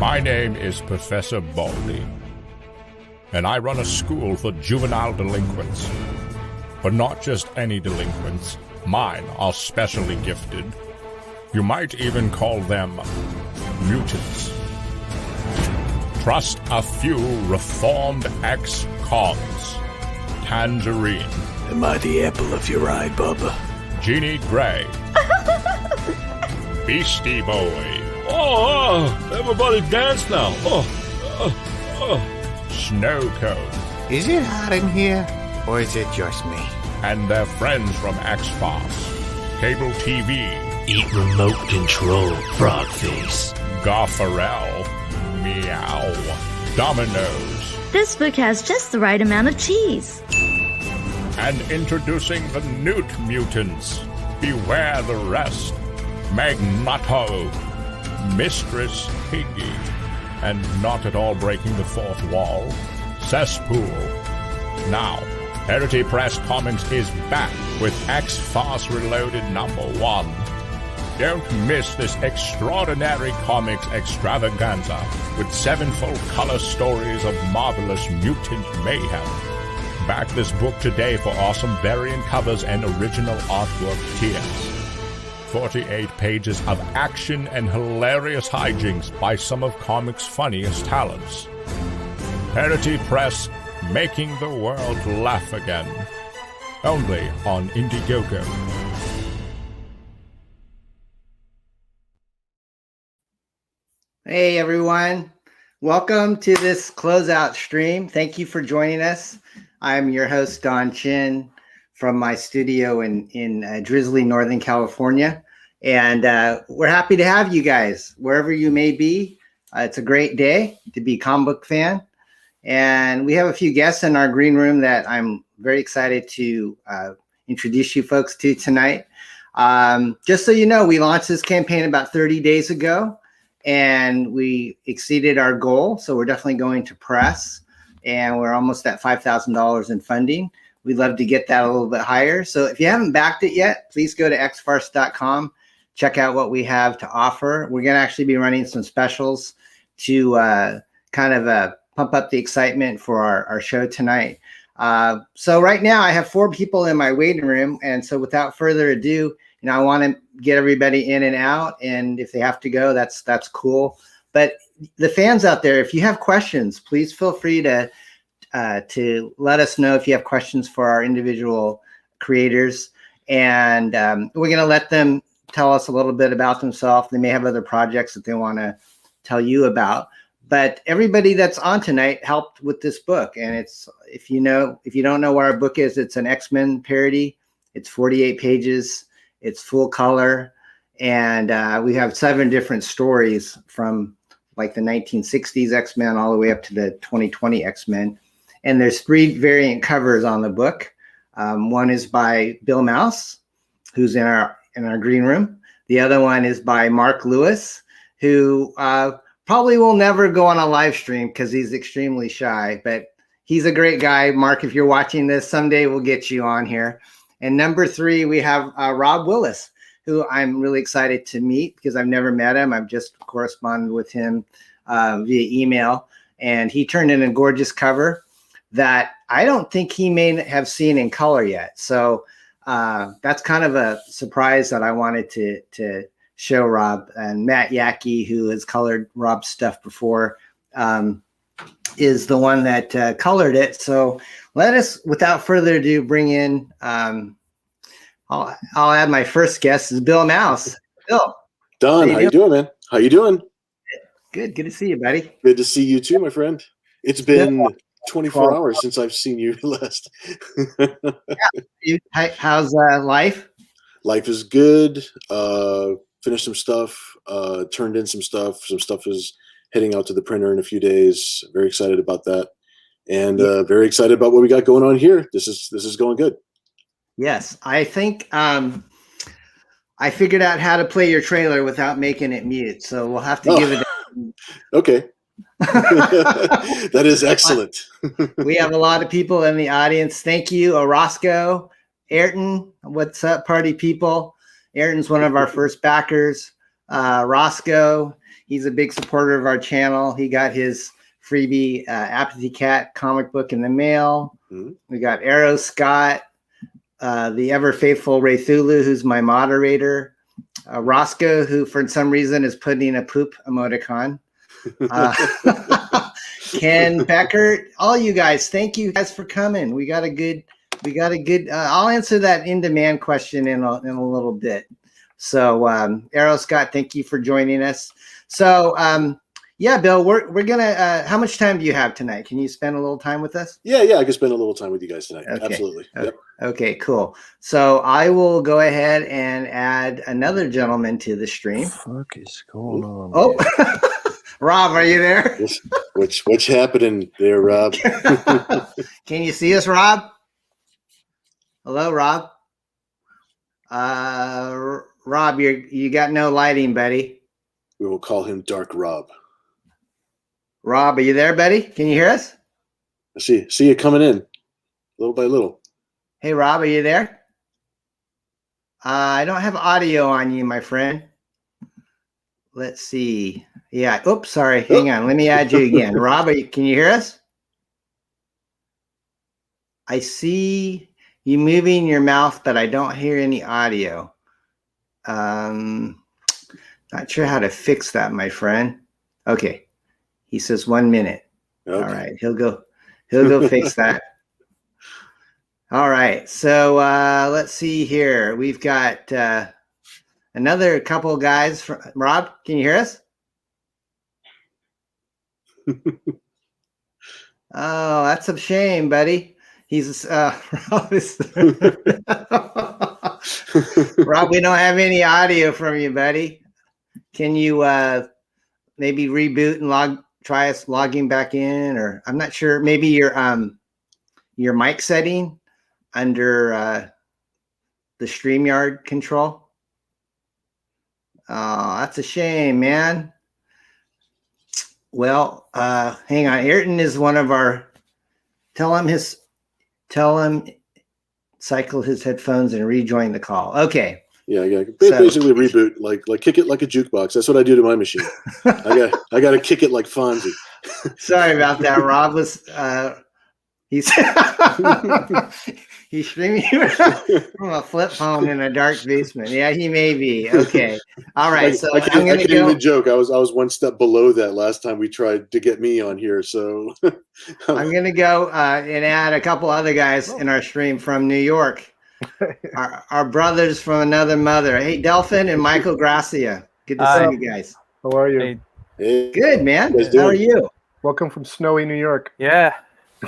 My name is Professor Baldy, and I run a school for juvenile delinquents. But not just any delinquents. Mine are specially gifted. You might even call them mutants. Trust a few reformed ex-cons. Tangerine. Am I the apple of your eye, Bubba? Jeannie Gray. Beastie Boy. Everybody dance now. Snow Cone. Is it hot in here, or is it just me? And their friends from X-FARCE. Cable TV. Eat remote control, frog face. Garfarel. Meow. Dominoes. This book has just the right amount of cheese. And introducing the Newt Mutants. Beware the rest. Magneto. Mistress Piggy. And not at all breaking the fourth wall. Cesspool. Now, Heritage Press Comics is back with X-FARCE Reloaded #1. Don't miss this extraordinary comics extravaganza with 7 full-color stories of marvelous mutant mayhem. Back this book today for awesome variant covers and original artwork tiers. 48 pages of action and hilarious hijinks by some of comics' funniest talents. Heritage Press, making the world laugh again. Only on Indiegogo. Hey everyone, welcome to this closeout stream. Thank you for joining us. I'm your host Don Chin from my studio in drizzly Northern California, and we're happy to have you guys wherever you may be. It's a great day to be a comic book fan, and we have a few guests in our green room that I'm very excited to introduce you folks to tonight. Just so you know, we launched this campaign about 30 days ago. And we exceeded our goal, so we're definitely going to press, and we're almost at $5,000 in funding. We'd love to get that a little bit higher. So if you haven't backed it yet, please go to xfarce.com, check out what we have to offer. We're going to actually be running some specials to kind of pump up the excitement for our show tonight. So right now I have 4 people in my waiting room, and so without further ado, I want to get everybody in and out, and if they have to go, that's cool. But the fans out there, if you have questions, please feel free to let us know if you have questions for our individual creators, and we're going to let them tell us a little bit about themselves. They may have other projects that they want to tell you about. But everybody that's on tonight helped with this book, and it's if you don't know what our book is, it's an X-Men parody. It's 48 pages. It's full color, and we have 7 different stories from like the 1960s X-Men all the way up to the 2020 X-Men. And there's 3 variant covers on the book. One is by Bill Maus, who's in our green room. The other one is by Mark Lewis, who probably will never go on a live stream because he's extremely shy, but he's a great guy. Mark, if you're watching this, someday we'll get you on here. And number 3, we have Rob Willis, who I'm really excited to meet because I've never met him. I've just corresponded with him via email, and he turned in a gorgeous cover that I don't think he may have seen in color yet. So that's kind of a surprise that I wanted to show Rob. And Matt Yackey, who has colored Rob's stuff before, is the one that colored it. So let us, without further ado, bring in, I'll add my first guest is Bill Maus. Bill. Don, how you doing, man? How you doing? Good to see you, buddy. Good to see you too, my friend. It's been 24 hours since I've seen you last. Yeah. How's life? Life is good. Finished some stuff, turned in some stuff. Some stuff is heading out to the printer in a few days. Very excited about that. And very excited about what we got going on here. This is going good. Yes, I think I figured out how to play your trailer without making it mute, so we'll have to give it. Okay, that is excellent. We have a lot of people in the audience. Thank you, Orozco, Ayrton. What's up, party people? Ayrton's one of our first backers. Roscoe, he's a big supporter of our channel. He got his freebie Apathy Cat comic book in the mail. We got Arrow Scott, the ever faithful Raythulu, who's my moderator. Roscoe, who for some reason is putting a poop emoticon. Ken Becker, all you guys, thank you guys for coming. We got a good. I'll answer that in-demand question in a little bit. So, Arrow Scott, thank you for joining us. So, yeah, Bill, we're gonna. How much time do you have tonight? Can you spend a little time with us? Yeah, I can spend a little time with you guys tonight. Okay. Absolutely. Yep. Okay, cool. So I will go ahead and add another gentleman to the stream. What the fuck is going on? Oh, Rob, are you there? What's happening there, Rob? Can you see us, Rob? Hello, Rob. Rob, you got no lighting, buddy. We will call him Dark Rob. Rob, are you there, buddy? Can you hear us? I see you coming in, little by little. Hey, Rob, are you there? I don't have audio on you, my friend. Let's see. Yeah. Oops, sorry. Hang on. Let me add you again. Rob, can you hear us? I see you moving your mouth, but I don't hear any audio. Not sure how to fix that, my friend. Okay. He says 1 minute. Okay. All right. He'll go fix that. All right. So let's see here. We've got another couple guys. Rob, can you hear us? Oh, that's a shame, buddy. He's Rob, Rob, we don't have any audio from you, buddy. Can you maybe reboot and try us logging back in, or I'm not sure. Maybe your mic setting under the StreamYard control. Oh, that's a shame, man. Well, hang on. Ayrton is one of our. Tell him cycle his headphones and rejoin the call. Okay. Yeah. Basically reboot, like kick it like a jukebox. That's what I do to my machine. I got to kick it like Fonzie. Sorry about that. Rob was he's streaming from a flip phone in a dark basement. Yeah, he may be. Okay. All right. So I can't even joke. I was one step below that last time we tried to get me on here. So I'm gonna go and add a couple other guys in our stream from New York. Our brothers from another mother. Hey, Delphin and Michael Grassia. Good to see you guys. How are you? Hey. Good, man. How are you? Welcome from snowy New York. Yeah.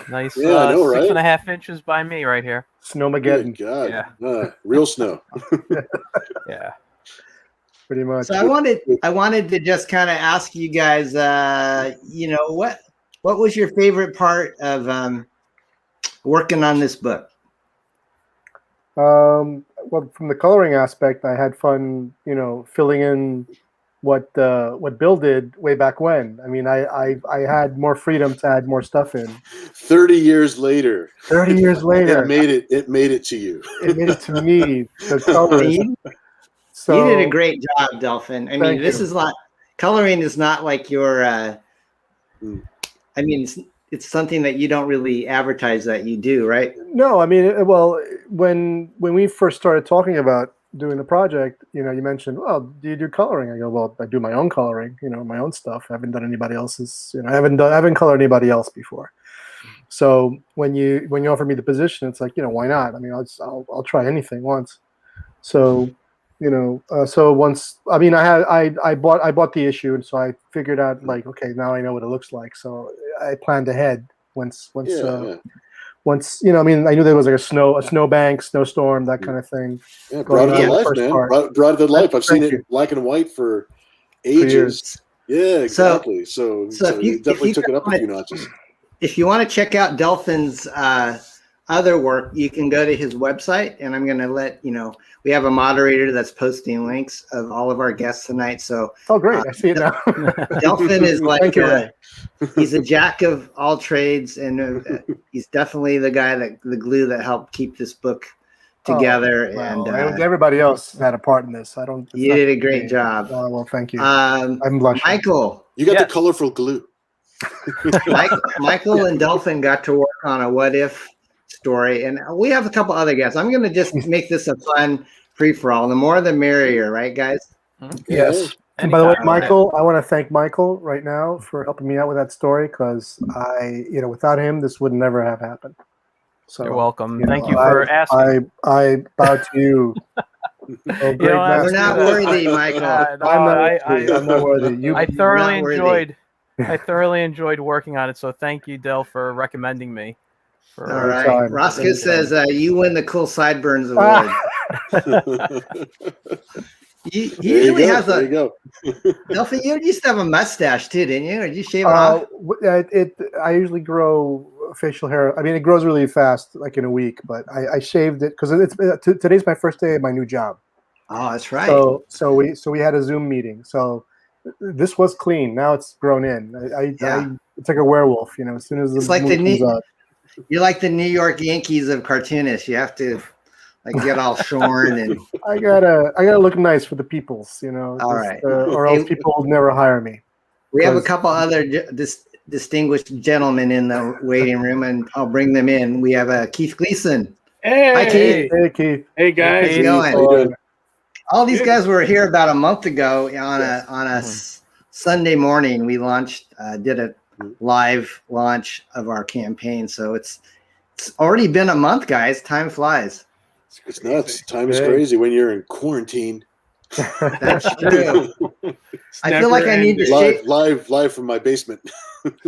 Nice. Yeah, I know, right? 6.5 inches by me right here. Snowmageddon. Good God. Yeah. Real snow. Yeah. Pretty much. So I wanted to just kind of ask you guys, what was your favorite part of working on this book? Well, from the coloring aspect, I had fun, filling in what Bill did way back when. I mean, I had more freedom to add more stuff in. 30 years later. 30 years later. It made it to you. It made it to me. The coloring. You did a great job, Delphin. I mean, this is not coloring is not like your. I mean, it's something that you don't really advertise that you do, right? No, I mean, well, when we first started talking about doing the project, you mentioned, well, do you do coloring? I go, well, I do my own coloring, my own stuff. I haven't done anybody else's. I haven't colored anybody else before. So when you offer me the position, it's like, why not? I mean, I'll try anything once. So. So once, I mean, I bought the issue, and so I figured out, like, okay, now I know what it looks like. So I planned ahead once, I mean, I knew there was like a snowbank, snowstorm, that kind of thing. Yeah, brought it to life, man. Brought it to life. I've seen it in black and white for ages. Yeah, exactly. So you definitely took it up a few notches. If you want to check out Delphin's other work, you can go to his website, and I'm going to let we have a moderator that's posting links of all of our guests tonight. So great, I see it now. Delphin is like he's a jack of all trades, and he's definitely the glue that helped keep this book together, Wow. and Everybody else had a part in this. I don't. you did a great job. Oh, well, thank you. I'm blushing. Michael. You got Yes. the colorful glue. Michael and Delphin got to work on a what if story, and we have a couple other guests. I'm going to just make this a fun free for all. The more the merrier, right, guys? Yes. And by the way, Michael, I want to thank Michael right now for helping me out with that story, because without him, this would never have happened. So You're welcome. Thank you for asking. I bow to you. We're not worthy, Michael. I'm not worthy. I thoroughly enjoyed working on it. So thank you, Del, for recommending me. All right. Roscoe says you win the Cool Sideburns Award. He usually has a. There you go. Delphin, you used to have a mustache too, didn't you? Or did you shave it off? I usually grow facial hair. I mean, it grows really fast, like in a week. But I shaved it because today's my first day at my new job. Oh, that's right. So we had a Zoom meeting. So this was clean. Now it's grown in. It's like a werewolf, As soon as it's like you're like the New York Yankees of cartoonists. You have to get all shorn, and I gotta look nice for the peoples, All right, or else people will never hire me. We have a couple other distinguished gentlemen in the waiting room, and I'll bring them in. We have Keith Gleason. Hey, hi Keith. Hey Keith. Hey guys. How's it going? How you doing? All these guys were here about a month ago on a Sunday morning. We did a live launch of our campaign. So it's already been a month, guys. Time flies. It's nuts. Time is crazy when you're in quarantine. That's true. I feel like I need to shave live from my basement.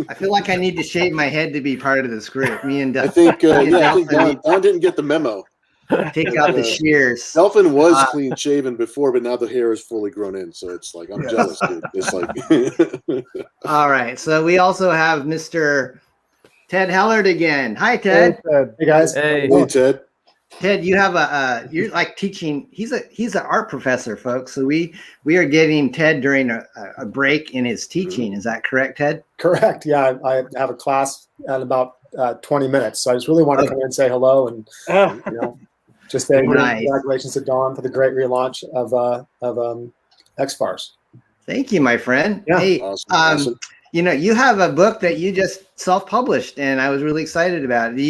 I feel like I need to shave my head to be part of this group. Me and I think Don didn't get the memo. Take out the shears. Delphin was clean shaven before, but now the hair is fully grown in. So it's like I'm jealous, dude. It's like. All right. So we also have Mr. Ted.helard again. Hi, Ted. Hey guys. Hey. Hey, Ted. Ted, you have you're like teaching. He's an art professor, folks. So we are getting Ted during a break in his teaching. Is that correct, Ted? Correct. Yeah, I have a class in about 20 minutes. So I just really want to come in and say hello and just say congratulations to Dawn for the great relaunch of X-FARCE. Thank you, my friend. Yeah. Hey, Awesome. You have a book that you just self-published, and I was really excited about it. Do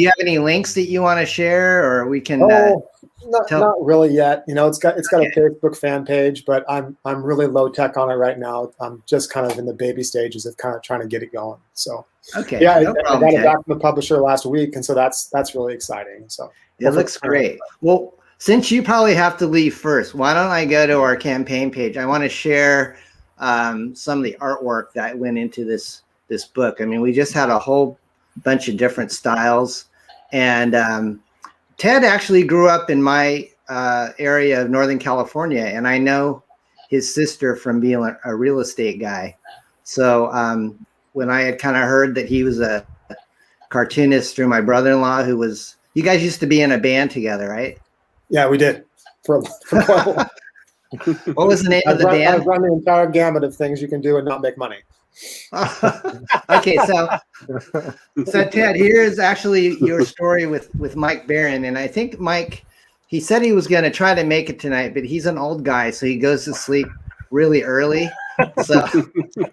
you have any links that you want to share, or we can? Not really yet. It's got a Facebook fan page, but I'm really low tech on it right now. I'm just kind of in the baby stages of kind of trying to get it going. So okay, yeah, no I got it back from the publisher last week, and so that's really exciing. So it looks great. Well, since you probably have to leave first, why don't I go to our campaign page? I want to share some of the artwork that went into this book. I mean, we just had a whole bunch of different styles, and Ted actually grew up in my area of Northern California, and I know his sister from being a real estate guy. So when I had kind of heard that he was a cartoonist through my brother-in-law, you guys used to be in a band together, right? Yeah, we did for quite a while. What was the name of the band? I've run the entire gamut of things you can do and not make money. Okay, so Ted, here's actually your story with Mike Barron, and I think Mike, he said he was going to try to make it tonight, but he's an old guy, so he goes to sleep really early. So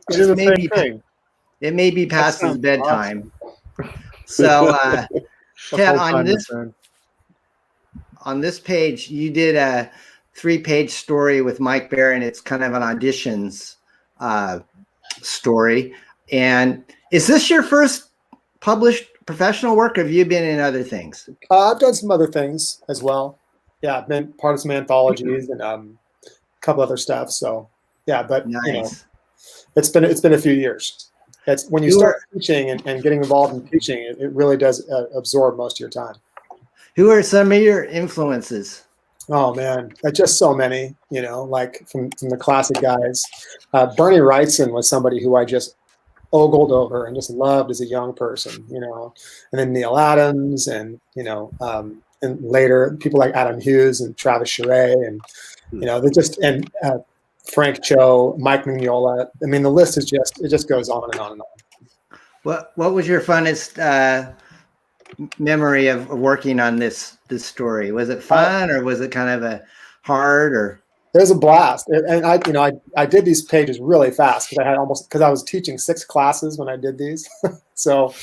it may be past his bedtime. Awesome. So Ted, on this page, you did a 3-page story with Mike Barron. It's kind of an auditions story. And is this your first published professional work, or have you been in other things? I've done some other things as well. Yeah, I've been part of some anthologies and a couple other stuff. So yeah, but nice. It's been a few years. It's when you start teaching and getting involved in teaching, it really does absorb most of your time. Who are some of your influences? Oh man, just so many, like from the classic guys. Bernie Wrightson was somebody who I just ogled over and just loved as a young person, and then Neil Adams and later people like Adam Hughes and Travis Charest and Frank Cho, Mike Mignola. I mean, the list is just goes on and on and on. What was your funnest memory of working on this story? Was it fun, or was it kind of a hard, or? It was a blast, and I did these pages really fast because I was teaching 6 classes when I did these, so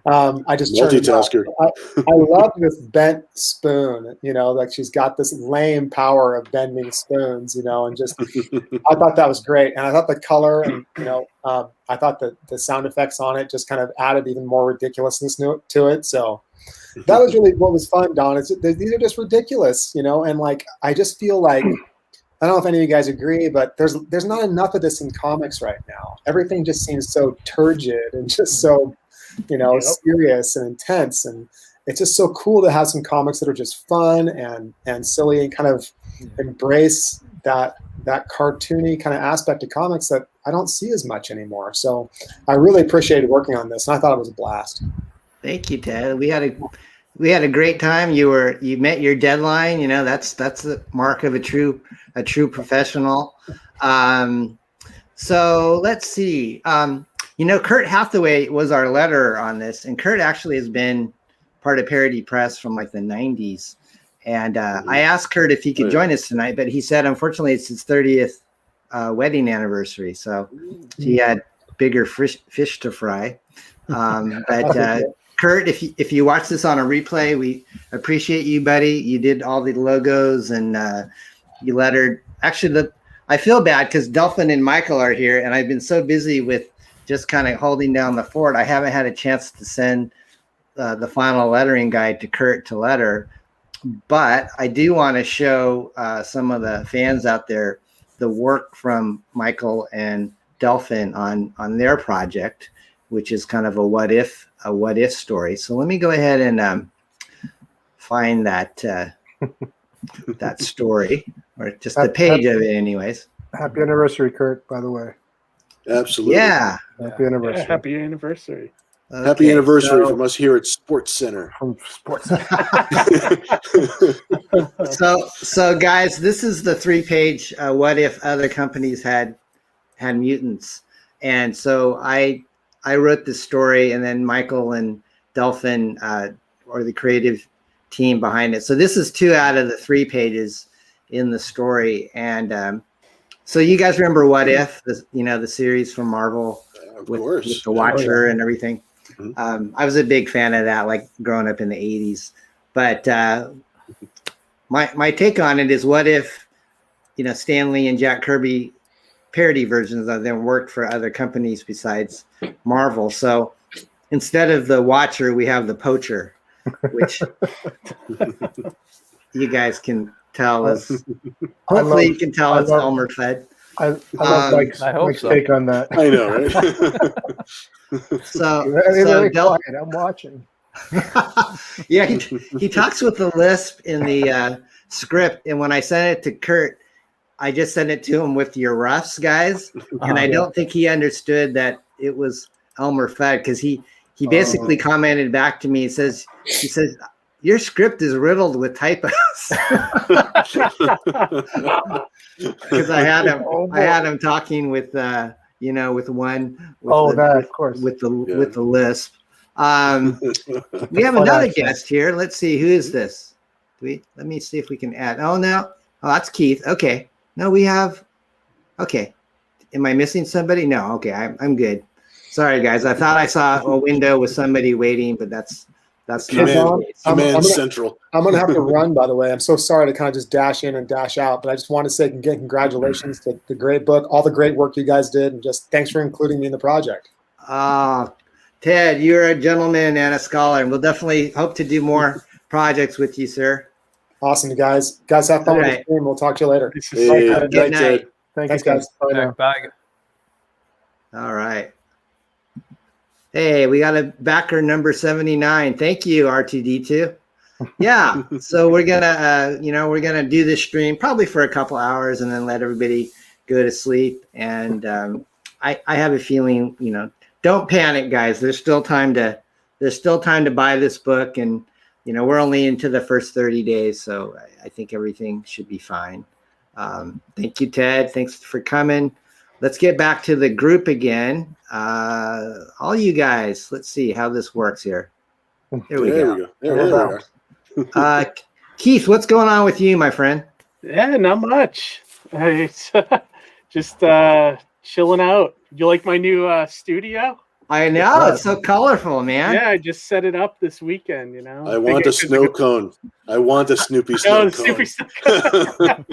I just multitasker. I loved this bent spoon, like she's got this lame power of bending spoons, and just I thought that was great, and I thought the color and I thought the sound effects on it just kind of added even more ridiculousness to it. So that was really what was fun, Don. These are just ridiculous, and like I just feel like. I don't know if any of you guys agree, but there's not enough of this in comics right now. Everything just seems so turgid and just so, serious and intense. And it's just so cool to have some comics that are just fun and silly and kind of embrace that cartoony kind of aspect of comics that I don't see as much anymore. So I really appreciated working on this, and I thought it was a blast. Thank you, Ted. We had a great time. You met your deadline. That's the mark of a true professional. So let's see. Kurt Hathaway was our letterer on this, and Kurt actually has been part of Parody Press from like the 90s. And I asked Kurt if he could join us tonight, but he said unfortunately it's his 30th wedding anniversary, so he had bigger fish to fry. But Kurt, if you watch this on a replay, we appreciate you, buddy. You did all the logos and you lettered. Actually, I feel bad because Delphin and Michael are here, and I've been so busy with just kind of holding down the fort. I haven't had a chance to send the final lettering guide to Kurt to letter. But I do want to show some of the fans out there the work from Michael and Delphin on their project, which is kind of a what if story. So let me go ahead and find that that story, or just the page of it anyways. Happy anniversary, Kurt, by the way. Absolutely. Yeah. Happy anniversary. Yeah, happy anniversary. Okay, happy anniversary from us here at Sports Center. From Sports So guys, this is the 3-page what if other companies had mutants. And so I wrote this story, and then Michael and Delphin or the creative team behind it. So this is 2 out of the 3 pages in the story. And so you guys remember What If, the series from Marvel with the Watcher and everything. I was a big fan of that, like growing up in the 80s. But my take on it is, what if, Stan Lee and Jack Kirby parody versions of them worked for other companies besides Marvel? So instead of the Watcher, we have the Poacher, which you guys can tell us. Hopefully you can tell it's Elmer Fudd. I love Mike's take on that. I know, right? So I'm watching. Yeah, he talks with a lisp in the script, and when I sent it to Kurt, I just sent it to him with your roughs, guys, and I don't think he understood that it was Elmer Fudd, because he basically commented back to me. He says your script is riddled with typos. Because I had him talking with with one with the lisp. We have another guest here. Let's see, who is this? Let me see if we can add. Oh no, that's Keith. Okay, no, we have. Okay, am I missing somebody? No. Okay, I'm good. Sorry guys, I thought I saw a window with somebody waiting, but that's not Command Central. I'm going to have to run, by the way. I'm so sorry to kind of just dash in and dash out, but I just want to say again, congratulations to the great book, all the great work you guys did, and just thanks for including me in the project. Ted, you're a gentleman and a scholar, and we'll definitely hope to do more projects with you, sir. Awesome, guys. Guys, have fun with the stream. We'll talk to you later. Hey, good night. Thanks, guys. Bye now. Bye. All right. Hey, we got a backer number 79. Thank you, R2D2. Yeah, so we're gonna do this stream probably for a couple hours and then let everybody go to sleep. And I have a feeling, don't panic, guys. There's still time to buy this book, and we're only into the first 30 days, so I think everything should be fine. Thank you, Ted. Thanks for coming. Let's get back to the group again. All you guys, let's see how this works here. There we There go. we go. There we are. Keith, what's going on with you, my friend? Yeah, not much. It's just chilling out. You like my new studio? I know, it's so colorful, man. Yeah, I just set it up this weekend, you know. I want a snow cone. I want a Snoopy snow cone.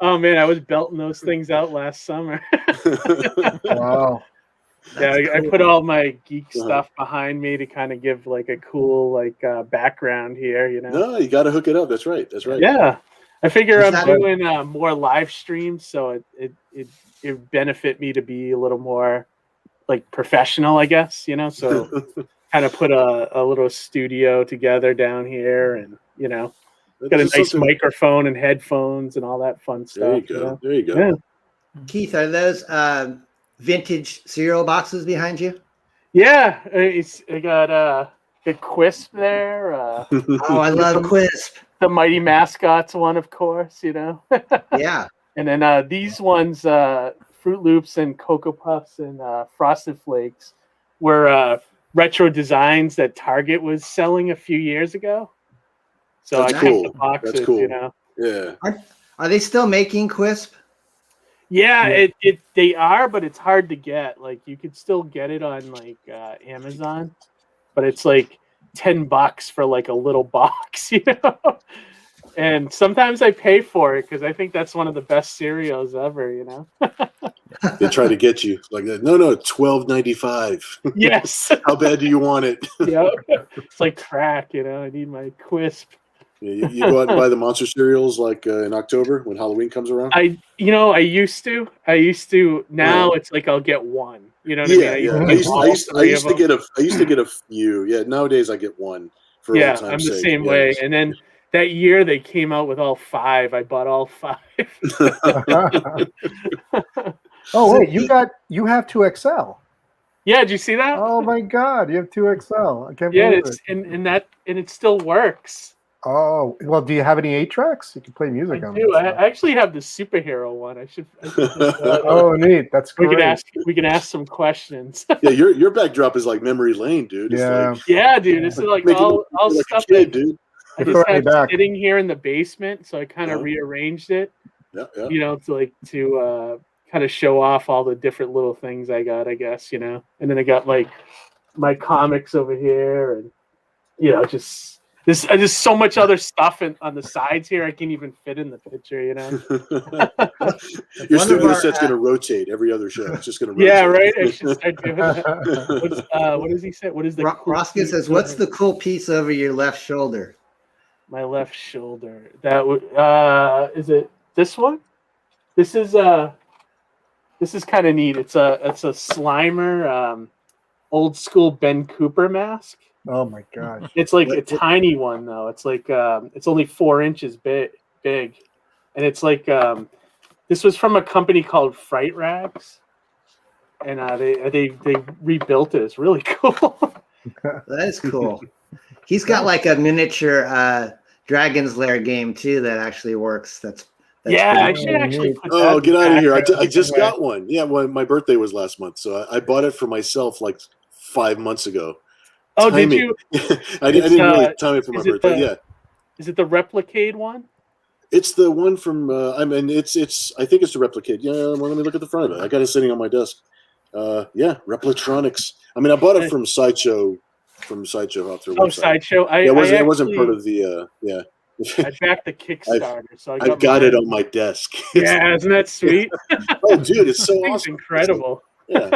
Oh man, I was belting those things out last summer. Wow. Yeah, I put all my geek stuff behind me to kind of give like a cool background here, you know. No, you got to hook it up. That's right. That's right. Yeah, I figure I'm doing more live streams, so it benefit me to be a little more like professional, I guess, you know. So kind of put a little studio together down here, and you know, got a nice microphone and headphones and all that fun stuff. There you go. You know? There you go. Yeah. Keith, are those vintage cereal boxes behind you? Yeah, I got a Quisp there. Oh, I love Quisp. The Mighty Mascots one, of course, you know. Yeah. And then these ones, Fruit Loops and Cocoa Puffs and Frosted Flakes, were retro designs that Target was selling a few years ago. So That's I cool. kept the boxes, That's cool. you know. Yeah. Are they still making Quisp? Yeah, they are, but it's hard to get. Like you could still get it on like Amazon, but it's like $10 for like a little box, you know. And sometimes I pay for it because I think that's one of the best cereals ever, you know. They try to get you like that. No, $12.95. Yes. How bad do you want it? Yeah, it's like crack, you know. I need my Quisp. Yeah, you go out and buy the monster cereals like in October when Halloween comes around. I used to. Now it's like I'll get one. You know what I mean? I used to get a few. Yeah, nowadays I get one. For yeah, old time's I'm the sake. same way. And then that year they came out with all 5. I bought all 5. Oh wait, you have 2XL. Yeah, did you see that? Oh my God, you have 2XL. I can't believe it. And it still works. Oh well, do you have any 8 tracks? You can play music on. I actually have the superhero one. I should oh, neat. That's great. We can ask some questions. Yeah, your backdrop is like memory lane, dude. It's Yeah, dude. It's like all like stuff a kid, dude. I just had sitting here in the basement, so I kind of rearranged it. Yeah. You know, to kind of show off all the different little things I got, I guess, you know. And then I got like my comics over here, and you know, just there's so much other stuff on the sides here. I can't even fit in the picture, you know. Your studio set's going to rotate every other show. It's just going to rotate. Yeah, right. I should start doing that. What does he say? What is the Roscoe says, "What's the cool piece over your left shoulder?" My left shoulder. That would is it this one? This is kind of neat. It's a Slimer old school Ben Cooper mask. Oh my gosh. It's like a tiny one though. It's like it's only 4 inches big, and it's like this was from a company called Fright Rags, and they rebuilt it. It's really cool. That is cool. He's got like a miniature Dragon's Lair game too that actually works. That's yeah, I should actually put that. Oh, get out of here! I just got one. Yeah, well, my birthday was last month, so I bought it for myself like 5 months ago. Oh, did you? I didn't really time it for my birthday. Yeah. Is it the Replicade one? It's the one from. I think it's the Replicade. Yeah. Well, let me look at the front of it. I got it sitting on my desk. Yeah, Replitronics. I mean, I bought it from Sideshow. Off their website. Sideshow. It wasn't part of the. Yeah. I backed the Kickstarter, so I've got it on my desk. Yeah, isn't that sweet? Oh, dude, it's so awesome! Incredible. Yeah,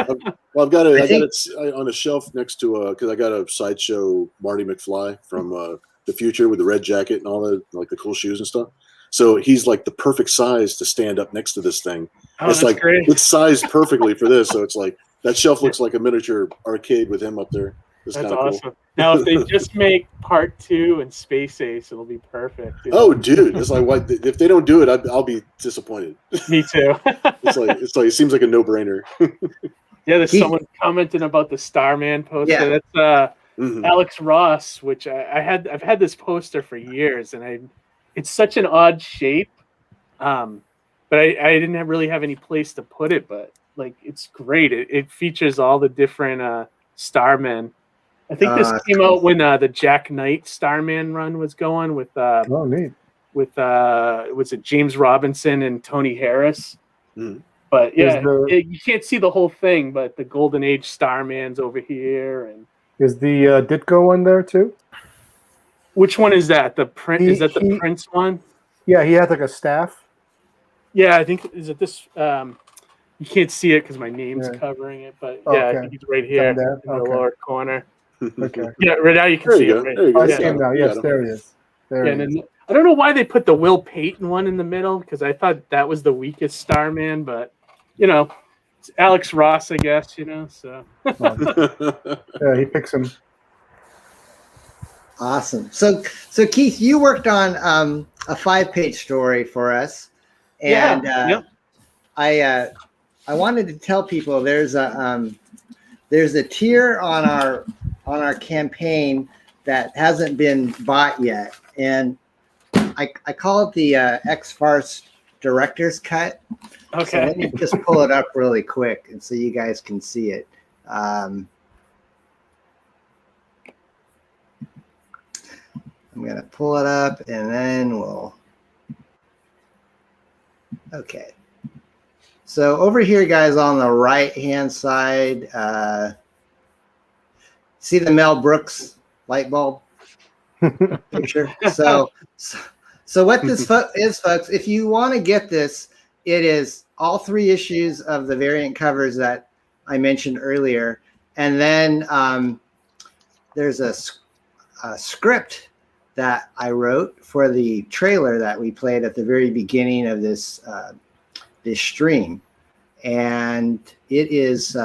I've got it. I got it on a shelf next to because I got a Sideshow Marty McFly from the future with the red jacket and all the like the cool shoes and stuff. So he's like the perfect size to stand up next to this thing. Oh, it's like great. It's sized perfectly for this. So it's like that shelf looks like a miniature arcade with him up there. That's awesome. Cool. Now, if they just make Part 2 and Space Ace, it'll be perfect. You know? Oh, dude, it's like if they don't do it, I'll be disappointed. Me too. it's like it seems like a no-brainer. Yeah, there's someone commenting about the Starman poster. Yeah. That's Alex Ross, which I've had this poster for years, and it's such an odd shape, but I didn't really have any place to put it. But like, it's great. It features all the different Starmen. I think this came out when the Jack Knight Starman run was going with oh, neat. With was it James Robinson and Tony Harris? Mm. But yeah, you can't see the whole thing, but the Golden Age Starman's over here. And is the Ditko one there too? Which one is that? The print is that the Prince one? Yeah, he had like a staff. Yeah, I think is it this. You can't see it because my name's covering it, but yeah, I think he's right here in the lower corner. Okay. Yeah, right now you can see it. Right? I see him now. Yes, there he is. There he is. I don't know why they put the Will Payton one in the middle because I thought that was the weakest Starman, but you know, it's Alex Ross, I guess. You know, so yeah, he picks him. Awesome. So Keith, you worked on a 5-page story for us, and I wanted to tell people there's a tier on our campaign that hasn't been bought yet, and I call it the X-FARCE Director's Cut. Okay. So let me just pull it up really quick, and so you guys can see it. I'm going to pull it up and then we'll. Okay. So over here, guys, on the right-hand side, see the Mel Brooks light bulb picture? So what this is, folks, if you want to get this, it is all 3 issues of the variant covers that I mentioned earlier. And then there's a script that I wrote for the trailer that we played at the very beginning of this this stream, and it is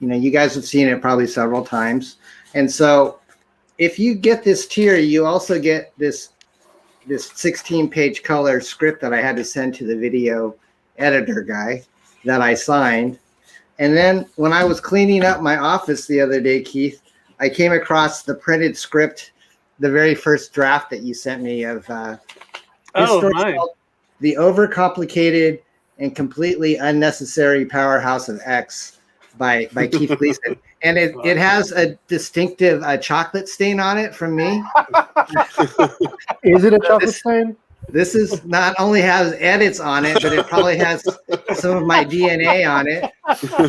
you guys have seen it probably several times, and so if you get this tier, you also get this 16-page color script that I had to send to the video editor guy that I signed, and then when I was cleaning up my office the other day, Keith, I came across the printed script. The very first draft that you sent me of The Overcomplicated and Completely Unnecessary Powerhouse of X by Keith Gleason. And it has a distinctive chocolate stain on it from me. Is it a chocolate stain? This is not only has edits on it, but it probably has some of my DNA on it.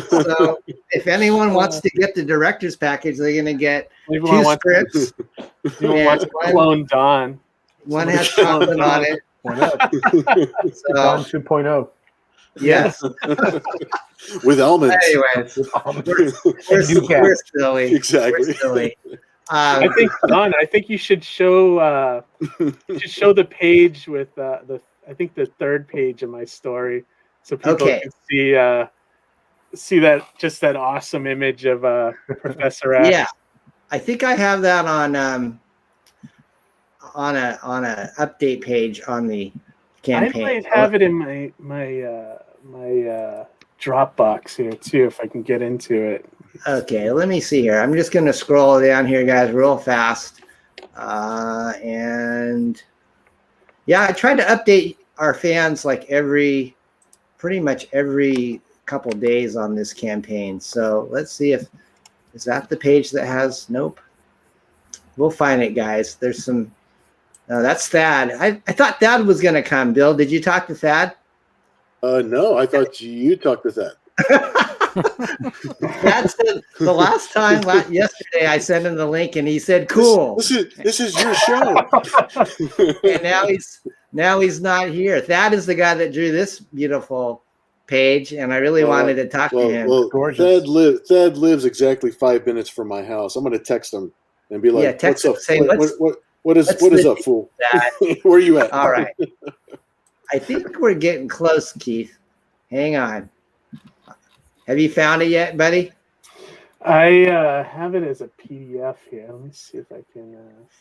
So if anyone wants to get the director's package, they're going to get 2 scripts. Wants to clone Don. One has chocolate on it. So, Don 2.0. Yes. With almonds. Anyway, we're silly. Exactly. We're silly. I think you should show the page with the 3rd page of my story, so people can see that awesome image of Professor X. Yeah, I think I have that on a update page on the campaign. I might have it in my Dropbox here too, if I can get into it. Okay, let me see here. I'm just going to scroll down here, guys, real fast. And yeah, I tried to update our fans like pretty much every couple days on this campaign. So let's see is that the page that has, nope. We'll find it, guys. There's some, no, that's Thad. I thought Thad was going to come. Bill, did you talk to Thad? No, I thought you talked to Thad. That's the last time yesterday I sent him the link and he said cool. This is your show. And now he's not here. Thad is the guy that drew this beautiful page, and I really wanted to talk to him. Well, Thad lives exactly 5 minutes from my house. I'm going to text him and be like, yeah, text him, say, what is up, fool? Where are you at? All right. I think we're getting close, Keith. Hang on. Have you found it yet, buddy? I have it as a PDF here. Let me see if I can.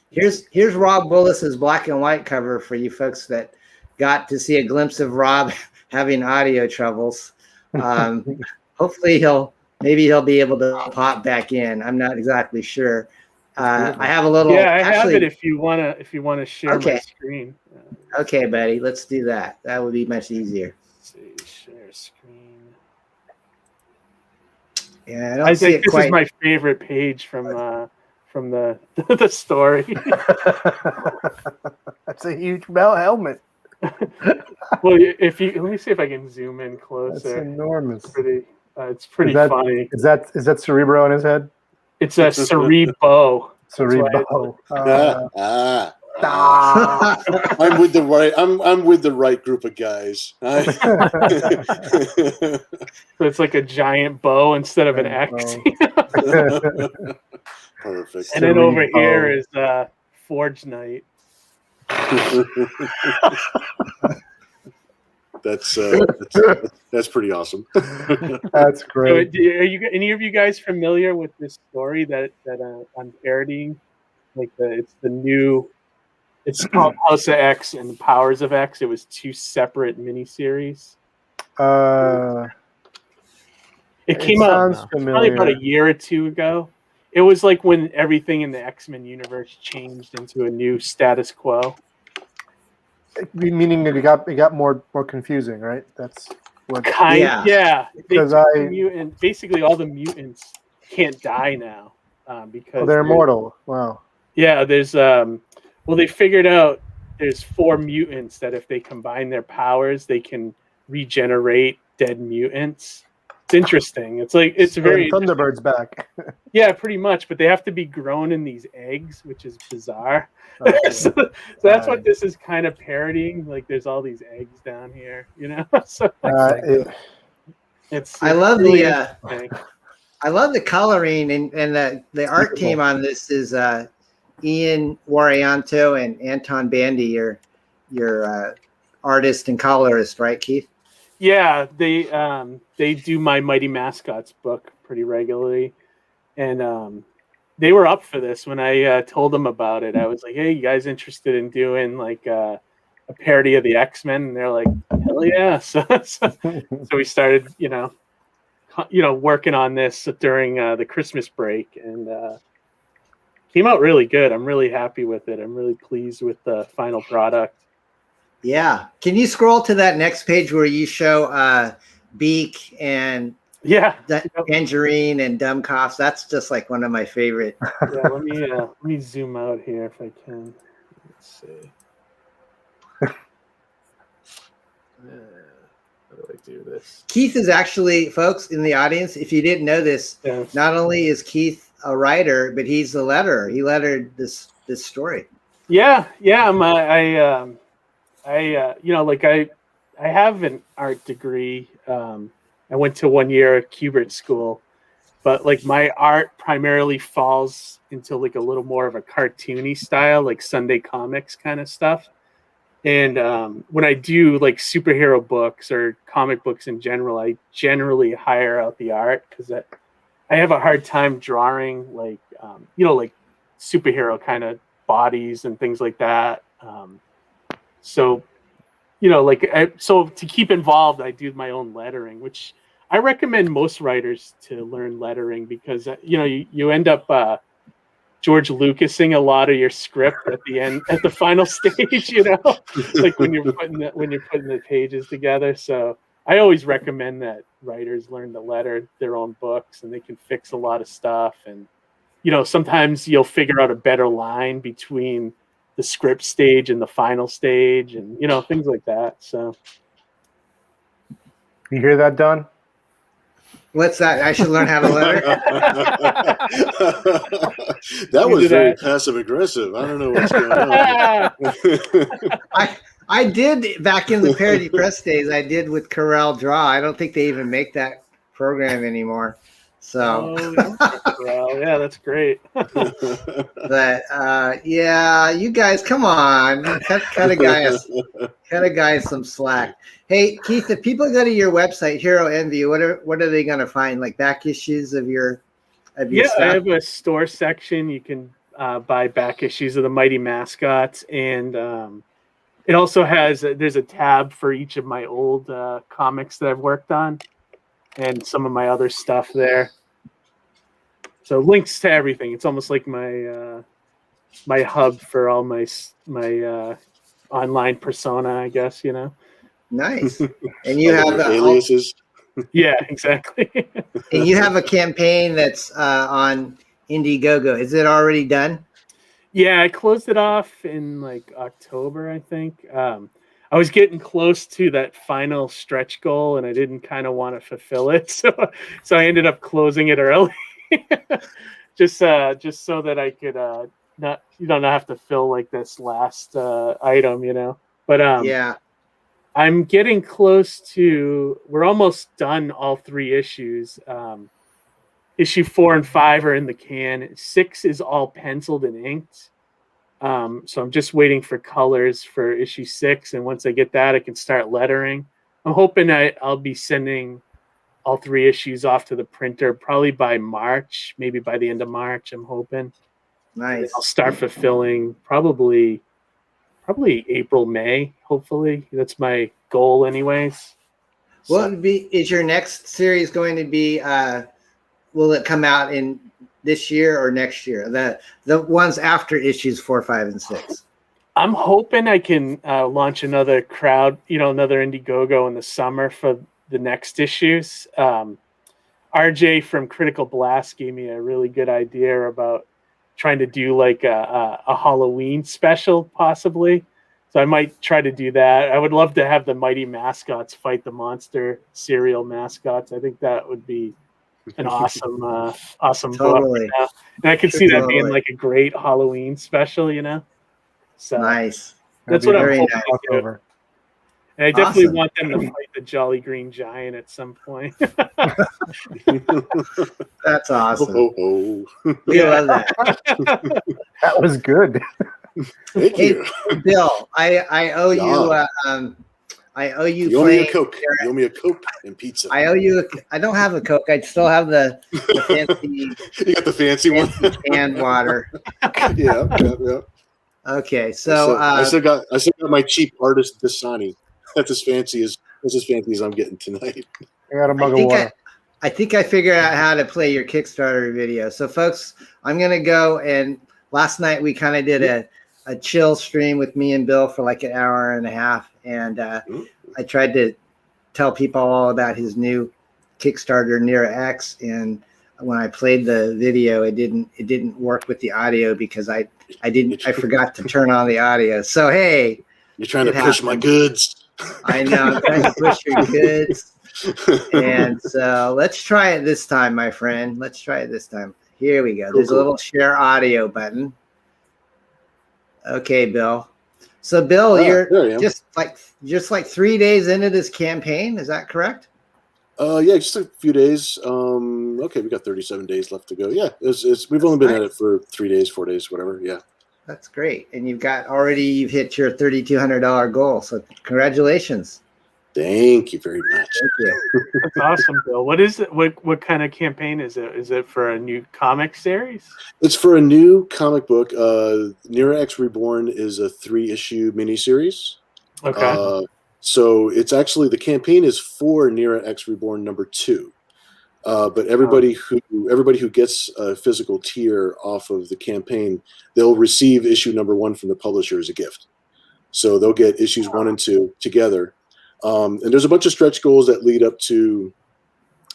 Here's Rob Willis's black and white cover for you folks that got to see a glimpse of Rob having audio troubles. Hopefully he'll be able to pop back in. I'm not exactly sure. I have a little. Yeah, I have it if you wanna share my screen. Okay, buddy, let's do that. That would be much easier. Let's see, share screen. Yeah, I think this is my favorite page from from the the story. That's a huge bell helmet. Well, if you let me see if I can zoom in closer. That's enormous. It's pretty funny. Is that Cerebro in his head? It's a Cerebo. Cerebro. I'm with the right. I'm with the right group of guys. So it's like a giant bow instead of an X. Perfect. And then over here is Forge Knight. That's pretty awesome. That's great. So, are you any of you guys familiar with this story that I'm parodying? Like it's the new. It's called House of X and the Powers of X. It was 2 separate miniseries. It came out probably about a year or 2 ago. It was like when everything in the X-Men universe changed into a new status quo. Meaning that it got more confusing, right? That's what. Yeah. Because basically all the mutants can't die now because they're immortal. Wow. Yeah, there's well, they figured out there's 4 mutants that if they combine their powers, they can regenerate dead mutants. It's interesting. It's like it's very Thunderbird's back. Yeah, pretty much. But they have to be grown in these eggs, which is bizarre. So that's what this is kind of parodying. Like there's all these eggs down here, you know. So I love the coloring and the art team on this is Ian Warianto and Anton Bandy, your artist and colorist, right, Keith? Yeah, they do my Mighty Mascots book pretty regularly, and they were up for this when I told them about it. I was like, "Hey, you guys interested in doing like a parody of the X-Men?" And they're like, "Hell yeah!" So we started, working on this during the Christmas break, and came out really good. I'm really happy with it. I'm really pleased with the final product. Yeah. Can you scroll to that next page where you show Beak and Tangerine and Dumb Coughs? That's just like one of my favorite. Yeah, let me zoom out here if I can. Let's see. How do I do this? Keith is actually, folks in the audience, if you didn't know this, not only is Keith a writer, but he's the letterer. He lettered this story. Yeah. I have an art degree. I went to 1 year at Kubert school, but like my art primarily falls into like a little more of a cartoony style, like Sunday comics kind of stuff. And when I do like superhero books or comic books in general, I generally hire out the art because I have a hard time drawing like superhero kind of bodies and things like that. So to keep involved, I do my own lettering, which I recommend most writers to learn lettering because you end up George Lucasing a lot of your script at the end, at the final stage, like when you're putting the pages together. So I always recommend that writers learn to letter their own books, and they can fix a lot of stuff. And sometimes you'll figure out a better line between the script stage and the final stage, and things like that. So you hear that, Don? What's that? I should learn how to letter. That was very passive aggressive. I don't know what's going on. I did back in the Parody Press days. I did with Corel Draw. I don't think they even make that program anymore. So yeah, that's great. But yeah, you guys, come on, cut a guy some slack. Hey, Keith, if people go to your website, Hero Envy, what are they going to find? Like back issues of your stuff? I have a store section. You can buy back issues of the Mighty Mascots, and it also has there's a tab for each of my old comics that I've worked on, and some of my other stuff there. So links to everything. It's almost like my my hub for all my online persona, I guess. Nice. And you have aliases. Yeah, exactly. And you have a campaign that's on Indiegogo. Is it already done? Yeah, I closed it off in like October, I think. I was getting close to that final stretch goal, and I didn't kind of want to fulfill it, so I ended up closing it early, just so that I could not have to fill like this last item, you know. But yeah, I'm getting close to. We're almost done all 3 issues. Issue 4 and 5 are in the can. 6 is all penciled and inked. So I'm just waiting for colors for issue 6, and once I get that, I can start lettering. I'm hoping I'll be sending all 3 issues off to the printer probably by March, maybe by the end of March. I'm hoping. Nice. I'll start fulfilling probably April, May. Hopefully, that's my goal, anyways. What would be? Is your next series going to be? Will it come out in this year or next year? The ones after issues 4, 5, and 6. I'm hoping I can launch another another Indiegogo in the summer for the next issues. RJ from Critical Blast gave me a really good idea about trying to do like a Halloween special, possibly. So I might try to do that. I would love to have the Mighty Mascots fight the monster cereal mascots. I think that would be an awesome Totally. book. You know? And I could see that being like a great Halloween special, you know. So nice. That's what I'm hoping nice. to do. And I definitely want them to fight the Jolly Green Giant at some point. That's awesome. Oh. We love that. That was good. Thank you. Bill, I owe you. I owe you. You owe me a Coke. You owe me a Coke and pizza. I owe you. I don't have a Coke. I still have the fancy. You got the fancy one. Canned water. Yeah. Okay, so I still got my cheap artist Dasani. That's as fancy as I'm getting tonight. I got a mug of water. I think I figured out how to play your Kickstarter video. So, folks, I'm gonna go, and last night we kind of did a chill stream with me and Bill for like an hour and a half, and I tried to tell people all about his new Kickstarter Near X, and when I played the video, it didn't work with the audio because I forgot to turn on the audio. So hey, you're trying to push my goods. I know, I'm trying to push your goods. And so let's try it this time, my friend. Let's try it this time. Here we go. There's a little share audio button. Okay, Bill. So Bill, you're just like 3 days into this campaign. Is that correct? Yeah, just a few days. Okay, we got 37 days left to go. Yeah, we've only been at it for 3 days, 4 days, whatever. Yeah. That's great. And you've hit your $3,200 goal. So congratulations. Thank you very much. Thank you. That's awesome, Bill. What is it? What kind of campaign is it? Is it for a new comic series? It's for a new comic book. Near X Reborn is a 3-issue miniseries. Okay. So it's actually, the campaign is for Near X Reborn number 2. But everybody who gets a physical tier off of the campaign, they'll receive issue number 1 from the publisher as a gift. So they'll get issues 1 and 2 together. And there's a bunch of stretch goals that lead up to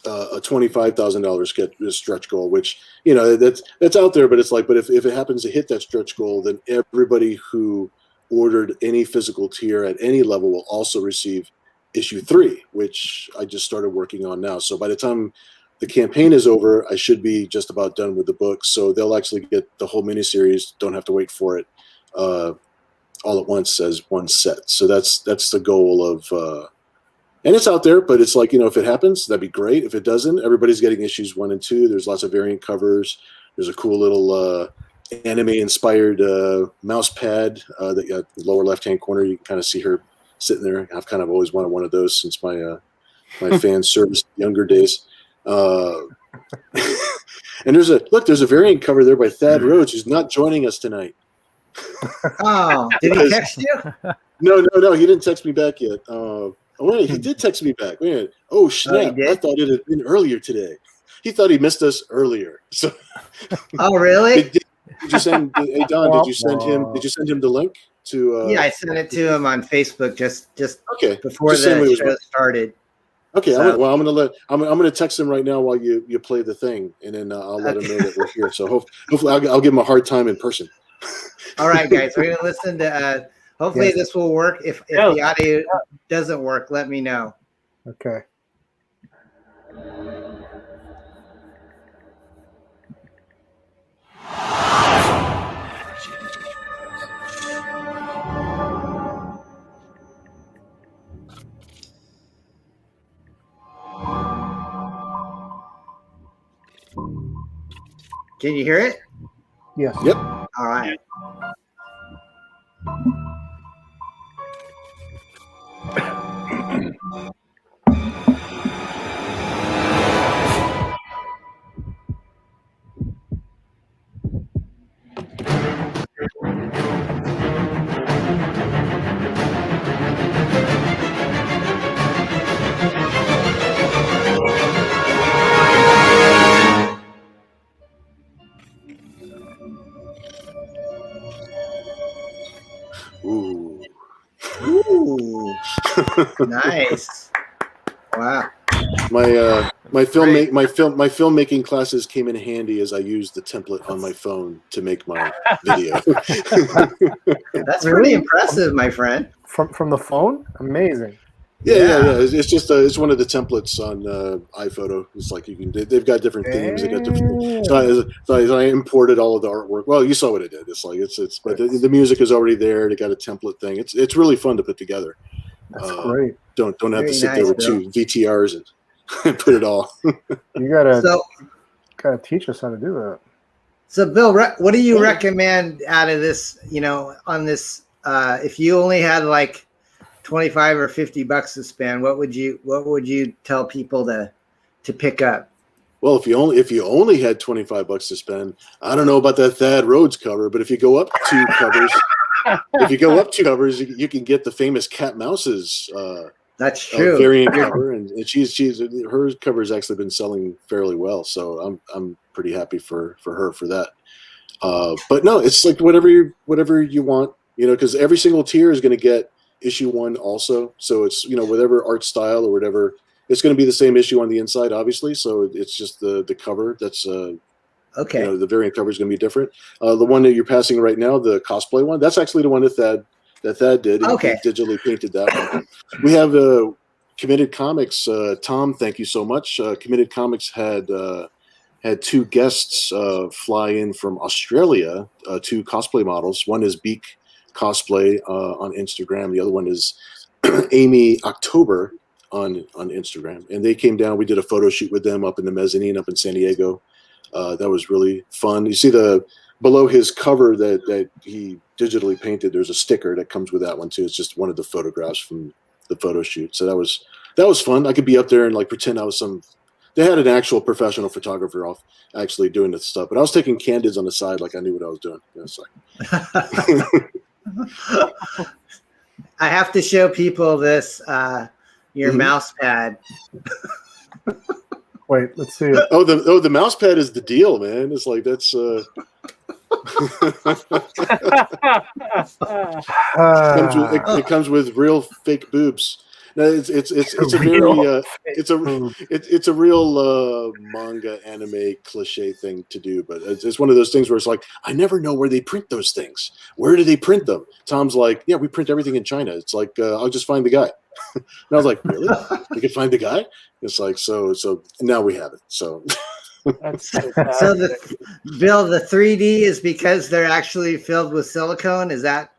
a $25,000 stretch goal, which, you know, that's out there, but it's like, but if it happens to hit that stretch goal, then everybody who ordered any physical tier at any level will also receive issue 3, which I just started working on now. So by the time the campaign is over, I should be just about done with the book. So they'll actually get the whole miniseries, don't have to wait for it all at once as one set. So that's the goal of, and it's out there, but it's like, you know, if it happens, that'd be great. If it doesn't, everybody's getting issues 1 and 2. There's lots of variant covers. There's a cool little anime-inspired mouse pad that got the lower left-hand corner. You can kind of see her sitting there. I've kind of always wanted one of those since my fan service younger days. And there's a variant cover there by Thad Rhodes, who's not joining us tonight. Oh, did he text you? No, he didn't text me back yet. Wait, he did text me back. Wait, oh snap! I thought it had been earlier today. He thought he missed us earlier. So, oh really? Did you send? Hey Don, did you send him? Did you send him the link to? Yeah, I sent it to him on Facebook just okay before the show started. Okay, So- I'm gonna text him right now while you play the thing, and then I'll let him know that we're here. So hopefully I'll give him a hard time in person. All right, guys, we're gonna listen to. Hopefully Yes. this will work. If the audio doesn't work, let me know. Okay. Can you hear it? Yes. Yep. All right. Ooh. Ooh. Nice. Wow. My filmmaking classes came in handy as I used the template on my phone to make my video. That's pretty impressive, my friend. From the phone? Amazing. Yeah. It's just it's one of the templates on iPhoto. It's like they've got different themes. They got different. So I imported all of the artwork. Well, you saw what I did. It's like but the music is already there. They got a template thing. It's really fun to put together. That's great. Don't have Very to sit nice, there with Bill. 2 VTRs and put it all. You gotta teach us how to do that. So, Bill, what do you recommend out of this? On this, if you only had like 25 or 50 bucks to spend, what would you tell people to pick up? Well, if you only had 25 bucks to spend, I don't know about that Thad Rhodes cover, but if you go up 2 covers, you can get the famous Cat Mouse's That's true. variant cover, and her cover has actually been selling fairly well. So I'm pretty happy for her for that. But no, it's like whatever you want, because every single tier is going to get issue 1 also. So it's whatever art style or whatever. It's going to be the same issue on the inside, obviously. So it's just the cover that's okay. The variant cover is going to be different. The one that you're passing right now, the cosplay one, that's actually the one that Thad did. Okay. He digitally painted that one. We have Committed Comics. Tom, thank you so much. Committed Comics had 2 guests fly in from Australia, 2 cosplay models. One is Beak Cosplay on Instagram. The other one is Amy October on Instagram. And they came down. We did a photo shoot with them up in the mezzanine up in San Diego. That was really fun. You see below his cover that he digitally painted, there's a sticker that comes with that one too. It's just one of the photographs from the photo shoot. So that was fun. I could be up there and like pretend I was they had an actual professional photographer off actually doing this stuff, but I was taking candids on the side like I knew what I was doing. It's like I have to show people this your mouse pad. Wait, let's see it. The mouse pad is the deal, man. It's like that's it comes with real fake boobs. No, it's a real manga anime cliche thing to do, but it's one of those things where it's like I never know where they print those things. Where do they print them? Tom's like, yeah, we print everything in China. It's like I'll just find the guy. And I was like, really? You can find the guy? It's like so now we have it. So That's So Bill, the 3D is because they're actually filled with silicone. Is that?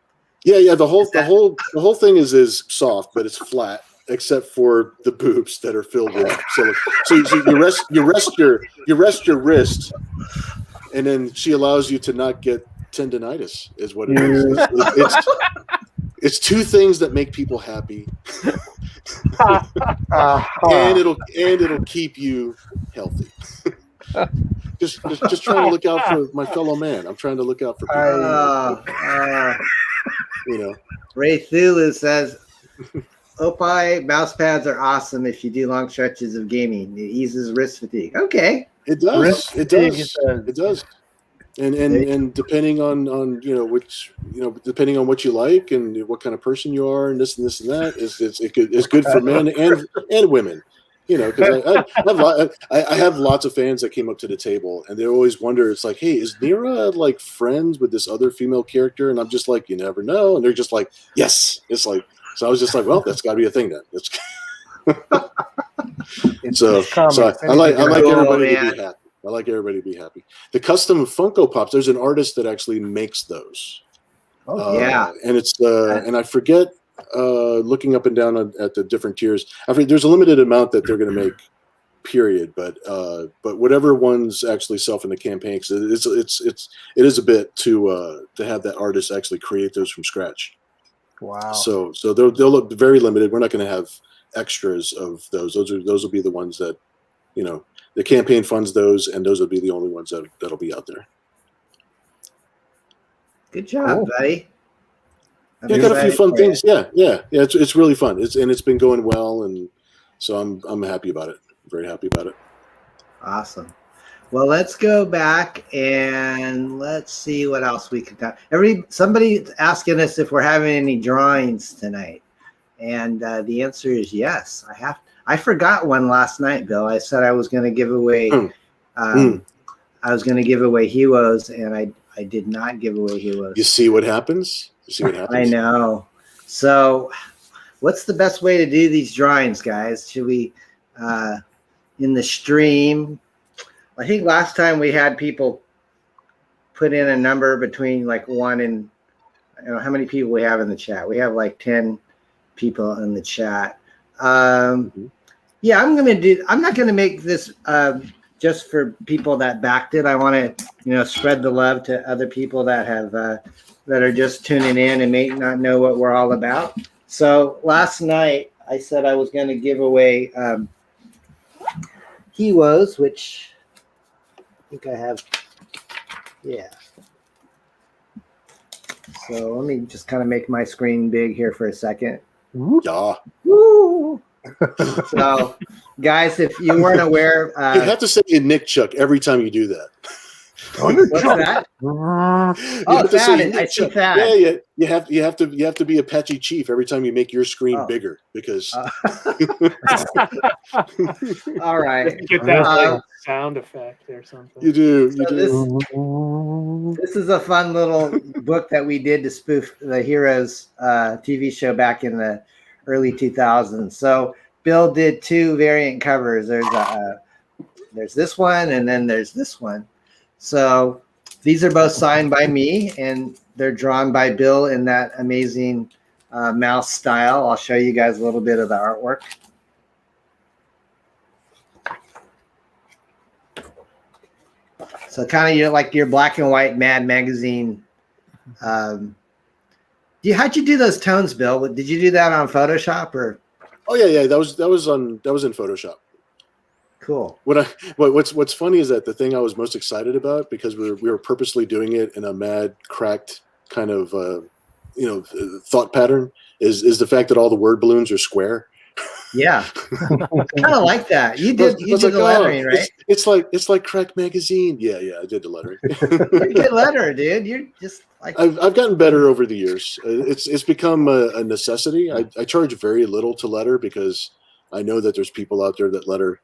Yeah. The whole thing is soft, but it's flat except for the boobs that are filled with silicone. So you rest your wrist, and then she allows you to not get tendinitis. Is what it is. It's 2 things that make people happy, and it'll keep you healthy. just trying to look out for my fellow man. I'm trying to look out for people. Ray Thulu says, Opie mouse pads are awesome if you do long stretches of gaming. It eases wrist fatigue. Okay. It does. It does. And depending on depending on what you like and what kind of person you are and this and that, it's good for men and women. You know, because I have lots of fans that came up to the table, and they always wonder. It's like, hey, is Nira like friends with this other female character? And I'm just like, you never know. And they're just like, yes. It's like, so I was just like, well, that's got to be a thing then. So I like everybody to be happy. I like everybody to be happy. The custom Funko Pops. There's an artist that actually makes those. Oh yeah, and it's and I forget. Looking up and down at the different tiers, I mean, there's a limited amount that they're going to make, period. But whatever ones actually sell in the campaign, because it is a bit to have that artist actually create those from scratch. Wow. So they'll look very limited. We're not going to have extras of those. Those will be the ones that, you know, the campaign funds those, and those will be the only ones that'll be out there. Good job, buddy. Yeah, I got a few fun things. Yeah. It's really fun. It's been going well, and so I'm happy about it. Very happy about it. Awesome. Well, let's go back and let's see what else we can do. Somebody's asking us if we're having any drawings tonight, and the answer is yes. I forgot one last night, Bill. I said I was going to give away. I was going to give away Heroes, and I did not give away Heroes. You see what happens? You see what happens? I know. So what's the best way to do these drawings, guys? Should we, in the stream, I think last time we had people put in a number between like 1 and, I don't know how many people we have in the chat. We have like 10 people in the chat. Yeah, I'm not going to make this just for people that backed it. I want to, spread the love to other people that have, that are just tuning in and may not know what we're all about. So last night I said I was going to give away Heroes, which I think I have. Yeah. So let me just kind of make my screen big here for a second. Yeah. Woo! So guys, if you weren't aware, you have to say Nick Chuck every time you do that. What's that? Oh, Thad! I see Thad. Yeah. You have to be Apache Chief every time you make your screen bigger, because. All right. Get that sound effect or something. You do. This is a fun little book that we did to spoof the Heroes TV show back in the early 2000s. So Bill did 2 variant covers. There's this one, and then there's this one. So these are both signed by me, and they're drawn by Bill in that amazing mouse style. I'll show you guys a little bit of the artwork. So kind of like your black and white Mad Magazine. How'd you do those tones, Bill? Did you do that on Photoshop or? Oh yeah. That was in Photoshop. Cool. What's funny is that the thing I was most excited about, because we were purposely doing it in a mad, cracked kind of thought pattern, is the fact that all the word balloons are square. Yeah, kind of like that. You did the lettering, right? It's like Crack Magazine. Yeah, I did the lettering. Good letter, dude. You're just like. I've gotten better over the years. It's become a necessity. I charge very little to letter, because I know that there's people out there that letter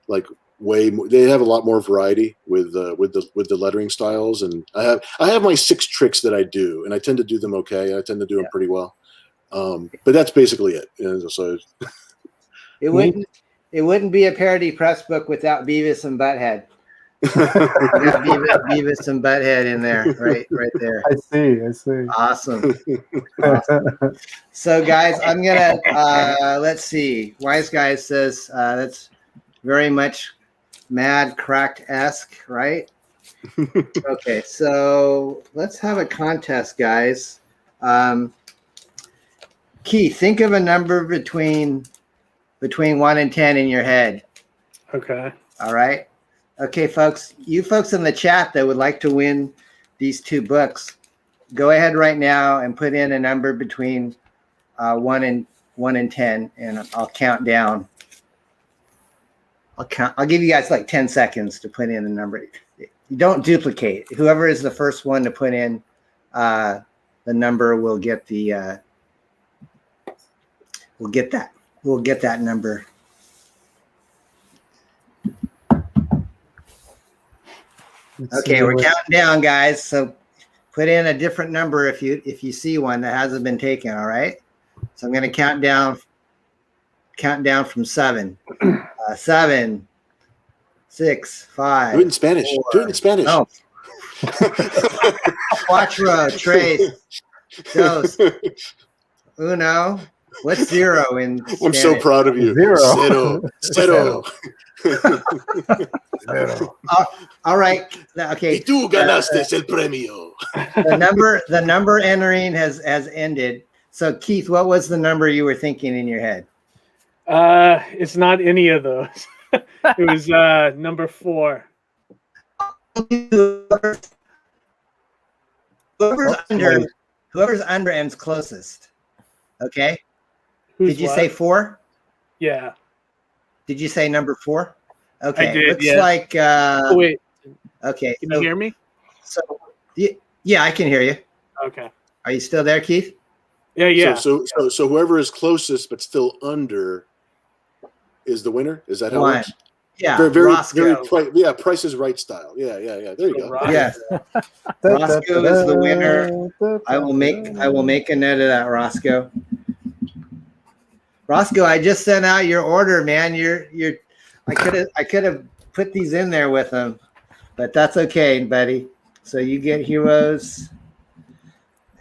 like way more. They have a lot more variety with the lettering styles, and I have my 6 tricks that I do, and I tend to do them okay. I tend to do them pretty well. But that's basically it. So. It wouldn't be a parody press book without Beavis and Butthead. Beavis and Butthead in there, right there. I see. Awesome. So guys, I'm gonna let's see. Wise Guy says that's very much Mad Cracked-esque, right? Okay, so let's have a contest, guys. Keith, think of a number between 1 and 10 in your head. Okay. All right. Okay, folks. You folks in the chat that would like to win these 2 books, go ahead right now and put in a number between 1 and 10, and I'll count down. I'll give you guys like 10 seconds to put in a number. You don't duplicate. Whoever is the first one to put in the number will get the We'll get that number. Okay, we're counting down, guys. So put in a different number if you see one that hasn't been taken. All right. So I'm going to count down from 7. 7, 6, 5. Do it in Spanish. 4. Do it in Spanish. No. Cuatro, tres, dos, uno. What's 0 in Spanish? I'm so proud of you. 0. Cero. All right. Okay. Y tú ganaste el premio. The number entering has ended. So Keith, what was the number you were thinking in your head? It's not any of those. It was number 4. Whoever's under ends closest. Okay. Who's Did you what? say 4? Yeah. Did you say number 4? Okay. I did, Looks yeah. like. Oh, wait. Okay. Can you hear me? So, yeah, I can hear you. Okay. Are you still there, Keith? Yeah, yeah. So whoever is closest but still under is the winner. Is that how it 1. works? Yeah. Very, Roscoe. Price is Right style. Yeah. There you go. Yes. Roscoe is the winner. I will make a note of that, Roscoe. Roscoe, I just sent out your order, man. I could have put these in there with them, but that's okay, buddy. So you get heroes.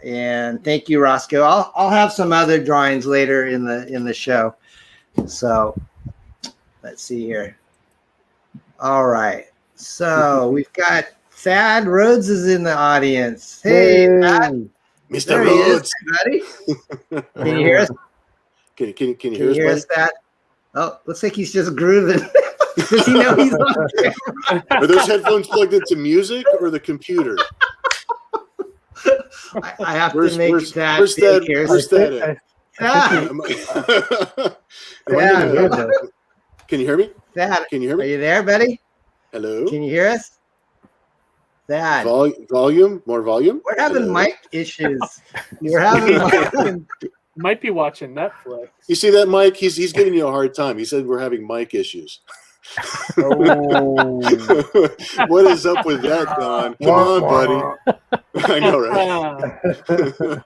And thank you, Roscoe. I'll have some other drawings later in the show. So let's see here. All right. So we've got Thad Rhodes is in the audience. Hey, Thad. Mr. There he Rhodes. is, buddy. Can you hear us? Can you Can hear you hear us, Thad? Oh, looks like he's just grooving. Does he know he's on camera? Are those headphones plugged into music or the computer? I have to make that. Where's that? Where's that at? Can you hear me? Thad, can you hear me? Are you there, buddy? Hello? Can you hear us? Thad. Volume? More volume? We're having mic issues. You're having Might be watching Netflix. You see that, Mike? He's giving you a hard time. He said we're having mic issues. Oh. What is up with that, Don? Come on, buddy. I know, right?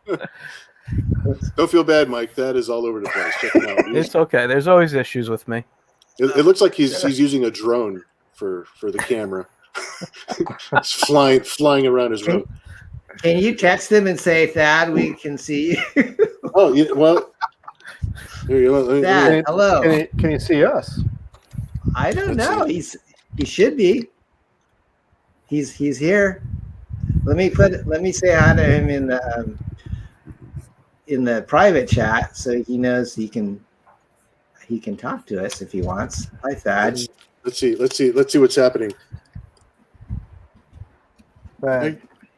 Don't feel bad, Mike. That is all over the place. Check it out. It's okay. There's always issues with me. It looks like he's using a drone for the camera. It's flying around his room. Can you text him and say, Thad, we can see you? Oh, well. Here you go. Thad, hello. Can you see us? I don't know. He should be. He's here. Let me say hi to him in the private chat so he knows he can talk to us if he wants. Hi, Thad. Let's see what's happening.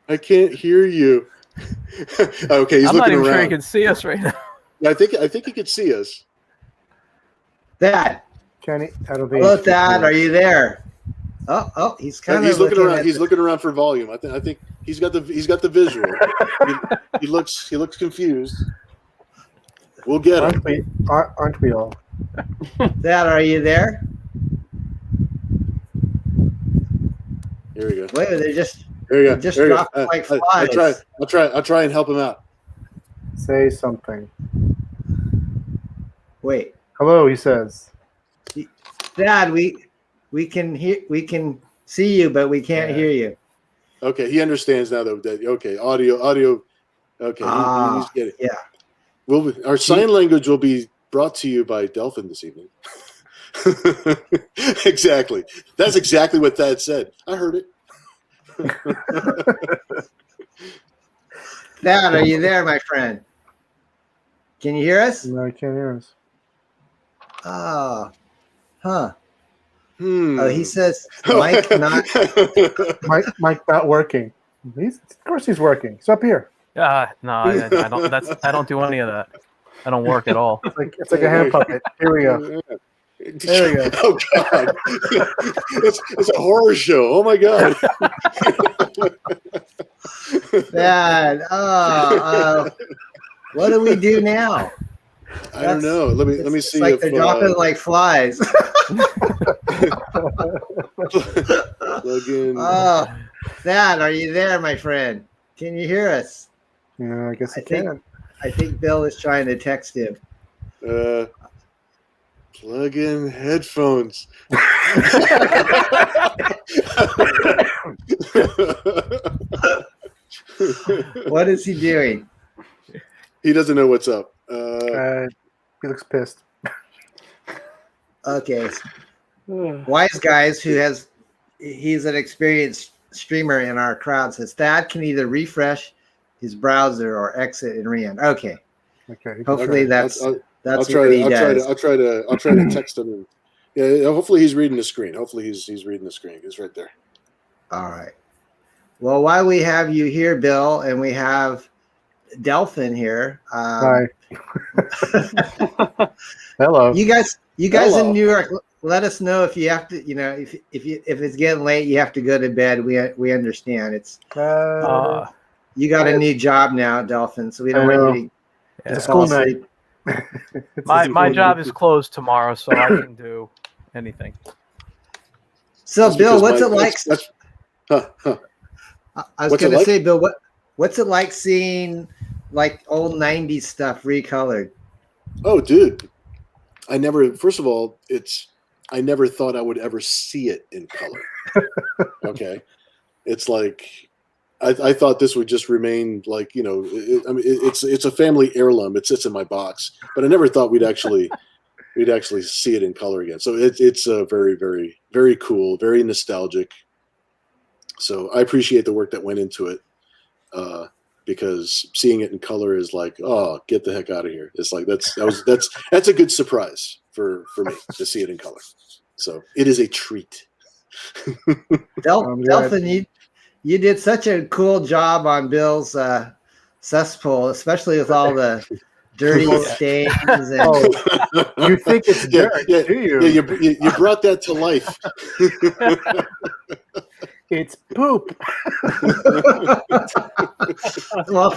I can't hear you. Okay, he's I'm looking not even around. sure he can see us right now. I think he can see us. Thad. Kenny, hello, Thad. Are you there? Oh, he's kind of. He's looking around. He's looking around for volume. I think he's got the visual. he looks confused. We'll get him. Aren't we all? Thad, are you there? Here we go. Wait, they're just. There you go. Just there dropped like flies. I'll try and help him out. Say something. Wait. Hello, he says. Thad, we can see you, but we can't hear you. Okay, he understands now though. Okay, audio. Okay, he's getting it. Yeah. Our sign language will be brought to you by Delphin this evening. Exactly. That's exactly what Thad said. I heard it. Thad, are you there, my friend? Can you hear us? No, I can't hear us. Oh, huh. Oh, he says Mike not. Mike not working. Of course he's working. He's up here. No, I don't. I don't do any of that. I don't work at all. It's like a hand puppet. Here we go. There we go. Oh God, it's a horror show. Oh my God. Thad, what do we do now? I don't know. Let me see. Like if they're dropping like flies. Plug in. Oh, Thad, are you there, my friend? Can you hear us? No, I guess I can. I think Bill is trying to text him. Plug in headphones. What is he doing? He doesn't know what's up. He looks pissed. Okay. Wise Guys, he's an experienced streamer in our crowd, says Thad can either refresh his browser or exit and re-enter. Okay. Hopefully that's what he does. I'll try to text him. Yeah, hopefully he's reading the screen. Hopefully he's reading the screen. He's right there. All right. Well, while we have you here, Bill, and we have Delphin here. Hi. Hello. You guys Hello. in New York, let us know if you have to. You know, if it's getting late, you have to go to bed. We understand. It's you got a new job now, Delphin, so we don't want you to. It's a school night. My job is closed tomorrow, so I can do anything. So, Bill, what's it like? I was going to say, Bill, what's it like seeing like old '90s stuff recolored? Oh, dude, I never thought I would ever see it in color. Okay, it's like I thought this would just remain like, you know, it's a family heirloom. It sits in my box, but I never thought we'd actually see it in color again. So it's very, very, very cool, very nostalgic. So I appreciate the work that went into it, because seeing it in color is like, oh, get the heck out of here. It's like that's a good surprise for me to see it in color. So it is a treat. Delphin, you did such a cool job on Bill's cesspool, especially with all the dirty stains. And you think it's dirt, do you? Yeah, you brought that to life. It's poop. Well,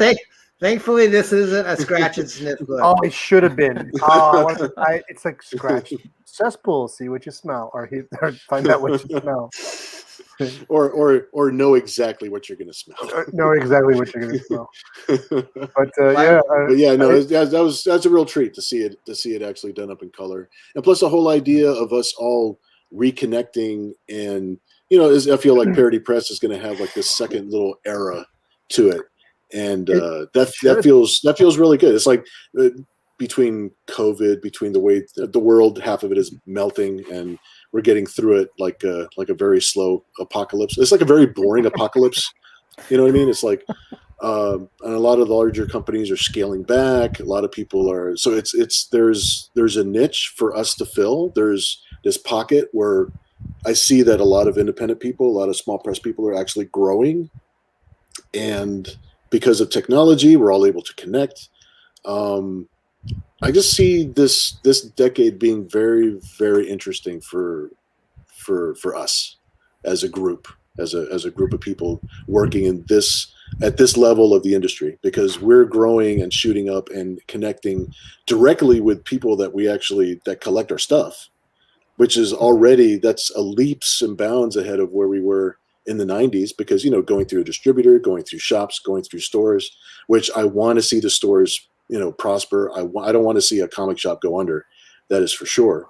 thankfully this isn't a scratch and sniff book. Oh, it should have been. It's like scratch cesspool. See what you smell, or find out what you smell. or know exactly what you're going to smell. Know exactly what you're going to smell. But that's a real treat to see it actually done up in color, and plus the whole idea of us all reconnecting, and you know, I feel like Parody Press is going to have like this second little era to it, and that feels really good. It's like between COVID, between the way the world, half of it is melting, and we're getting through it like a very slow apocalypse. It's like a very boring apocalypse. You know what I mean? It's like, and a lot of the larger companies are scaling back. A lot of people are. So there's a niche for us to fill. There's this pocket where I see that a lot of independent people, a lot of small press people are actually growing. And because of technology, we're all able to connect. I just see this decade being very, very interesting for us as a group, as a group of people working at this level of the industry, because we're growing and shooting up and connecting directly with people that collect our stuff, which is already, that's a leaps and bounds ahead of where we were in the 90s, because, you know, going through a distributor, going through shops, going through stores, which I want to see the stores, you know, prosper. I don't want to see a comic shop go under. That is for sure.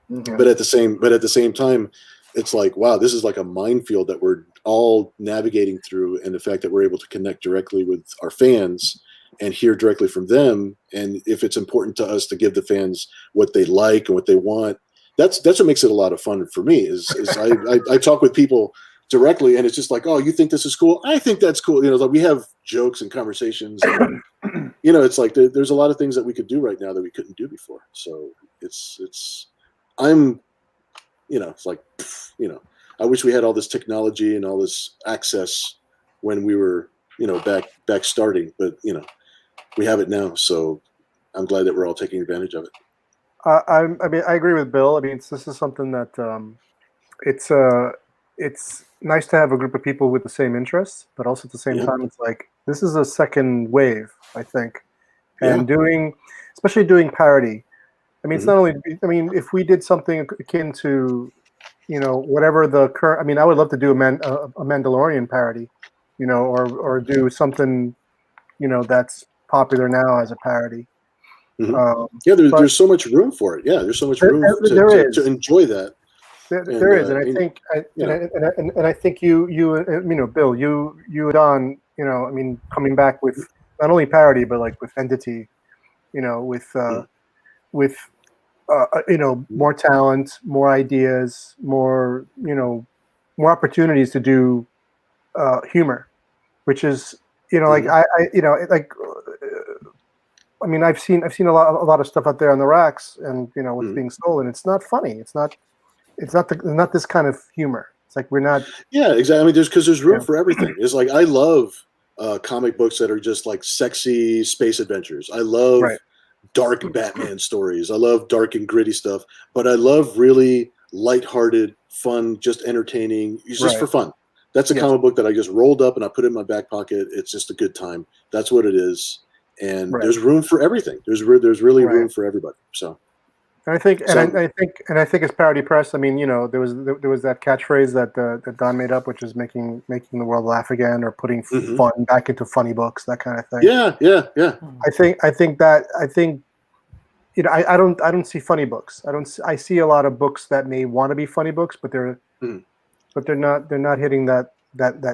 Mm-hmm. But at the same time, it's like, wow, this is like a minefield that we're all navigating through, and the fact that we're able to connect directly with our fans and hear directly from them. And if it's important to us to give the fans what they like and what they want, that's what makes it a lot of fun for me. Is I talk with people directly, and it's just like, oh, you think this is cool? I think that's cool. You know, like we have jokes and conversations. And, you know, it's like there's a lot of things that we could do right now that we couldn't do before. So it's like, you know, I wish we had all this technology and all this access when we were, you know, back starting, but you know, we have it now. So I'm glad that we're all taking advantage of it. I mean, I agree with Bill. I mean, this is something that it's nice to have a group of people with the same interests, but also at the same time, it's like, this is a second wave, I think. And especially doing parody. I mean, it's not only, I mean, if we did something akin to, whatever the current. I mean, I would love to do a Mandalorian parody, or do something, that's popular now as a parody. Yeah, there's so much room for it. Yeah, there's so much room to enjoy that. There is, and I think, and I think you, Bill, you and Don, I mean, coming back with not only parody but like with Entity, with more talent, more ideas, more opportunities to do humor, which is like I mean, I've seen a lot of stuff out there on the racks, and what's being stolen. It's not funny. It's not this kind of humor. It's like we're not. Yeah, exactly. I mean, there's room for everything. It's like I love comic books that are just like sexy space adventures. I love dark Batman stories. I love dark and gritty stuff, but I love really lighthearted, fun, just entertaining. It's just for fun. That's a comic book that I just rolled up and I put it in my back pocket. It's just a good time. That's what it is. And there's room for everything. There's really room for everybody. So, and I think as parody press, I mean, there was that catchphrase that Don made up, which is making the world laugh again, or putting fun back into funny books, that kind of thing. Yeah. I think I don't see funny books. I see a lot of books that may want to be funny books, but they're not hitting that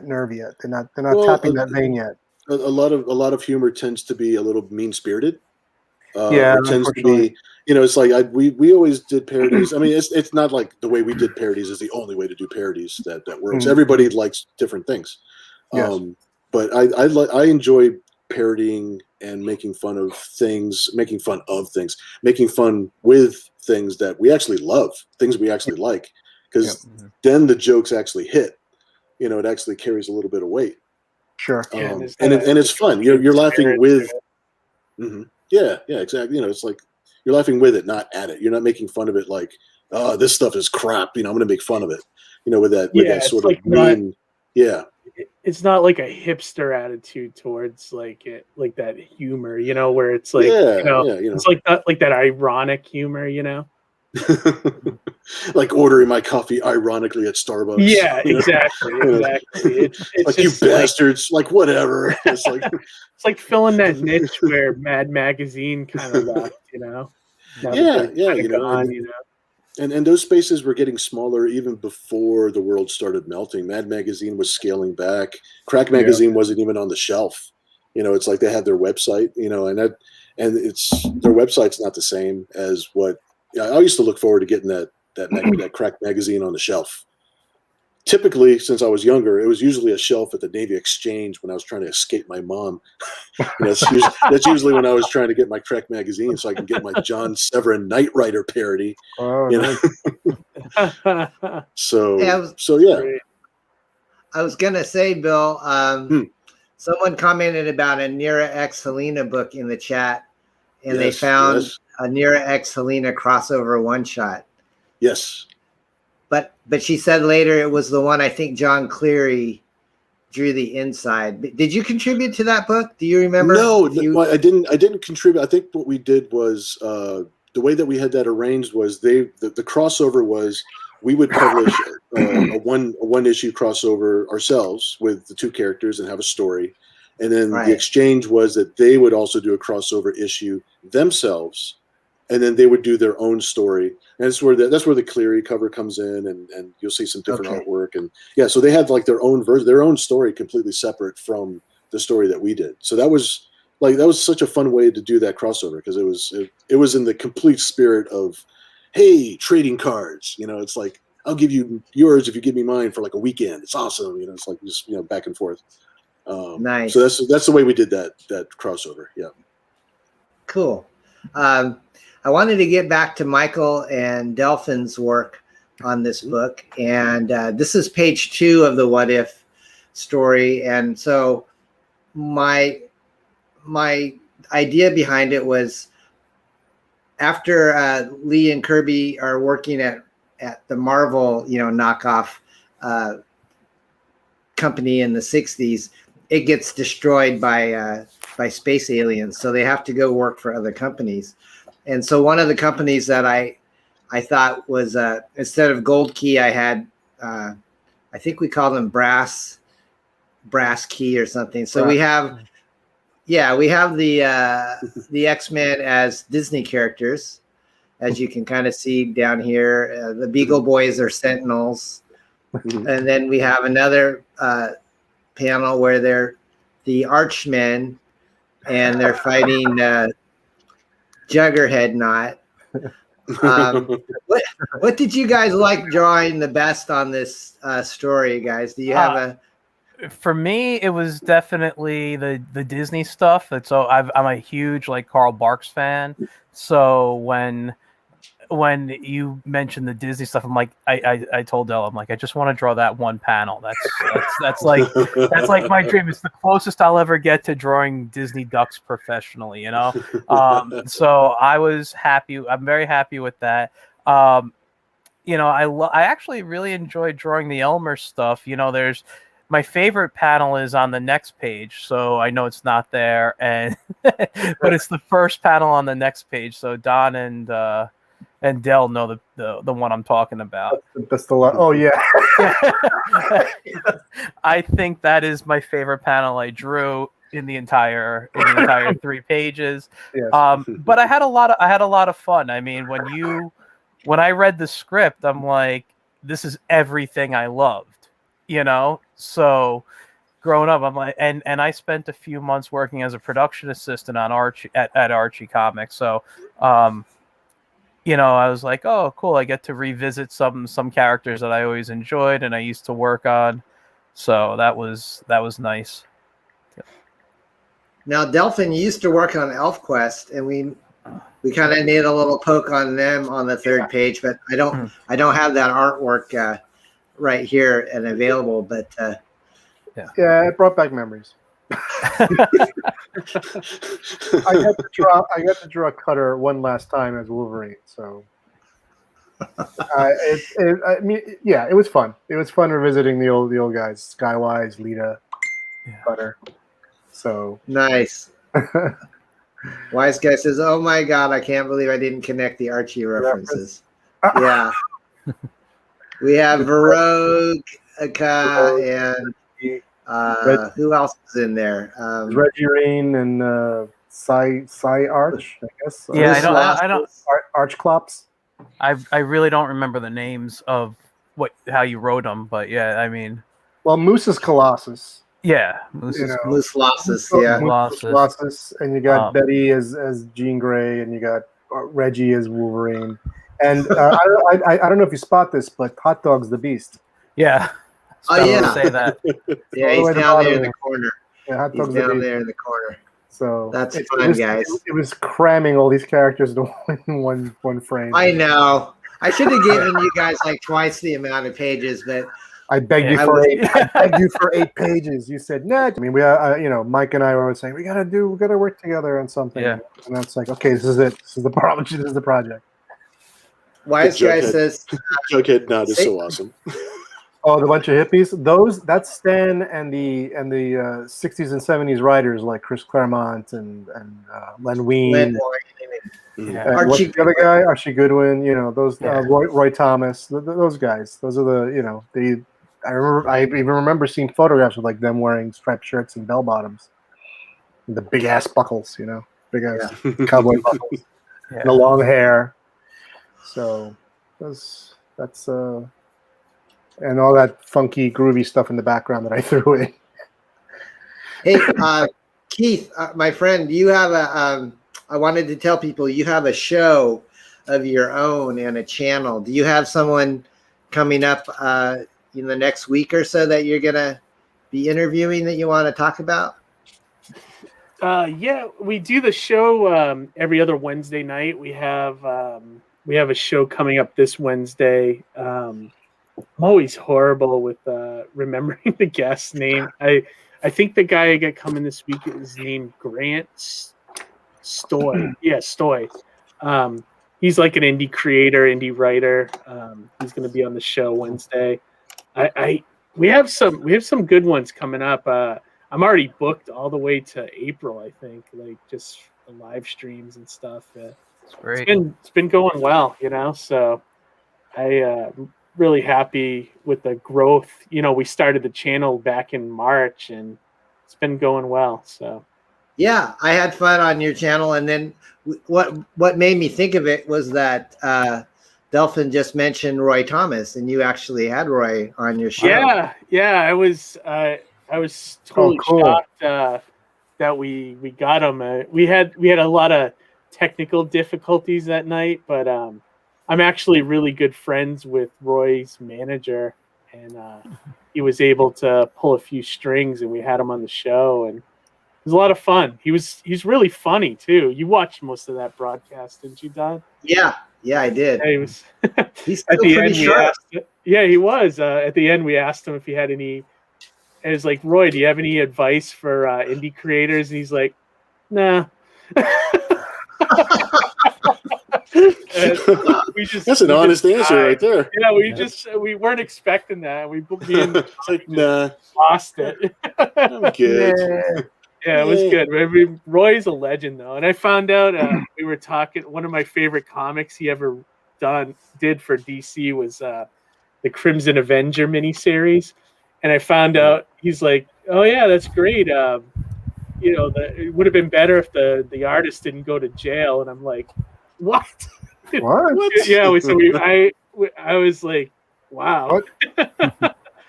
nerve yet. They're not tapping that vein yet. A lot of humor tends to be a little mean-spirited. It tends to be, it's like we always did parodies. I mean, it's not like the way we did parodies is the only way to do parodies that works. Everybody likes different things. Yes. But I enjoy parodying and making fun of things, making fun with things that we actually love, things we actually like, because then the jokes actually hit. It actually carries a little bit of weight. Sure. And it's fun. You're laughing with. Yeah, exactly. It's like you're laughing with it, not at it. You're not making fun of it like, oh, this stuff is crap. I'm going to make fun of it. With that sort of mean. It's not like a hipster attitude towards like that humor, where it's like, it's like that ironic humor, like ordering my coffee ironically at Starbucks. Yeah, exactly. It's like, you bastards, like whatever. It's like it's like filling that niche where Mad Magazine kind of left, And those spaces were getting smaller even before the world started melting. Mad Magazine was scaling back. Crack Magazine wasn't even on the shelf. It's like they had their website, and it's their website's not the same as what. I used to look forward to getting that Crack Magazine on the shelf. Typically, since I was younger, it was usually a shelf at the Navy Exchange when I was trying to escape my mom. That's usually when I was trying to get my Crack Magazine so I can get my John Severin Knight Rider parody. So yeah. I was gonna say, Bill, someone commented about a Nira X Helena book in the chat, and they found a Nira X Helena crossover one shot. Yes. But she said later it was the one I think John Cleary drew the inside. Did you contribute to that book? Do you remember? No, I didn't contribute. I think what we did was the way that we had that arranged was the crossover was we would publish a one issue crossover ourselves with the two characters and have a story. And then the exchange was that they would also do a crossover issue themselves, and then they would do their own story. And that's where the Cleary cover comes in, and you'll see some different artwork. And so they had like their own version, their own story, completely separate from the story that we did. So that was such a fun way to do that crossover, because it was in the complete spirit of, hey, trading cards. It's like, I'll give you yours if you give me mine for like a weekend. It's awesome. It's like just back and forth. Nice. So that's the way we did that crossover. Yeah. Cool. I wanted to get back to Michael and Delphin's work on this book, and this is page 2 of the What If story. And so my idea behind it was, after Lee and Kirby are working at the Marvel, knockoff company in the 60s, it gets destroyed by space aliens. So they have to go work for other companies. And so one of the companies that I I thought was instead of gold key, I had I think we call them brass key or something. So we have the X-Men as Disney characters, as you can kind of see down here. The Beagle Boys are Sentinels, and then we have another panel where they're the Archmen, and they're fighting Juggerhead Knot. What did you guys like drawing the best on this story, guys? Do you have a? For me, it was definitely the Disney stuff. And so I'm a huge like Carl Barks fan. So when you mentioned the Disney stuff, I'm like, I told Del, I'm like, I just want to draw that one panel. That's like my dream. It's the closest I'll ever get to drawing Disney ducks professionally, you know. So I was happy. I'm very happy with that. You know, I actually really enjoyed drawing the Elmer stuff. You know, my favorite panel is on the next page, so I know it's not there, and but it's the first panel on the next page. So Don and Del know the one I'm talking about. That's the one. Oh yeah. I think that is my favorite panel I drew in the entire 3 pages. Yes. But I had a lot of fun. I mean, when I read the script, I'm like, this is everything I loved. You know, so growing up, I'm like, and I spent a few months working as a production assistant on Archie at Archie Comics. So, you know, I was like, oh, cool. I get to revisit some characters that I always enjoyed and I used to work on. So that was nice. Now, Delphin, you used to work on ElfQuest, and we kind of made a little poke on them on the 3rd page, but I don't have that artwork right here and available, but yeah, it brought back memories. I got to draw Cutter one last time as Wolverine, so I mean, yeah, it was fun. It was fun revisiting the old guys, Skywise, Lita, Cutter. So nice. Wise Guy says, "Oh my God, I can't believe I didn't connect the Archie references." Yeah. We have Baroque, and who else is in there? Reggie Rain and Cy Arch, I guess. Yeah, I don't. Archclops. I really don't remember the names of how you wrote them, but yeah, I mean. Well, Moose is Colossus. Yeah, Moose Colossus. Yeah, Colossus, and you got Betty as Jean Grey, and you got Reggie as Wolverine. And I don't know if you spot this, but Hot Dog's the Beast. Yeah. Oh yeah. Say that. Yeah, he's down there in the corner. Yeah, Hot Dog's down there in the corner. So that's fun, guys. It was cramming all these characters into one frame. I know. I should have given you guys like twice the amount of pages, but I begged you for 8. I begged you for 8 pages. You said no. I mean, we, you know, Mike and I were always saying we gotta work together on something. Yeah. And that's like, okay, this is it. This is the problem. This is the project. Wise Guy says, Jughead Knot is so awesome. Oh, the bunch of hippies. That's Stan and the 60s and 70s writers like Chris Claremont and Len Wein. What's the other guy? Archie Goodwin. You know those Roy Thomas. Those guys. Those are the I even remember seeing photographs of like them wearing striped shirts and bell bottoms, and the big ass buckles. You know, big ass cowboy buckles, and the long hair. So that's and all that funky, groovy stuff in the background that I threw in. Hey, Keith, my friend, you have I wanted to tell people you have a show of your own and a channel. Do you have someone coming up in the next week or so that you're gonna be interviewing that you want to talk about? Yeah, we do the show every other Wednesday night. We have a show coming up this Wednesday. I'm always horrible with remembering the guest's name. I think the guy I got coming this week is named Grant Stoy. Yeah, Stoy. He's like an indie creator, indie writer. He's going to be on the show Wednesday. We have some good ones coming up. I'm already booked all the way to April, I think, like just the live streams and stuff. It's great. It's been going well, you know. So I'm really happy with the growth. You know, we started the channel back in March, and it's been going well. So yeah, I had fun on your channel, and then what made me think of it was that Delphin just mentioned Roy Thomas, and you actually had Roy on your show. Yeah, I was totally cool. shocked that we got him. We had a lot of technical difficulties that night, but I'm actually really good friends with Roy's manager, and he was able to pull a few strings, and we had him on the show, and it was a lot of fun. He's really funny too. You watched most of that broadcast, didn't you, Don? Yeah, I did. Yeah, he was. He's At the end, sharp. he was. At the end, we asked him if he had any. It was like, Roy, do you have any advice for indie creators? And he's like, nah. That's an honest answer right there. Yeah, we weren't expecting that. We like, nah, lost it. I'm good. Yeah, it was good. I mean, Roy's a legend, though. And I found out we were talking. One of my favorite comics he ever did for DC was the Crimson Avenger miniseries. And I found out he's like, oh yeah, that's great. You know, it would have been better if the artist didn't go to jail. And I'm like, what? What? Yeah, I was like, wow.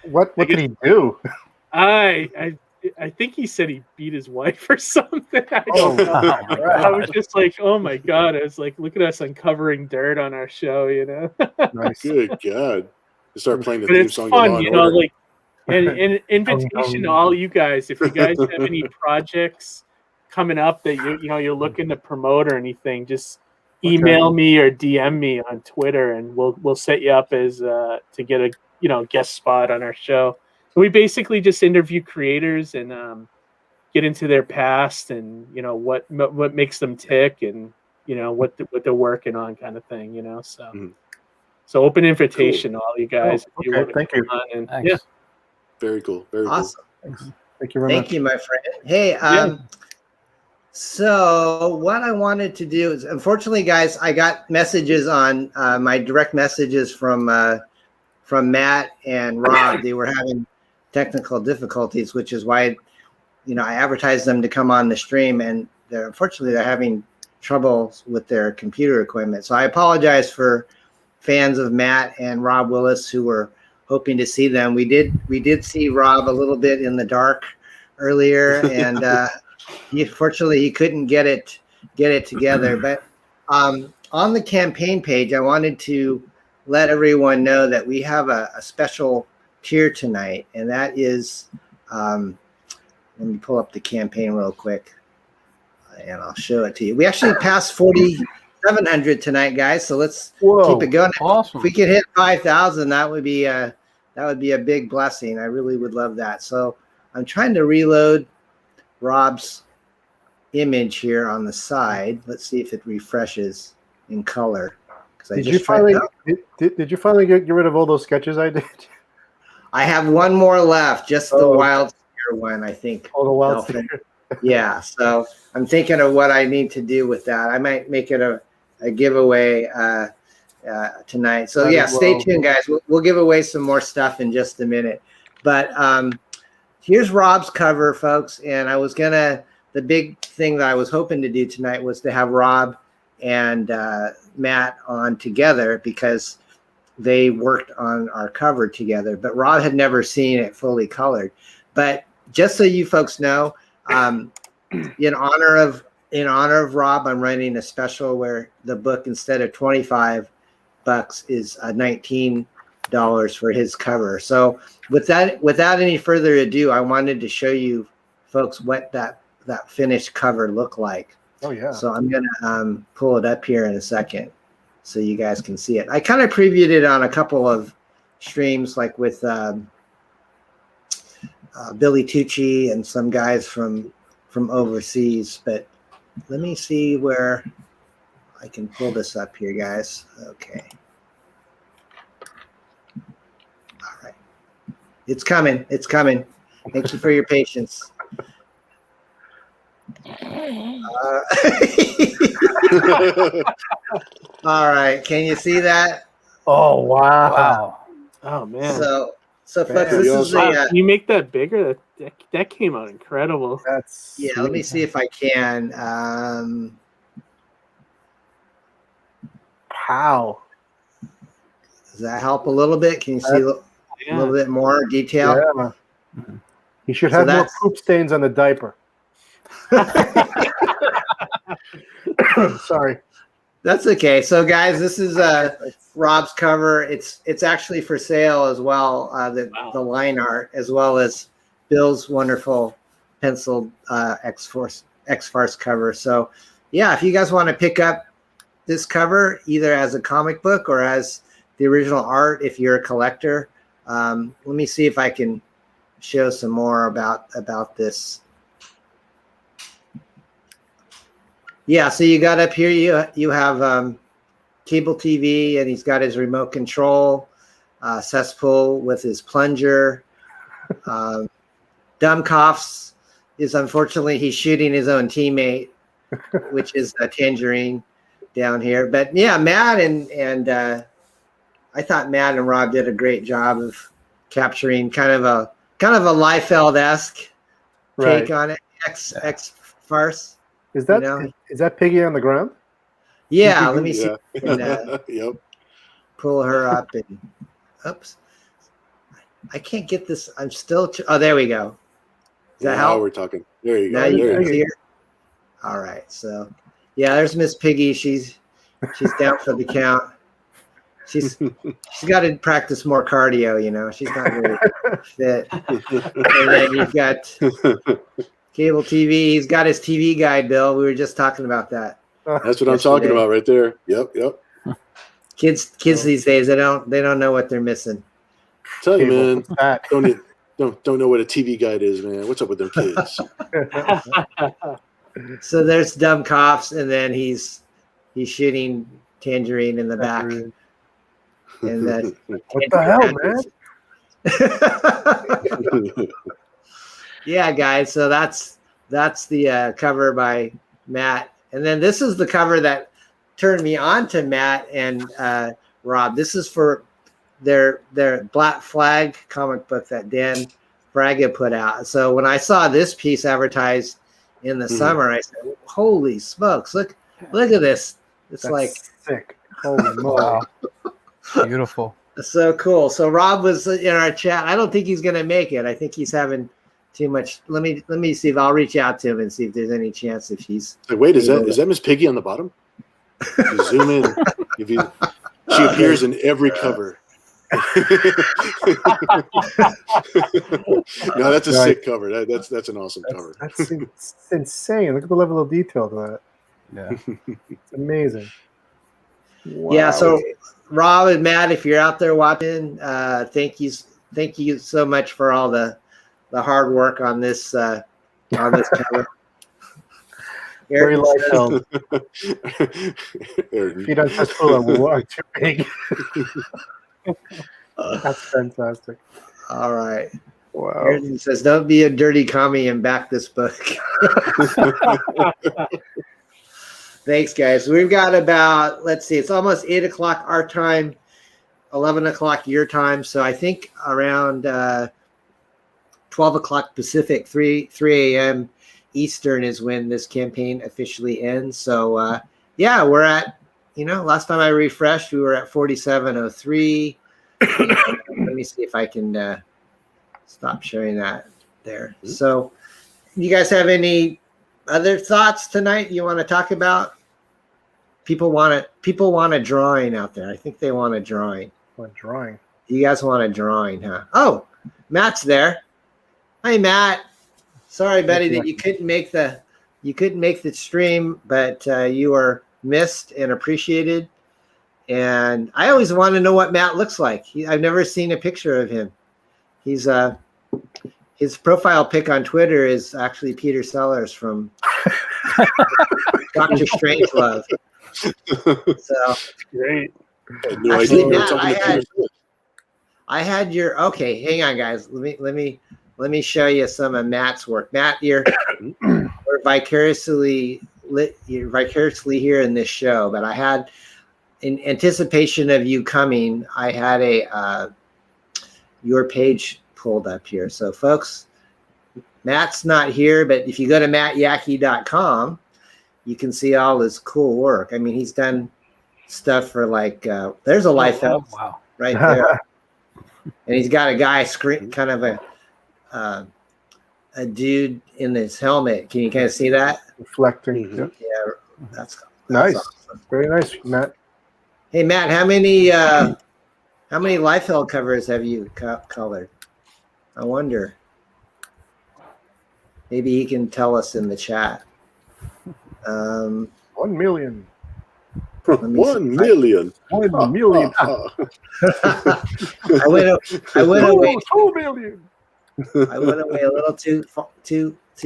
What did he do? I think he said he beat his wife or something. I don't know. I was just like, oh my God. I was like, look at us uncovering dirt on our show, you know? Nice. Good God. To start playing the But theme it's song. fun, you know, like, and invitation to all you guys, if you guys have any projects coming up that you're looking to promote or anything, just email me or DM me on Twitter, and we'll set you up as to get a guest spot on our show. We basically just interview creators and get into their past and what makes them tick and what they're working on, kind of thing. So open invitation to all you guys. Oh, okay. Thank you. Yeah. Very cool. Very awesome. cool. Thank you very much. Thank you, my friend. Hey, so what I wanted to do is, unfortunately, guys, I got messages on my direct messages from Matt and Rob. They were having technical difficulties, which is why I advertised them to come on the stream, and unfortunately they're having troubles with their computer equipment. So I apologize for fans of Matt and Rob Willis who were hoping to see them. We did see Rob a little bit in the dark earlier, and fortunately he couldn't get it together. But on the campaign page, I wanted to let everyone know that we have a special tier tonight, and that is let me pull up the campaign real quick and I'll show it to you. We actually passed 4,700 tonight, guys, so let's keep it going. Awesome. If we could hit 5,000, that would be a big blessing. I really would love that. So I'm trying to reload Rob's image here on the side. Let's see if it refreshes in color. Did you finally get rid of all those sketches I did? I have one more left, just the wild steer one, I think. Oh, the wild steer. Yeah, so I'm thinking of what I need to do with that. I might make it a giveaway tonight. So yeah, stay tuned, guys. We'll give away some more stuff in just a minute. But here's Rob's cover, folks. And the big thing that I was hoping to do tonight was to have Rob and Matt on together, because they worked on our cover together, but Rob had never seen it fully colored. But just so you folks know, in honor of Rob, I'm running a special where the book, instead of $25, is $19 for his cover. So without any further ado, I wanted to show you folks what that finished cover looked like. Oh yeah. So I'm gonna pull it up here in a second so you guys can see it. I kind of previewed it on a couple of streams, like with Billy Tucci and some guys from overseas. But let me see where I can pull this up here, guys. Okay. All right. It's coming. It's coming. Thank you for your patience. All right, can you see that? Oh wow! Wow. Oh man. So folks, Man. this is Wow, the can you make that bigger? That came out incredible. That's yeah. Let me see if I can. How? Does that help a little bit? Can you see a little bit more detail? Yeah. You should have more poop stains on the diaper. Sorry. That's okay. So guys, this is Rob's cover. It's actually for sale as well. The line art, as well as Bill's wonderful penciled X-FARCE cover. So yeah, if you guys want to pick up this cover either as a comic book or as the original art, if you're a collector, let me see if I can show some more about this. Yeah, so you got up here, you have cable TV, and he's got his remote control, cesspool with his plunger. Dumbkopf's is, unfortunately, he's shooting his own teammate, which is a Tangerine down here. But yeah, Matt and I thought Matt and Rob did a great job of capturing kind of a Liefeld-esque take on it. X-FARCE. Is that is that Piggy on the ground? Yeah, let me see. Yep. Pull her up and oops. I can't get this. I'm still. Oh, there we go. Does that help? Now we're talking. There you go. Now you can see her. All right. So, yeah, there's Miss Piggy. She's down for the count. She's got to practice more cardio. You know, she's not very fit. And then you've got cable TV. He's got his TV guide, Bill. We were just talking about that. That's what I'm talking about right there. Yep. Kids these days, they don't know what they're missing. Tell you, man, don't know what a TV guide is, man. What's up with them kids? So there's Dumbkopf's, and then he's shooting Tangerine in the back. And that what the hell, man? Yeah, guys. So that's the cover by Matt, and then this is the cover that turned me on to Matt and Rob. This is for their Black Flag comic book that Dan Braga put out. So when I saw this piece advertised in the summer, I said, "Holy smokes! Look at this! It's That's like sick! Holy moly! Beautiful. So cool." So Rob was in our chat. I don't think he's going to make it. I think he's having too much. Let me see if I'll reach out to him and see if there's any chance if he's. Like, wait, is that Miss Piggy on the bottom? You zoom in. She appears in every cover. No, that's a sick cover. That's an awesome cover. That's insane. Look at the level of detail to that. Yeah, it's amazing. Wow. Yeah. So Rob and Matt, if you're out there watching, thank you so much for all the hard work on this cover. Very light film. Feet on Tesla are too big. That's fantastic. All right. Wow. Ayrton says, "Don't be a dirty commie and back this book." Thanks, guys. We've got about, let's see, it's almost 8 o'clock our time, 11 o'clock your time. So I think around 12 o'clock Pacific, 3 a.m. Eastern is when this campaign officially ends. So yeah, we're at, last time I refreshed, we were at 4703. Let me see if I can stop sharing that there. So you guys have any other thoughts tonight you want to talk about? People want a drawing out there. I think they want a drawing. What drawing? You guys want a drawing, huh? Oh, Matt's there. Hi, Matt. Sorry, buddy, that you couldn't make the stream, but you are missed and appreciated. And I always want to know what Matt looks like. I've never seen a picture of him. He's his profile pic on Twitter is actually Peter Sellers from Dr. Strangelove. So great. Actually, Matt, I had your okay. Hang on, guys. Let me show you some of Matt's work. Matt, we're vicariously here in this show. But I had, in anticipation of you coming, I had your page pulled up here. So folks, Matt's not here, but if you go to mattyackey.com, you can see all his cool work. I mean, he's done stuff for like, there's a Liefeld right there. And he's got a guy kind of a dude in his helmet. Can you kind of see that? Reflecting. Yeah, that's nice. Awesome. Very nice, Matt. Hey, Matt, how many Liefeld covers have you colored? I wonder. Maybe he can tell us in the chat. 1 million. 1 million. 1 million. I went away. 2 million. I went away a little too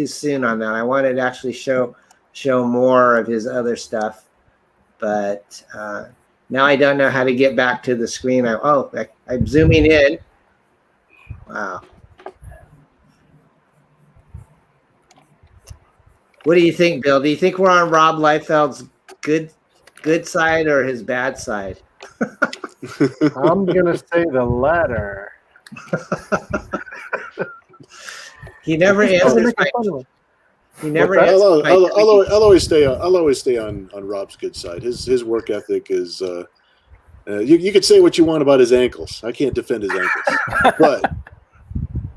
soon on that. I wanted to actually show more of his other stuff, but now I don't know how to get back to the screen. I'm zooming in. Wow. What do you think, Bill? Do you think we're on Rob Liefeld's good side or his bad side? I'm gonna say the latter. He never answers. He never answers. I'll always stay on Rob's good side. His work ethic is. You could say what you want about his ankles. I can't defend his ankles,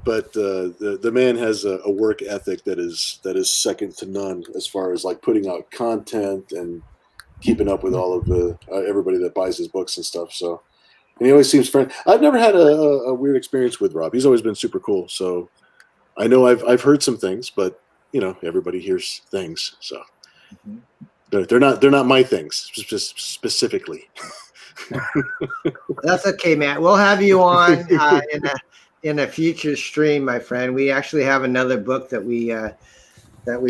but the man has a work ethic that is second to none as far as like putting out content and keeping up with all of the everybody that buys his books and stuff. So, and he always seems friendly. I've never had a weird experience with Rob. He's always been super cool. So, I know I've heard some things, but you know everybody hears things. So, they're not my things specifically. That's okay, Matt. We'll have you on in a future stream, my friend. We actually have another book that we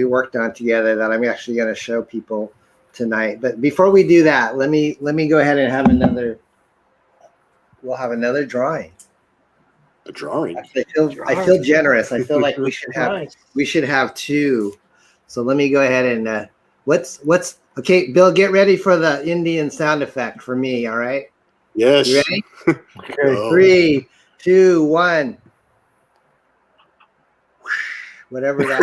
worked on together that I'm actually going to show people tonight. But before we do that, let me go ahead and have another. We'll have another drawing. A drawing. I feel generous. I feel like we should have two. So let me go ahead and what's okay, Bill. Get ready for the Indian sound effect for me. All right. Yes. You ready? Okay. Oh. 3, 2, 1. Whatever that.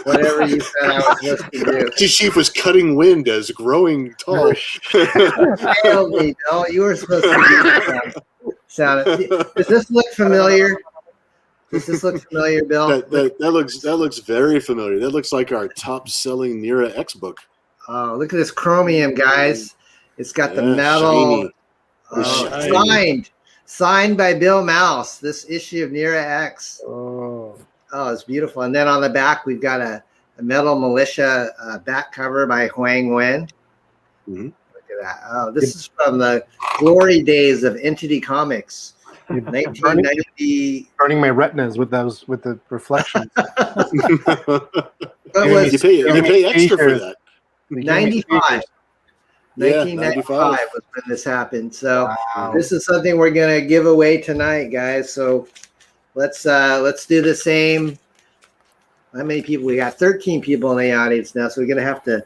Whatever you said I was supposed to do. This sheep was cutting wind as growing tall. Failed me, Bill. You were supposed to do sound. Does this look familiar? Does this look familiar, Bill? That looks very familiar. That looks like our top-selling Nira X book. Oh, look at this chromium, guys. It's got the metal. Signed by Bill Maus. This issue of Nira X. Oh, it's beautiful. And then on the back, we've got a metal militia back cover by Huang Wen. Mm-hmm. Look at that. Oh, this is from the glory days of Entity Comics. 1990. Burning my retinas with the reflections. You pay extra for that. 95. 1995 was when this happened. So This is something we're gonna give away tonight, guys. So let's do the same. How many people we got? 13 people in the audience now. So we're gonna have to.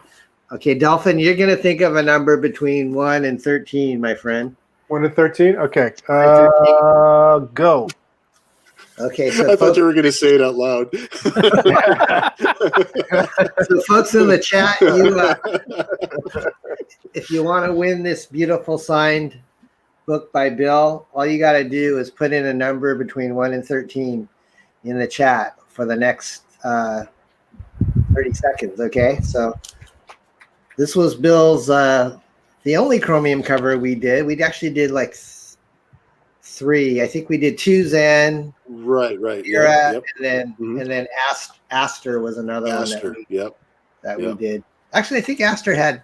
Okay, Delphin, you're gonna think of a number between 1 and 13, my friend. 1 to 13. Okay. 13. Go. Okay. So I thought you were gonna say it out loud. So folks in the chat, if you want to win this beautiful signed book by Bill, all you got to do is put in a number between 1 and 13 in the chat for the next 30 seconds. Okay. So this was Bill's, the only chromium cover we did. We actually did like 3. I think we did 2 Zen. Right. Yep. And then Aster was another one that we did. Actually, I think Aster had.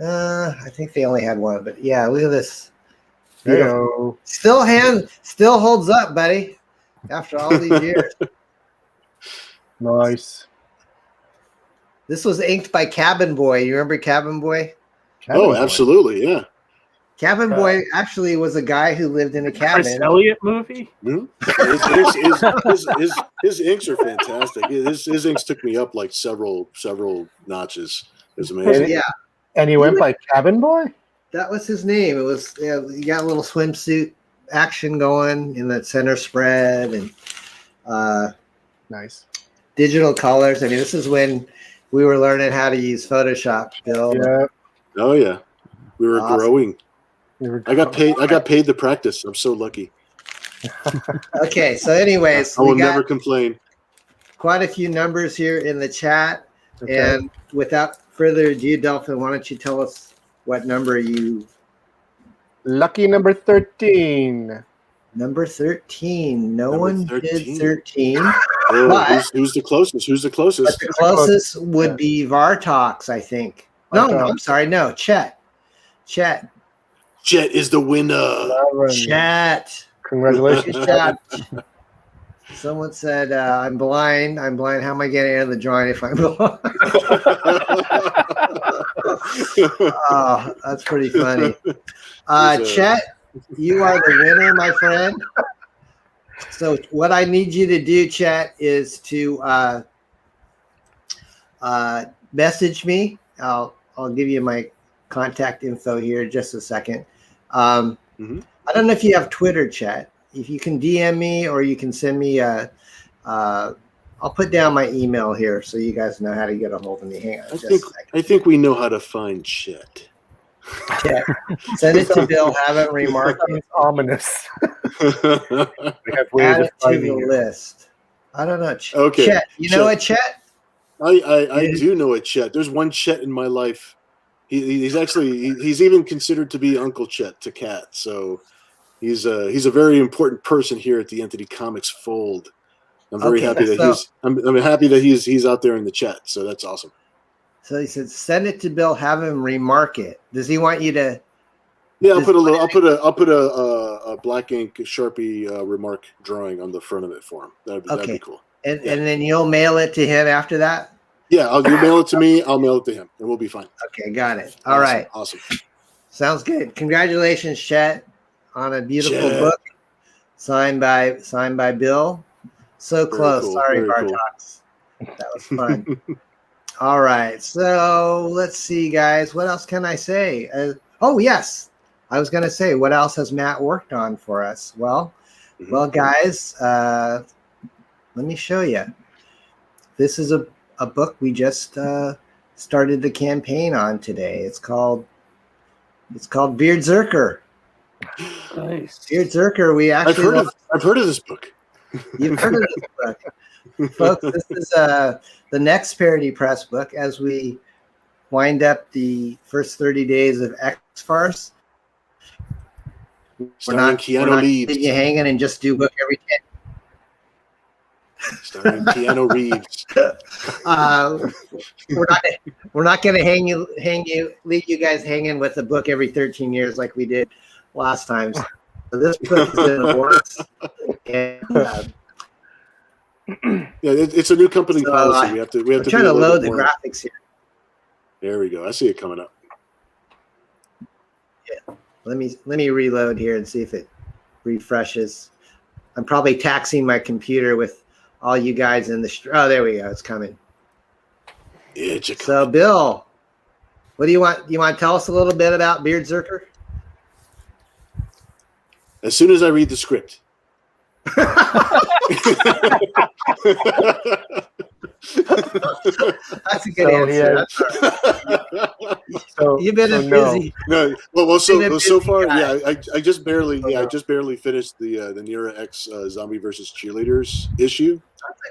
I think they only had 1, but yeah, look at this. Still holds up, buddy. After all these years. Nice. This was inked by Cabin Boy. You remember Cabin Boy? Absolutely, yeah. Cabin Boy actually was a guy who lived in a cabin. Chris Elliott movie. His inks are fantastic. His inks took me up like several notches. It was amazing. Yeah, and he went by Cabin Boy. That was his name. It was. You got a little swimsuit action going in that center spread and nice digital colors. I mean, this is when we were learning how to use Photoshop, Bill. Yeah. Oh yeah, we were growing. I got paid to practice. I'm so lucky. Okay, so anyways, I will never complain. Quite a few numbers here in the chat, and without further ado, Delphin, why don't you tell us what number you? Lucky number 13. Number 13. No Number one 13. did 13. Oh, But who's the closest? Who's the closest? the closest would be Vartox, I think. No, I'm sorry. No, Chet. Chet is the winner. Chet. Congratulations, Chet. Someone said, I'm blind. I'm blind. How am I getting out of the drawing if I'm blind? Oh, that's pretty funny. Chet, you are the winner, my friend. So what I need you to do, Chet, is to message me. I'll give you my contact info here in just a second. I don't know if you have Twitter, Chet. If you can DM me or you can send me I'll put down my email here so you guys know how to get a hold of me. Hang on. I think we know how to find Chet. Chet. Send it to Bill. Have it remark. It's ominous. Add it to the list. I don't know. Okay. Chet. You know what, Chet? I do know a Chet. There's one Chet in my life. He's even considered to be Uncle Chet to Kat. So he's a very important person here at the Entity Comics fold. I'm very happy that I'm happy that he's out there in the chat. So that's awesome. So he said, send it to Bill. Have him remark it. Does he want you to? Yeah, I'll put a black ink Sharpie remark drawing on the front of it for him. That'd be cool. And then you'll mail it to him after that. Yeah, you mail it to me. I'll mail it to him, and we'll be fine. Okay, got it. All right, awesome. Sounds good. Congratulations, Chet, on a beautiful book signed by Bill. So close. Cool. Sorry, Very Bartox. That was fun. All right, so let's see, guys. What else can I say? Oh yes, I was going to say, what else has Matt worked on for us? Well, guys, let me show you. This is a book we just started the campaign on today. It's called Beardzerker. Nice. Beardzerker. We actually I've heard of this book. You've heard of this book, folks. This is the next Parody Press book as we wind up the first 30 days of X-FARCE. We're not leaving you hanging and just do book every 10. Starring Keanu Reeves. We're not going to leave you guys hanging with a book every 13 years like we did last time. So this book is in the works. And, yeah, it's a new company policy. We have to trying to load the graphics here. There we go. I see it coming up. Yeah. Let me reload here and see if it refreshes. I'm probably taxing my computer with all you guys in the oh, there we go. It's coming. So, Bill, what do you want? You want to tell us a little bit about Beardzerker? As soon as I read the script. That's a good answer. So you've been busy. No, well, so far, yeah, I just barely finished the Nira X Zombie versus Cheerleaders issue.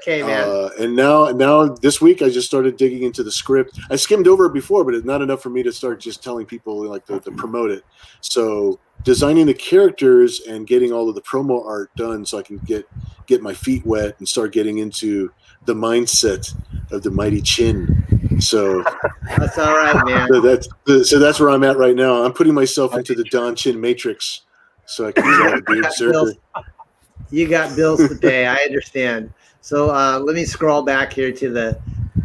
Okay, man. And now this week I just started digging into the script. I skimmed over it before, but it's not enough for me to start just telling people like to promote it. So designing the characters and getting all of the promo art done so I can get my feet wet and start getting into the mindset of the mighty Chin. So that's all right, man. So that's where I'm at right now. I'm putting myself into the Don Chin matrix so I can draw the Beardzerker. You got bills to pay. I understand. So let me scroll back here to the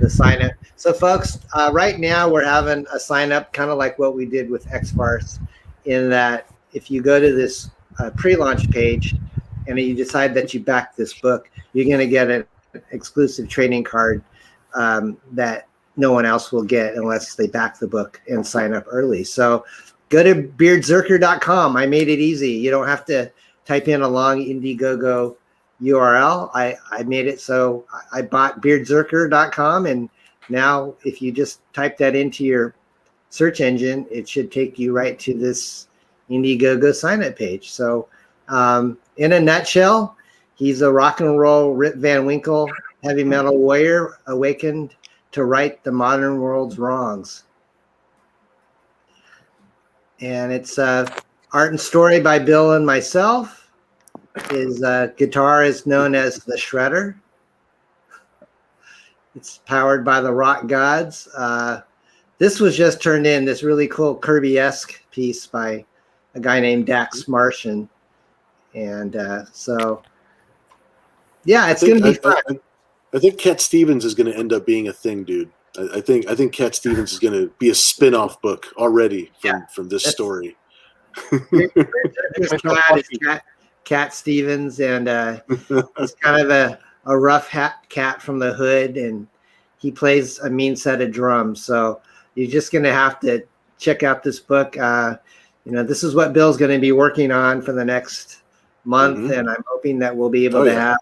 sign up. So folks, right now we're having a sign up kind of like what we did with X-FARCE. in that if you go to this pre-launch page and you decide that you back this book, you're going to get an exclusive trading card that no one else will get unless they back the book and sign up early. So go to beardzerker.com. I made it easy. You don't have to type in a long Indiegogo URL. I made it so I bought beardzerker.com, and now if you just type that into your search engine, it should take you right to this Indiegogo sign-up page. So in a nutshell, he's a rock and roll Rip Van Winkle heavy metal warrior awakened to right the modern world's wrongs. And it's art and story by Bill and myself. His guitar is known as the Shredder. It's powered by the rock gods. This was just turned in, this really cool Kirby-esque piece by a guy named Dax Martian. And so, yeah, it's going to be fun. I think Cat Stevens is going to end up being a thing, dude. I think Cat Stevens is going to be a spin-off book already from this story. Cat Stevens, and he's kind of a rough cat from the hood, and he plays a mean set of drums. So you're just going to have to check out this book. This is what Bill's going to be working on for the next month, and I'm hoping that we'll be able to have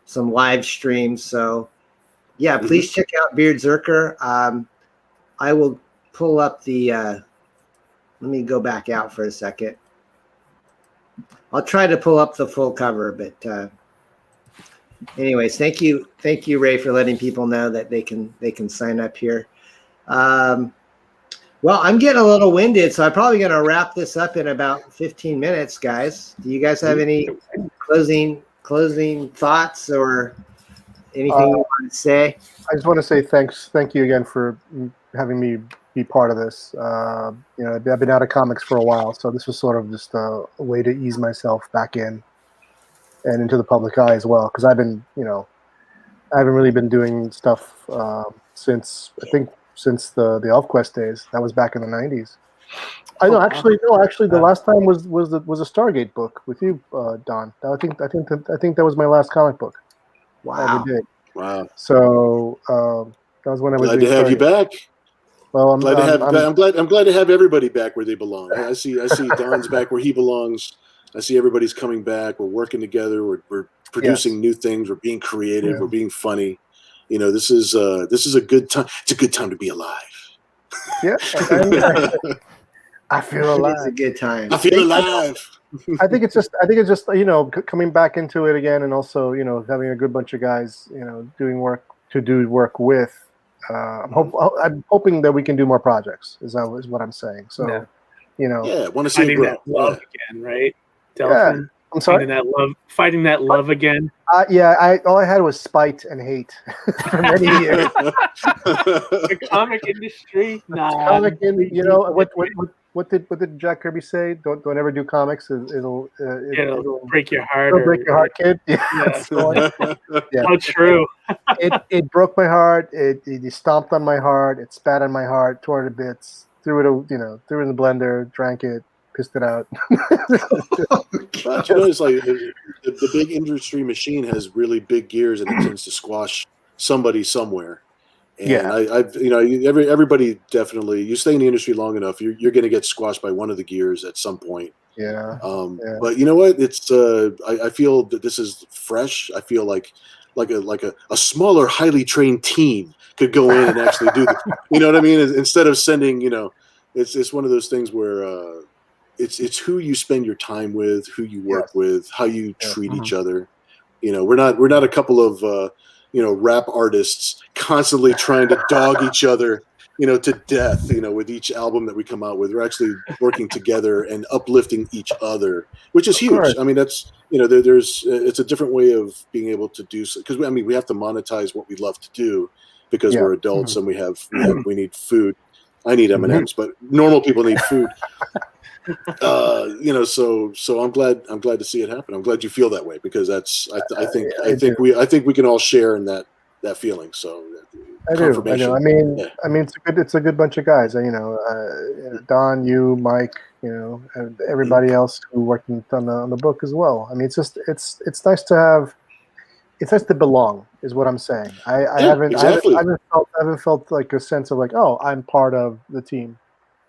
some live streams. So yeah, please check out Beard Zerker. I will pull up the let me go back out for a second. I'll try to pull up the full cover, but anyways, thank you, Ray, for letting people know that they can sign up here. Well, I'm getting a little winded, so I'm probably going to wrap this up in about 15 minutes, guys. Do you guys have any closing thoughts or anything you want to say? I just want to say thank you again for having me be part of this. I've been out of comics for a while, so this was sort of just a way to ease myself back in and into the public eye as well. Because I haven't really been doing stuff since the ElfQuest days. That was back in the 90s. Actually, the last time was a Stargate book with you, Don. I think that was my last comic book. Wow. Wow. So that was when I was glad to have you back. Well, I'm glad to have everybody back where they belong. I see Don's back where he belongs. I see everybody's coming back. We're working together. We're producing new things. We're being creative. We're being funny. This is a good time. It's a good time to be alive. Yeah. I feel alive. It's a good time. I feel alive. I think it's just coming back into it again, and also having a good bunch of guys doing work with. I'm hoping that we can do more projects. Is what I'm saying. So want to see it grow. That love again, right? Delphin. I'm sorry. Fighting that love again. All I had was spite and hate for many years. The comic industry, what did Jack Kirby say? Don't ever do comics. It'll break your heart. It'll break your heart, kid. So true. It broke my heart. It stomped on my heart. It spat on my heart, tore it to bits. Threw it in the blender, drank it, pissed it out. But it's like the big industry machine has really big gears, and it tends to squash somebody somewhere. And everybody definitely. You stay in the industry long enough, you're going to get squashed by one of the gears at some point. But you know what? It's I feel that this is fresh. I feel like a smaller, highly trained team could go in and actually do the. You know what I mean? Instead of sending, it's one of those things where. It's who you spend your time with, who you work with, how you treat each other. We're not a couple of rap artists constantly trying to dog each other, to death. With each album that we come out with, we're actually working together and uplifting each other, which is huge. I mean, that's there's it's a different way of being able to do so, because we have to monetize what we love to do because we're adults and we need food. I need M&Ms, but normal people need food. So I'm glad to see it happen. I'm glad you feel that way, because I think we can all share in that feeling. So I do. I mean, it's a good bunch of guys. Don, you, Mike, and everybody else who worked on the book as well. I mean, it's nice to have. It's nice to belong, is what I'm saying. I haven't felt like a sense of like, oh, I'm part of the team.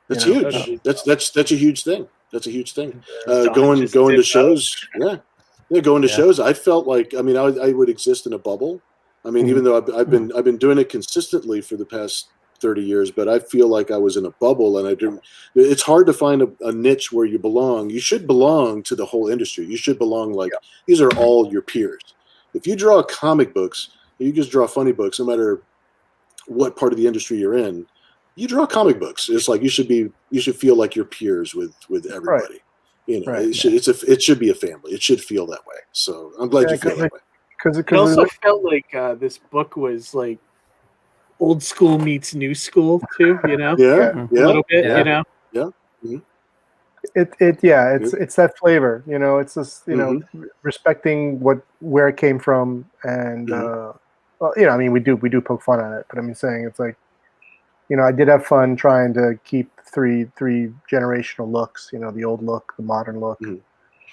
That's huge. That's a huge thing. That's a huge thing. Going to shows, going to shows. I felt like, I mean, I would exist in a bubble. I mean, even though I've been doing it consistently for the past 30 years, but I feel like I was in a bubble, and it's hard to find a niche where you belong. You should belong to the whole industry. You should belong these are all your peers. If you draw comic books, you just draw funny books, no matter what part of the industry you're in, you draw comic books. It's like you should feel like you're peers with everybody. Right. It should be a family. It should feel that way. So I'm glad you feel that way. Because it also felt like this book was like old school meets new school too. A little bit. Yeah. Mm-hmm. It's that flavor. It's just respecting where it came from, and I mean, we do poke fun at it, but I'm saying it's like, I did have fun trying to keep three generational looks. The old look, the modern look, and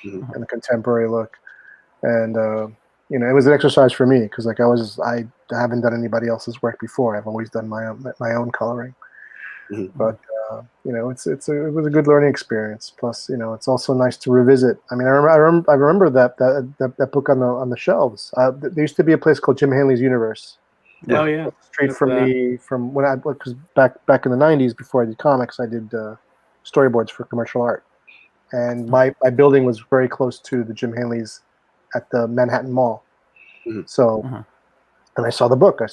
the contemporary look, and it was an exercise for me because like I haven't done anybody else's work before. I've always done my own coloring, but. It was a good learning experience. Plus, it's also nice to revisit. I mean, I remember that book on the shelves. There used to be a place called Jim Hanley's Universe. Oh yeah, straight from when I was back in the '90s before I did comics. I did storyboards for commercial art, and my building was very close to the Jim Hanley's at the Manhattan Mall. So. And I saw the book. I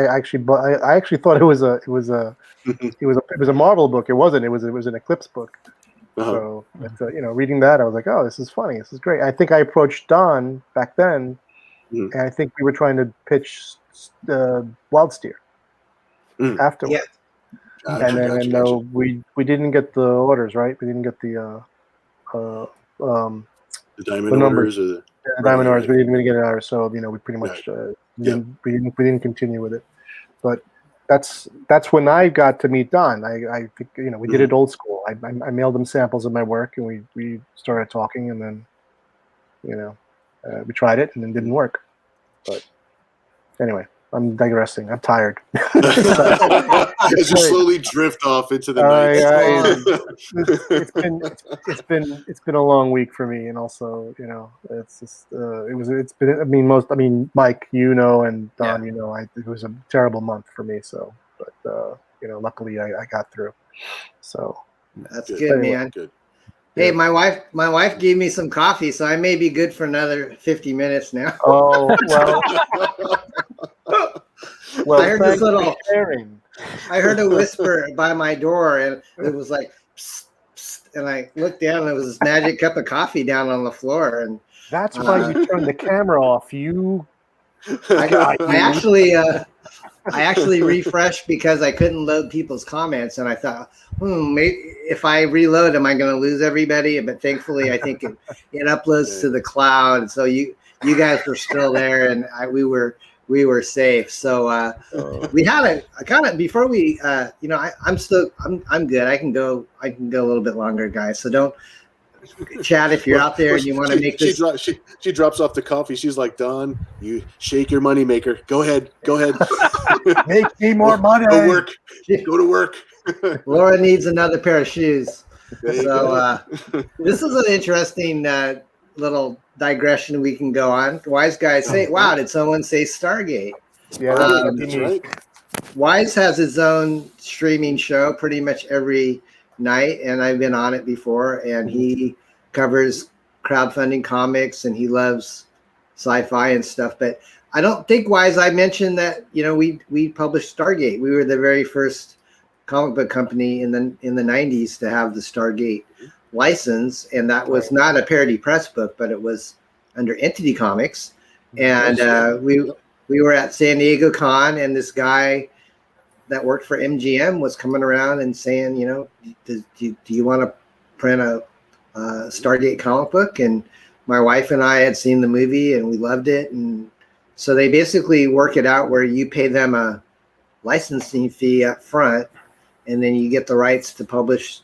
actually thought it was a Marvel book. It wasn't. It was an Eclipse book. So reading that, I was like, oh, this is funny. This is great. I think I approached Don back then, and I think we were trying to pitch Wild Steer afterwards. Yeah. And then we didn't get the orders, right? We didn't get the diamond orders or the diamond orders. We didn't get it out, so we pretty much we didn't continue with it. But that's when I got to meet Don. I think we did it old school. I mailed him samples of my work, and we started talking, and then we tried it, and it didn't work. But anyway, I'm digressing. I'm tired. As you slowly drift off into the night. It's been a long week for me, and also it's just it's been. I mean, Mike, and Don, it was a terrible month for me. So, but luckily I got through. So that's good, man. Good. Hey, my wife gave me some coffee, so I may be good for another 50 minutes now. Oh well. Well, I heard a whisper by my door, and it was like, psst, psst, and I looked down, and there was this magic cup of coffee down on the floor, and that's why you turned the camera off. I actually refreshed because I couldn't load people's comments, and I thought, maybe if I reload, am I going to lose everybody? But thankfully, I think it uploads to the cloud, so you guys were still there, and we were safe. So we had a kind of before we I'm good. I can go a little bit longer, guys. So don't chat if you're out there and you want to make this. She drops off the coffee. She's like, Don, you shake your money maker. Go ahead. Make me more money. Go to work. Laura needs another pair of shoes. So this is an interesting little digression we can go on. Wise guys say, wow, did someone say Stargate? Yeah, that's right. Wise has his own streaming show pretty much every night, and I've been on it before, and he covers crowdfunding comics, and he loves sci-fi and stuff. But I don't think, Wise, I mentioned that we published Stargate. We were the very first comic book company in the 90s to have the Stargate license, and that was not a parody press book, but it was under Entity Comics. And we were at San Diego Con, and this guy that worked for MGM was coming around and saying, do you want to print a Stargate comic book? And my wife and I had seen the movie, and we loved it. And so they basically work it out where you pay them a licensing fee up front, and then you get the rights to publish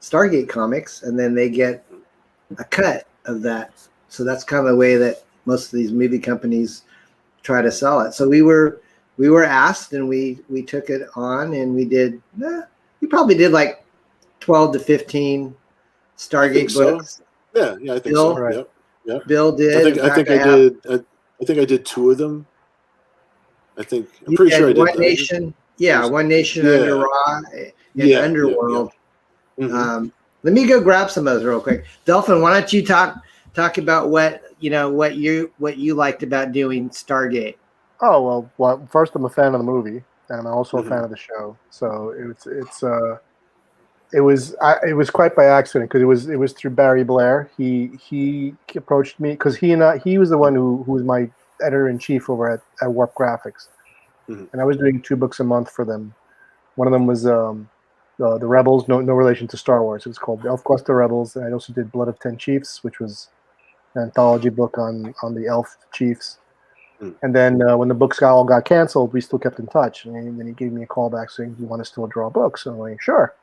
Stargate comics, and then they get a cut of that. So that's kind of the way that most of these movie companies try to sell it. So we were asked, and we took it on, and we did. We probably did like 12 to 15 Stargate books. Yeah, I think Bill, so. Right. Yep. Bill did. I think I did 2 of them. I'm pretty sure I did One Nation. Yeah, One Nation Under Raw and Underworld. Yeah. Mm-hmm. Let me go grab some of those real quick. Delphin, why don't you talk about what you liked about doing Stargate? Oh well, first I'm a fan of the movie, and I'm also a fan of the show. So it was quite by accident, because it was through Barry Blair. He approached me because he was the one who was my editor-in-chief over at Warp Graphics, and I was doing 2 books a month for them. One of them was the Rebels, no relation to Star Wars. It was called Elf Quest the Rebels, and I also did Blood of 10 Chiefs, which was an anthology book on the Elf Chiefs. And then when the books all got canceled, we still kept in touch. And then he gave me a call back saying, "You want to still draw books?" And I'm like, "Sure."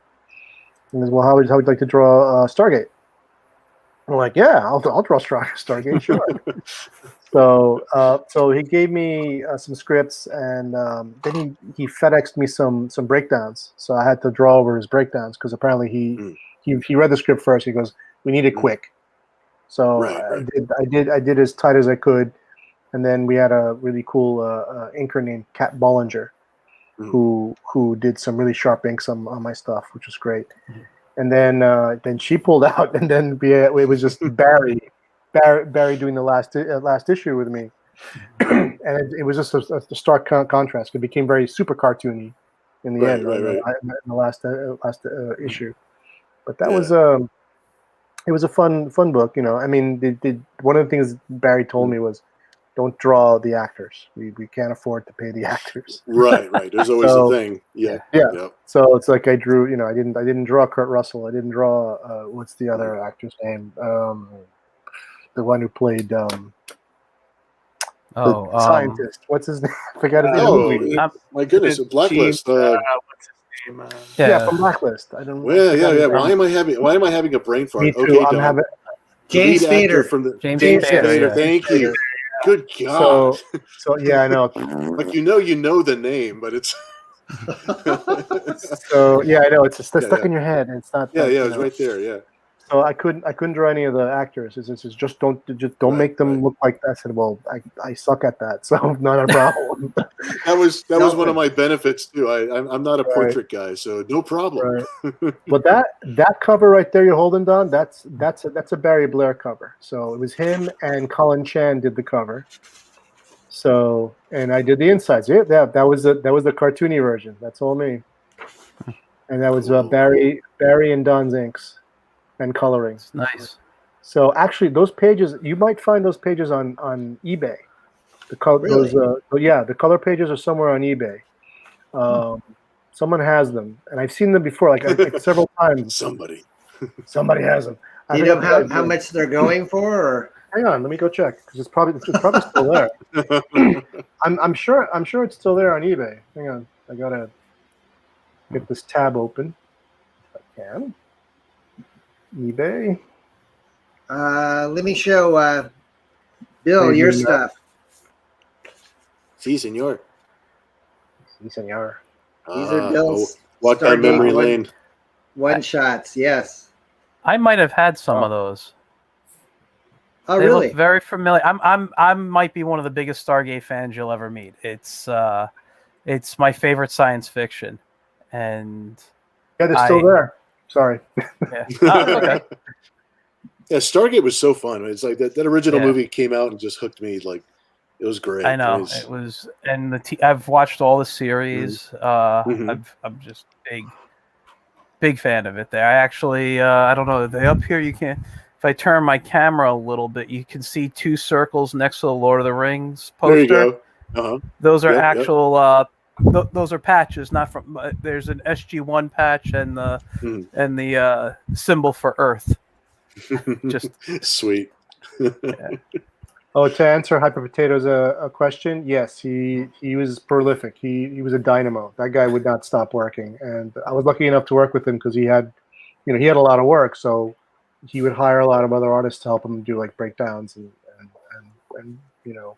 And he goes, "Well, how would you like to draw Stargate?" I'm like, "Yeah, I'll draw Stargate, sure." So he gave me some scripts, and then he FedExed me some breakdowns. So I had to draw over his breakdowns, because apparently he read the script first. He goes, "We need it quick." So I did as tight as I could, and then we had a really cool inker named Kat Bollinger, who did some really sharp inks on my stuff, which was great. And then she pulled out, and then it was just Barry doing the last issue with me, and it was just a stark contrast. It became very super cartoony in the end, in the last issue. But that was it was a fun book. I mean, one of the things Barry told me was, don't draw the actors. We can't afford to pay the actors. Right. There's always a thing. Yeah. So it's like I drew. I didn't draw Kurt Russell. I didn't draw what's the other actor's name? The one who played the scientist. What's his name? I forgot his name. My goodness, Blacklist. What's his name? Yeah, from Blacklist. I don't. Yeah. Why am I having a brain fart? Me too. Okay, I'm having James Spader from the James Spader. Yeah. Thank you. Good God. So yeah, I know. Like you know the name, but it's. So yeah, I know it's stuck in your head, and it's not. Yeah, it's right there. Yeah. So I couldn't draw any of the actors. It's just don't make them look like that. I said, well, I suck at that, so not a problem. that was one of my benefits too. I'm not a portrait guy, so no problem. Right. But that cover right there you're holding, Don, that's a Barry Blair cover. So it was him and Colin Chan did the cover. So, and I did the insides. Yeah, that was the cartoony version. That's all me. And that was Barry and Don's inks and coloring. Nice. So actually, those pages, you might find those pages on eBay. The color pages are somewhere on eBay. Someone has them, and I've seen them before, like several times. Somebody has them. You know how much they're going for? Or? Hang on, let me go check, because it's probably still there. I'm sure it's still there on eBay. Hang on, I gotta get this tab open if I can. eBay. Let me show Bill your stuff. Si, senor. Si, senor. These are Bill's walk down memory lane. One shots, yes. I might have had some of those. Oh, they really? look very familiar. I might be one of the biggest Stargate fans you'll ever meet. It's my favorite science fiction, and yeah, they're still there. Sorry. Yeah. Oh, okay. Yeah, Stargate was so fun. It's like that original movie came out and just hooked me. Like it was great. I know it was, and I've watched all the series. I'm just big fan of it. There, I actually I don't know. They up here you can't. If I turn my camera a little bit, you can see 2 circles next to the Lord of the Rings poster. There you go. Those are actual. Those are patches, not from. There's an SG-1 patch and the symbol for Earth. Just sweet. Yeah. Oh, to answer Hyper Potatoes a question, yes, he was prolific. He was a dynamo. That guy would not stop working, and I was lucky enough to work with him because he had you know, he had a lot of work, so he would hire a lot of other artists to help him do like breakdowns and you know,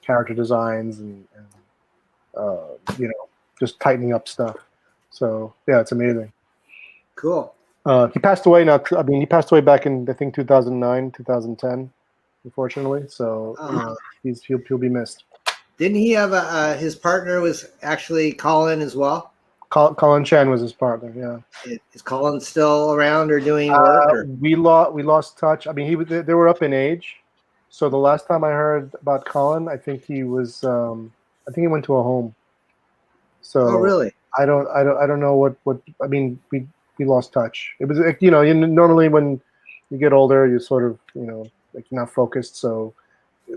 character designs and you know, just tightening up stuff. So yeah, it's amazing. Cool. He passed away now. I mean, he passed away back in, I think, 2009, 2010, unfortunately. So he'll be missed. Didn't he have his partner was actually Colin as well? Colin Chen was his partner. Yeah. Is Colin still around or doing work? Or? We lost touch. I mean, they were up in age. So the last time I heard about Colin, I think he was. I think he went to a home. So. Oh, really? I don't know what. I mean, we lost touch. It was, you know, normally when you get older, you sort of, you know, like you're not focused. So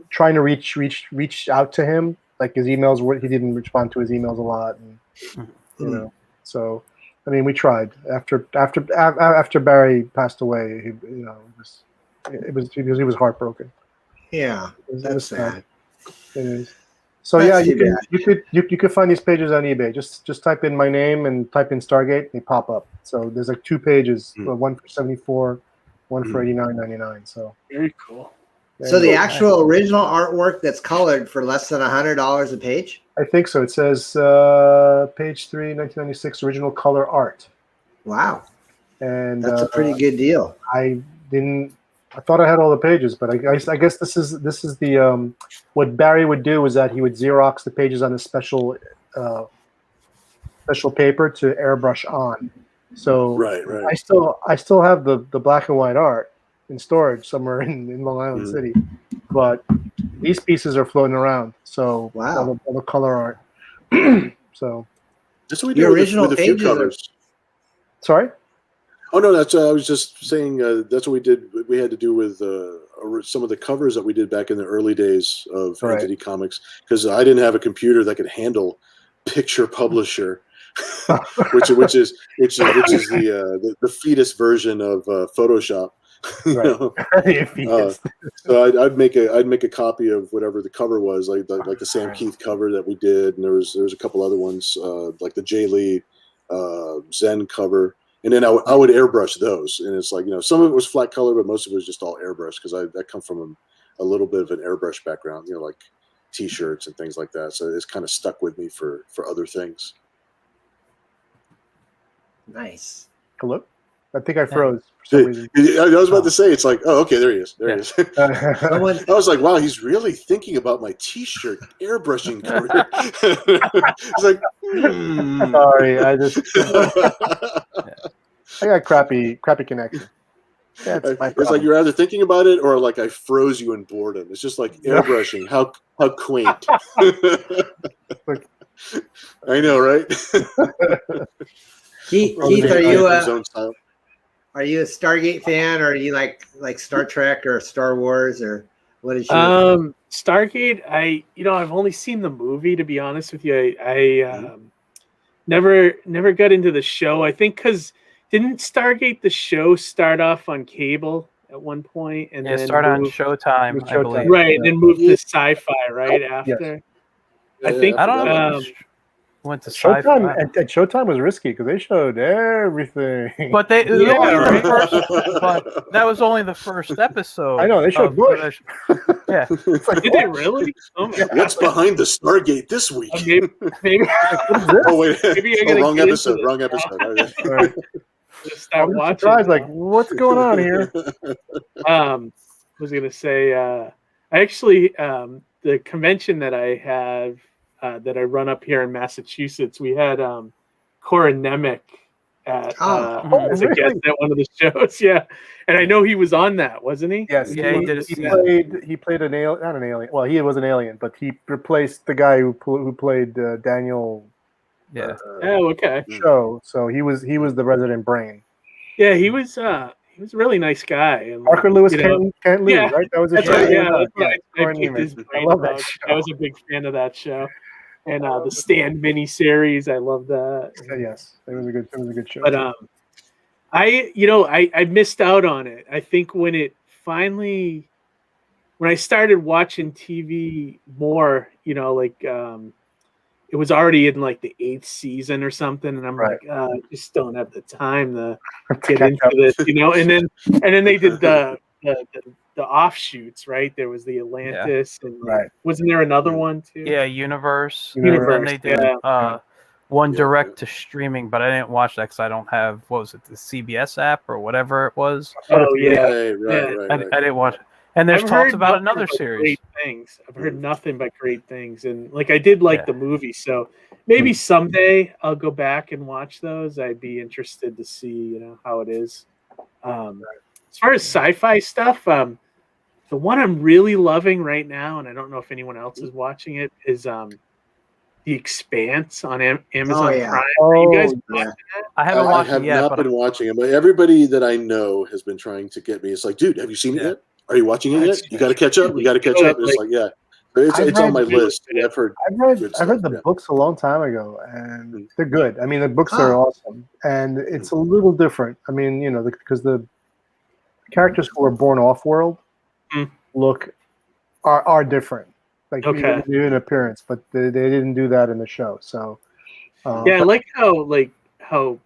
trying to reach out to him, like his emails were, he didn't respond to his emails a lot, and you know. So I mean, we tried. After Barry passed away, he was heartbroken. Yeah, that's sad. It is. So yeah, you could find these pages on eBay. Just type in my name and type in Stargate, and they pop up. So there's like 2 pages, one for $74, one for $89.99. So very cool. So the actual original artwork that's colored for less than $100 a page? I think so. It says page 3, 1996, original color art. Wow, and that's a pretty good deal. I thought I had all the pages, but I guess this is the what Barry would do is that he would Xerox the pages on a special paper to airbrush on. So right. I still have the black and white art in storage somewhere in Long Island City, but these pieces are floating around. So wow, all the color art. So that's what we do with a few covers. Sorry. Oh no, that's I was just saying that's what we did. We had to do with some of the covers that we did back in the early days of Entity Comics, because I didn't have a computer that could handle Picture Publisher, which is the fetus version of Photoshop. So I'd make a copy of whatever the cover was, like the Sam Keith cover that we did, and there was a couple other ones like the Jay Lee Zen cover. And then I would airbrush those, and it's like, you know, some of it was flat color, but most of it was just all airbrush, because I come from a little bit of an airbrush background, you know, like T-shirts and things like that. So it's kind of stuck with me for other things. Nice. Hello? I think I froze for some reason. I was about to say, it's like, oh, okay, there he is. There he is. I was like, wow, he's really thinking about my T-shirt airbrushing career. It's like, sorry, I got crappy connection. It's like you're either thinking about it or like I froze you in boredom. It's just like airbrushing. How quaint. I know, right? Keith, are you a Stargate fan, or are you like Star Trek or Star Wars, or what is your Stargate? I've only seen the movie, to be honest with you. I never got into the show. I think because didn't Stargate the show start off on cable at one point, and then start on Showtime, I believe. Right, and then moved to Sci-Fi right after. Yes. I think I don't know. Went to Showtime. And Showtime was risky because they showed everything. But but that was only the first episode. I know they showed Bush. Yeah, it's like, did they really? Oh my What's behind the Stargate this week? Maybe. Oh wait, wrong episode. Wrong episode. Right. Start watching. Like, what's going on here? I was gonna say, I actually the convention that I have. That I run up here in Massachusetts, we had Cora Nemec as a guest at one of the shows. Yeah, and I know he was on that, wasn't he? Yes, yeah, he played an alien, not an alien. Well, he was an alien, but he replaced the guy who played Daniel. Yeah. Oh, okay. Show. So he was the resident brain. Yeah, he was a really nice guy. And, Parker Lewis can't leave, right? That was a show. I love that show. I was a big fan of that show. And the Stand miniseries, I love that. Yes, it was a good show. But I missed out on it. I think when I started watching TV more, it was already in like the 8th season or something, and I'm Right. like, I just don't have the time to get into this, you know. And then they did the offshoots, right? There was the Atlantis, and Right. wasn't there another one too? Yeah, Universe. Universe, Then they did yeah. one direct to streaming, but I didn't watch that because I don't have, what was it, the CBS app or whatever it was. Oh yeah, Right. I didn't watch it. And there's I've talks heard about nothing another but series. Great things. I've heard nothing but great things, and like I did like the movie, so maybe someday I'll go back and watch those. I'd be interested to see, you know, how it is. As far as sci-fi stuff, the one I'm really loving right now, and I don't know if anyone else is watching it, is The Expanse on Amazon Prime. Are you guys watching it? I haven't watched it yet. I have not been watching it, but everybody that I know has been trying to get me. It's like, dude, have you seen it yet? Are you watching it yet? You got to catch up. We got to catch up. It's like, yeah, it's on my list. I've heard the books a long time ago, and they're good. I mean, the books are awesome, and it's a little different. I mean, you know, because the characters who are born off-world are different. Like in appearance, but they didn't do that in the show. So I like how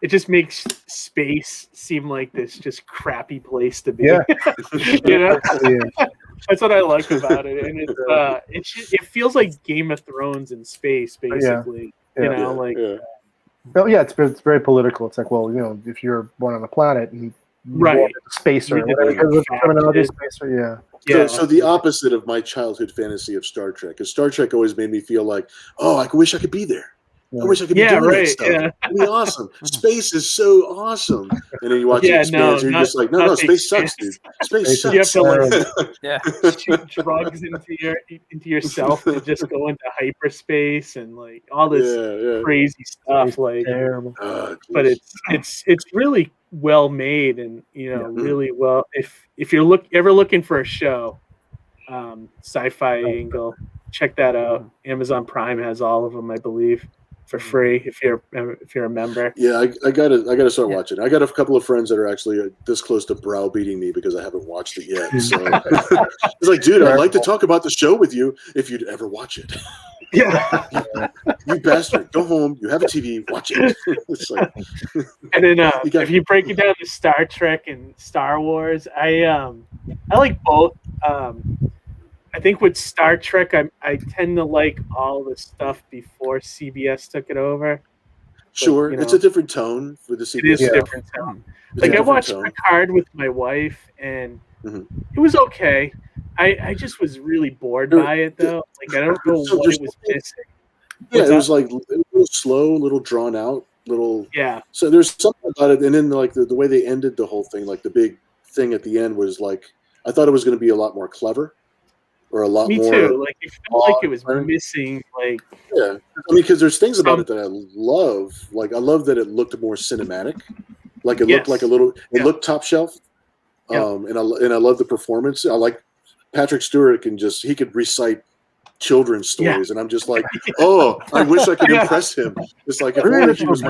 it just makes space seem like this just crappy place to be. Yeah. You know, that's what I like about it, and it feels like Game of Thrones in space, basically. You know, Oh yeah, it's very political. It's like, well, you know, if you're born on a planet and spacer, whatever terminology, spacer, So the opposite of my childhood fantasy of Star Trek, because Star Trek always made me feel like, oh, I wish I could be there. I wish I could be doing that stuff. It'd be awesome. Space is so awesome. And then you watch Expanse, and you're just like, no, space sucks, dude. Space sucks. You have to shoot drugs into yourself to just go into hyperspace and like all this crazy stuff. Like, but it's really well made, and you know, really well. If you're ever looking for a show, sci-fi angle, check that out. Amazon Prime has all of them, I believe, for free if you're a member. Yeah, I gotta start watching. I got a couple of friends that are actually this close to browbeating me because I haven't watched it yet. So it's like, dude, I'd like to talk about the show with you if you'd ever watch it. Yeah, you bastard, go home. You have a TV, watch it. It's like, and then if you break it down to Star Trek and Star Wars, I like both. I think with Star Trek, I tend to like all the stuff before CBS took it over. Sure, but, you know, it's a different tone for the CBS. It is a different tone. Like I watched Picard with my wife, and it was okay. I just was really bored by it, though. Like I don't know what it was missing. Yeah, it was like a little slow, a little drawn out, little. Yeah. So there's something about it, and then like the way they ended the whole thing, like the big thing at the end was like, I thought it was going to be a lot more clever. Or a lot more. Me too. Like it felt like it was missing. Like I mean, because there's things about it that I love. Like I love that it looked more cinematic. Like it looked like a little. It looked top shelf. And I love the performance. I like Patrick Stewart he could recite children's stories, and I'm just like, oh, I wish I could impress him. It's like if only he was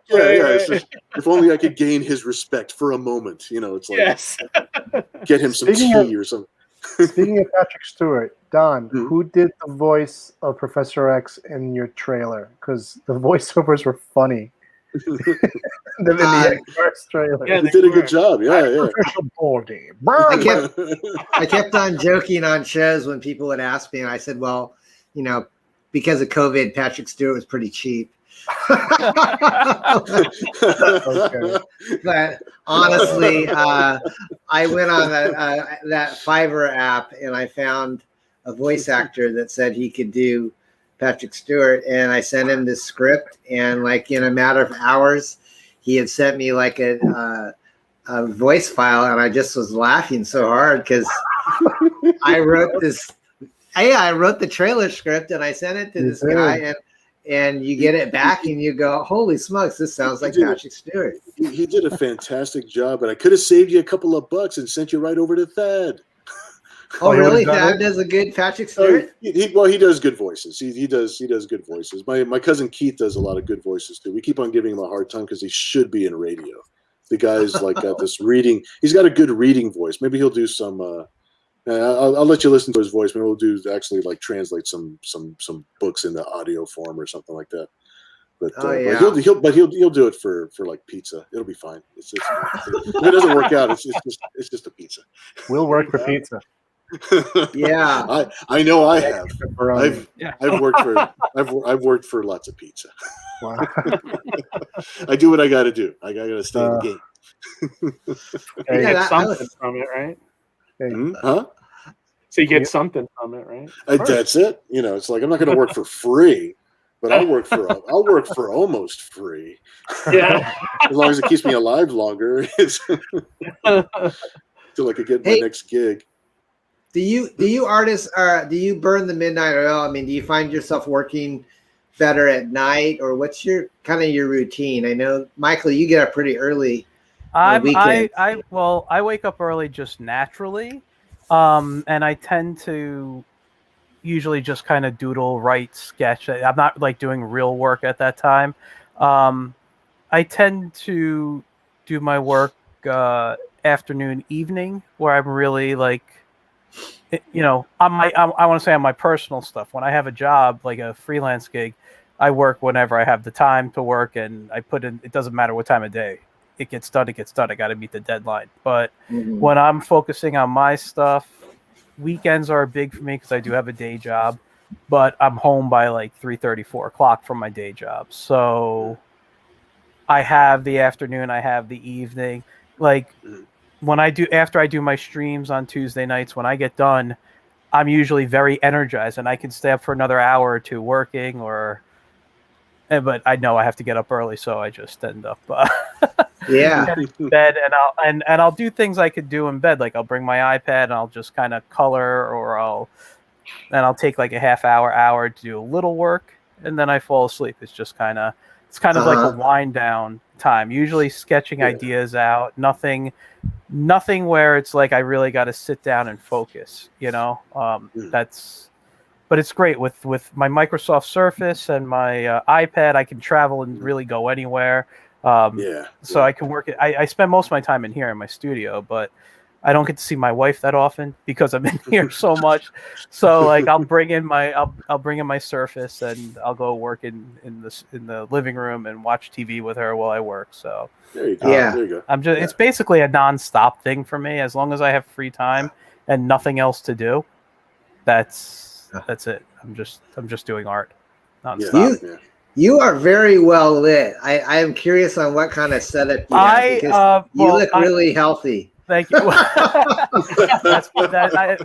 it's just, if only I could gain his respect for a moment. You know, it's like get him some tea or something. Speaking of Patrick Stewart, Don, who did the voice of Professor X in your trailer? Because the voiceovers were funny. in the X-FARCE trailer. Yeah, they did a good job. Yeah. I kept on joking on shows when people would ask me, and I said, well, you know, because of COVID, Patrick Stewart was pretty cheap. Okay. But honestly, I went on that Fiverr app and I found a voice actor that said he could do Patrick Stewart, and I sent him this script, and like in a matter of hours, he had sent me like a voice file, and I just was laughing so hard because I wrote this. I wrote the trailer script and I sent it to this guy, and you get it back and you go, holy smokes, this sounds like Patrick Stewart. He did a fantastic job, and I could have saved you a couple of bucks and sent you right over to Thad. Oh, really? Thad does a good Patrick Stewart? He does good voices. He does good voices. My cousin Keith does a lot of good voices too. We keep on giving him a hard time because he should be in radio. The guy's like got this reading. He's got a good reading voice. Maybe he'll do some I'll let you listen to his voice. Maybe we'll do actually like translate some books into audio form or something like that. But, yeah. but he'll do it for like pizza. It'll be fine. It's just, if it doesn't work out, it's just a pizza. We'll work for pizza. Yeah, I know I have. I've worked for lots of pizza. Wow. I do what I got to do. I got to stay in the game. You get something from it, right? Huh? So you get something from it, right? That's it. You know, it's like I'm not going to work for free, but I'll work for almost free. Yeah, as long as it keeps me alive longer, till I could get my next gig. Do you artists do you burn the midnight oil? I mean, do you find yourself working better at night, or what's your kind of your routine? I know, Michael, you get up pretty early. I wake up early just naturally, and I tend to usually just kind of doodle, write, sketch. I'm not like doing real work at that time. I tend to do my work afternoon, evening, where I'm really like, you know, I want to say on my personal stuff. When I have a job, like a freelance gig, I work whenever I have the time to work, and I put in. It doesn't matter what time of day. It gets done. It gets done. I got to meet the deadline. But when I'm focusing on my stuff, weekends are big for me because I do have a day job. But I'm home by like 3:30, 4 o'clock from my day job. So I have the afternoon. I have the evening. Like after I do my streams on Tuesday nights, when I get done, I'm usually very energized, and I can stay up for another hour or two working. But I know I have to get up early, so I just end up in bed, and I'll do things I could do in bed. Like I'll bring my iPad and I'll just kind of color, or I'll take like a half hour to do a little work, and then I fall asleep. It's kind of like a wind down time. Usually sketching ideas out. Nothing where it's like I really got to sit down and focus. You know, But it's great with my Microsoft Surface and my iPad. I can travel and really go anywhere. So I can work. I spend most of my time in here in my studio, but I don't get to see my wife that often because I'm in here so much. So like I'll bring in my Surface, and I'll go work in the living room and watch TV with her while I work. So there you go. There you go. It's basically a nonstop thing for me. As long as I have free time and nothing else to do, that's it. I'm just doing art nonstop. You are very well lit. I am curious on what kind of setup you have, because you look really healthy. Thank you.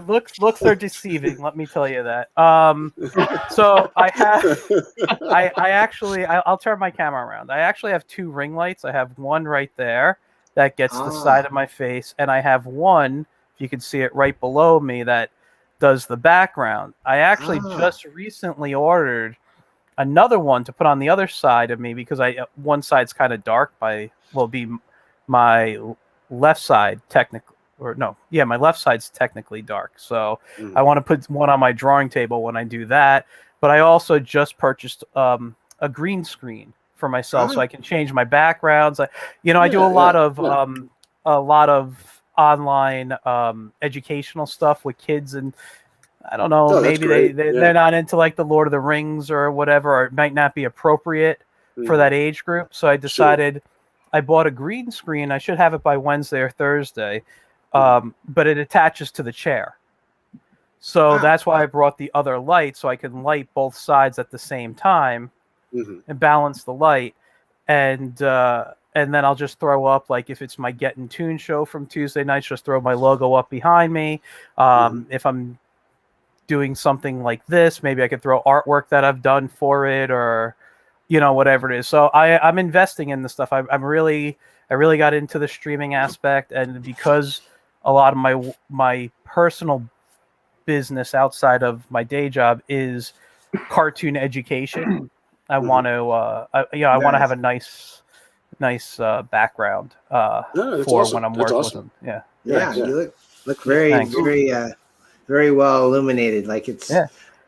Looks are deceiving. Let me tell you that. So I'll turn my camera around. I actually have 2 ring lights. I have one right there that gets the side of my face, and I have one, if you can see it, right below me that does the background. I actually just recently ordered another one to put on the other side of me, because one side's kind of dark. Be my left side technically, my left side's technically dark. So I want to put one on my drawing table when I do that. But I also just purchased a green screen for myself, so I can change my backgrounds. I do a lot of online educational stuff with kids, and I don't know, maybe they're not into like the Lord of the Rings or whatever, or it might not be appropriate for that age group. So I decided I bought a green screen. I should have it by Wednesday or Thursday, but it attaches to the chair. So that's why I brought the other light, so I can light both sides at the same time and balance the light. And then I'll just throw up, like if it's my Get in Tune show from Tuesday nights, just throw my logo up behind me. If I'm doing something like this, maybe I could throw artwork that I've done for it, or whatever it is. So I'm investing in the stuff. I really got into the streaming aspect, and because a lot of my personal business outside of my day job is cartoon education, I want to I want to have a nice background for when I'm working with them. You look very very well illuminated. Like it's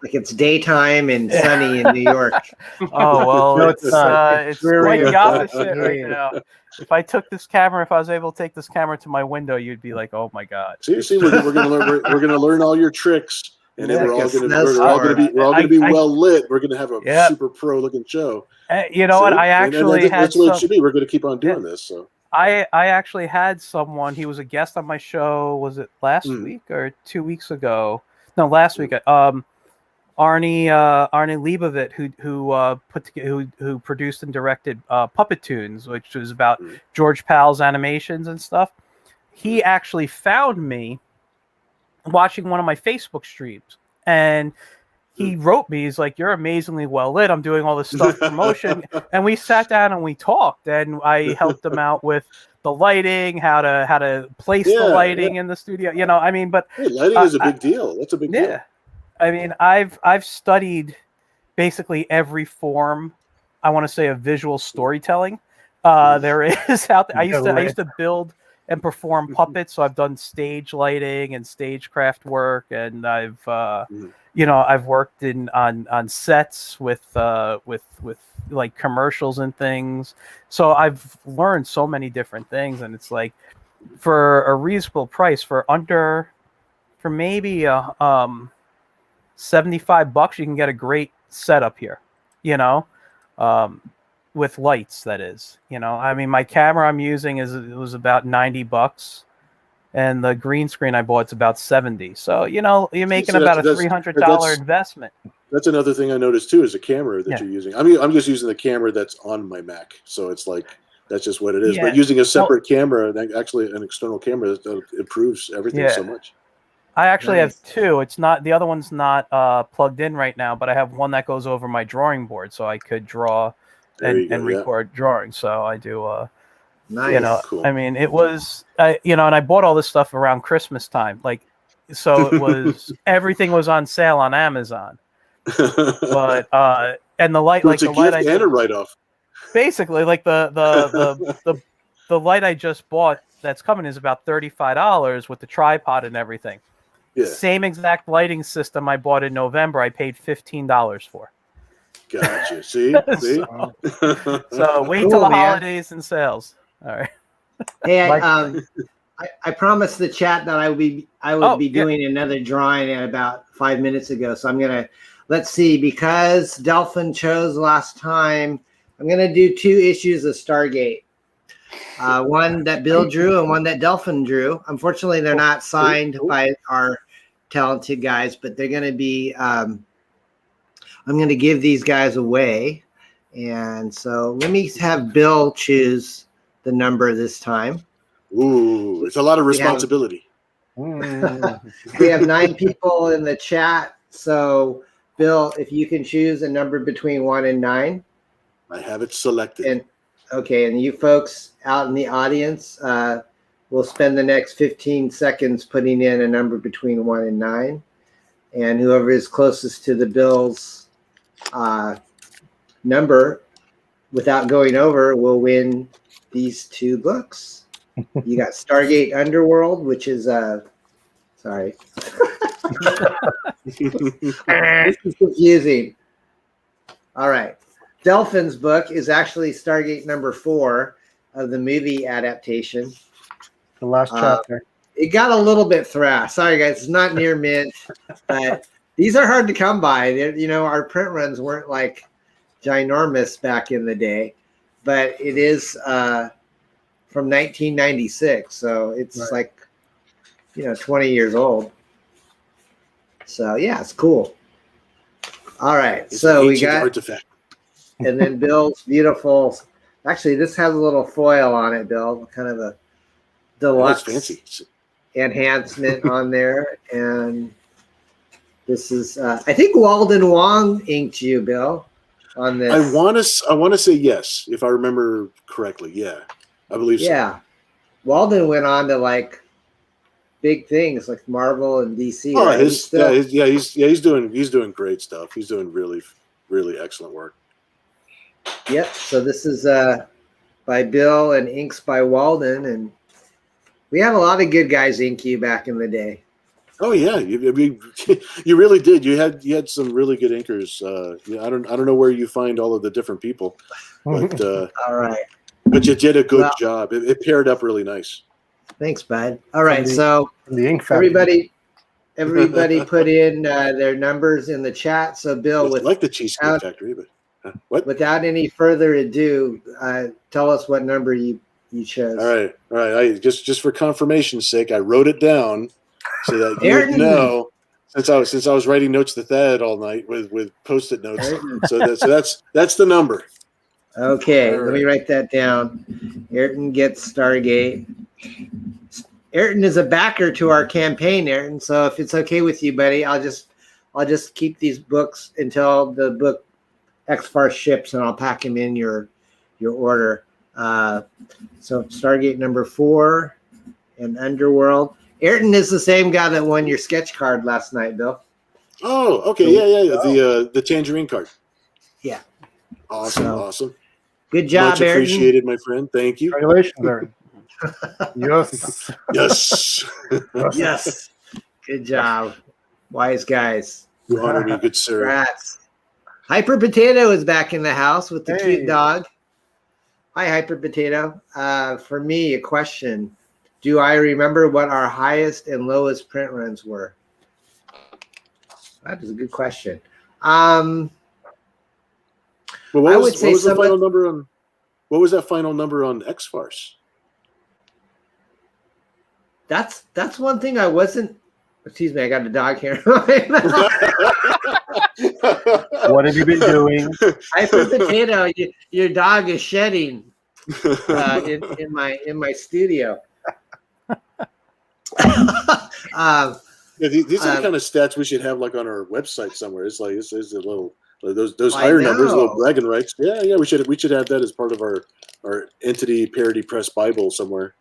like it's daytime and sunny in New York. Oh well, No, it's it's not. it's Very quite the opposite good. right now. If I took this camera, if I was able to take this camera to my window, you'd be like, "Oh my god!" See, we're gonna learn. We're gonna learn all your tricks, and then we're all gonna be well lit. We're gonna have a super pro looking show. You know what? I actually had that's what it should be. We're gonna keep on doing this. So I actually had someone. He was a guest on my show. Was it last week or 2 weeks ago? No, last week. Arnie Leibovit, who produced and directed Puppet Tunes, which was about George Pal's animations and stuff. He actually found me watching one of my Facebook streams, and he wrote me. He's like, "You're amazingly well lit. I'm doing all this stuff promotion," and we sat down and we talked, and I helped him out with the lighting, how to place the lighting in the studio. You know, I mean, but lighting is a big deal. That's a big deal. I mean, I've studied basically every form, I want to say, of visual storytelling there is out there. I used to build and perform puppets, so I've done stage lighting and stagecraft work, and I've I've worked on sets with like commercials and things. So I've learned so many different things, and it's like for a reasonable price, for maybe $75, you can get a great setup here, with lights, that is. I mean, my camera I'm using was about $90, and the green screen I bought is about $70. So, you're making about a $300 investment. That's another thing I noticed too, is the camera that you're using. I mean, I'm just using the camera that's on my Mac, so it's like that's just what it is. But using a separate camera, actually an external camera, that improves everything so much. I actually have two. It's not, the other one's not plugged in right now, but I have one that goes over my drawing board, so I could draw and record drawings. So I do. Nice. Cool. I mean, it was, and I bought all this stuff around Christmas time, so it was everything was on sale on Amazon. But and the light, like the light, and a write-off. Basically, like the light I just bought that's coming is about $35 with the tripod and everything. Yeah. Same exact lighting system I bought in November, I paid $15 for. Gotcha. See? So wait till the holidays and sales. All right. Hey, I promised the chat that I would be doing another drawing in about 5 minutes ago. So I'm gonna, let's see, because Delphin chose last time, I'm gonna do 2 issues of Stargate. One that Bill drew and one that Delphin drew. Unfortunately, they're not signed by our talented guys, but they're going to be, I'm going to give these guys away. And so let me have Bill choose the number this time. Ooh, it's a lot of responsibility. We have 9 people in the chat. So Bill, if you can choose a number between 1 and 9. I have it selected. And okay, and you folks out in the audience, we'll spend the next 15 seconds putting in a number between 1 and 9. And whoever is closest to the Bill's number without going over will win these 2 books. You got Stargate Underworld, which is, sorry. This is confusing. All right. Delphin's book is actually Stargate number 4 of the movie adaptation. The last chapter. It got a little bit thrashed. Sorry, guys. It's not near mint, but these are hard to come by. Our print runs weren't like ginormous back in the day, but it is from 1996. So it's like, 20 years old. So, yeah, it's cool. All right. So we got... artifact. And then Bill's beautiful. Actually, this has a little foil on it, Bill. Kind of a deluxe fancy enhancement on there. And this is, I think Walden Wong inked you, Bill, on this. I want to say yes, if I remember correctly. Yeah, I believe so. Yeah, Walden went on to like big things like Marvel and DC. Oh, right? He's doing great stuff. He's doing really, really excellent work. Yep. So this is by Bill and inks by Walden, and we had a lot of good guys ink you back in the day. Oh yeah, you really did. You had some really good inkers. I don't know where you find all of the different people, but all right. But you did a good job. It paired up really nice. Thanks, bud. All right, so the ink factory. Everybody put in their numbers in the chat. So Bill, with like the Cheesecake Factory, but what? Without any further ado, tell us what number you chose. All right. I just for confirmation's sake, I wrote it down so that you would know. Since I was writing notes to Thad all night with Post-it notes, so that's the number. Okay, let me write that down. Ayrton gets Stargate. Ayrton is a backer to our campaign, Ayrton. So if it's okay with you, buddy, I'll just keep these books until the book X-FARCE ships, and I'll pack them in your order. So Stargate number 4 and Underworld. Ayrton is the same guy that won your sketch card last night, Bill. Oh, okay, yeah. The tangerine card. Yeah. Awesome. Good job, Much Ayrton. Appreciated, my friend. Thank you. Congratulations, Ayrton. Yes. Yes. Good job. Wise guys. You honor me, good sir. Congrats. Hyper Potato is back in the house with the cute dog. Hi, Hyper Potato. For me, a question. Do I remember what our highest and lowest print runs were? That is a good question. Well, what was the final number on? What was that final number on X-FARCE? That's one thing I wasn't. Excuse me, I got a dog here. What have you been doing? Hyper Potato, your dog is shedding in my studio. These are the kind of stats we should have like on our website somewhere. It's like it's a little those higher numbers, little bragging rights. Yeah. We should have that as part of our entity parody press Bible somewhere.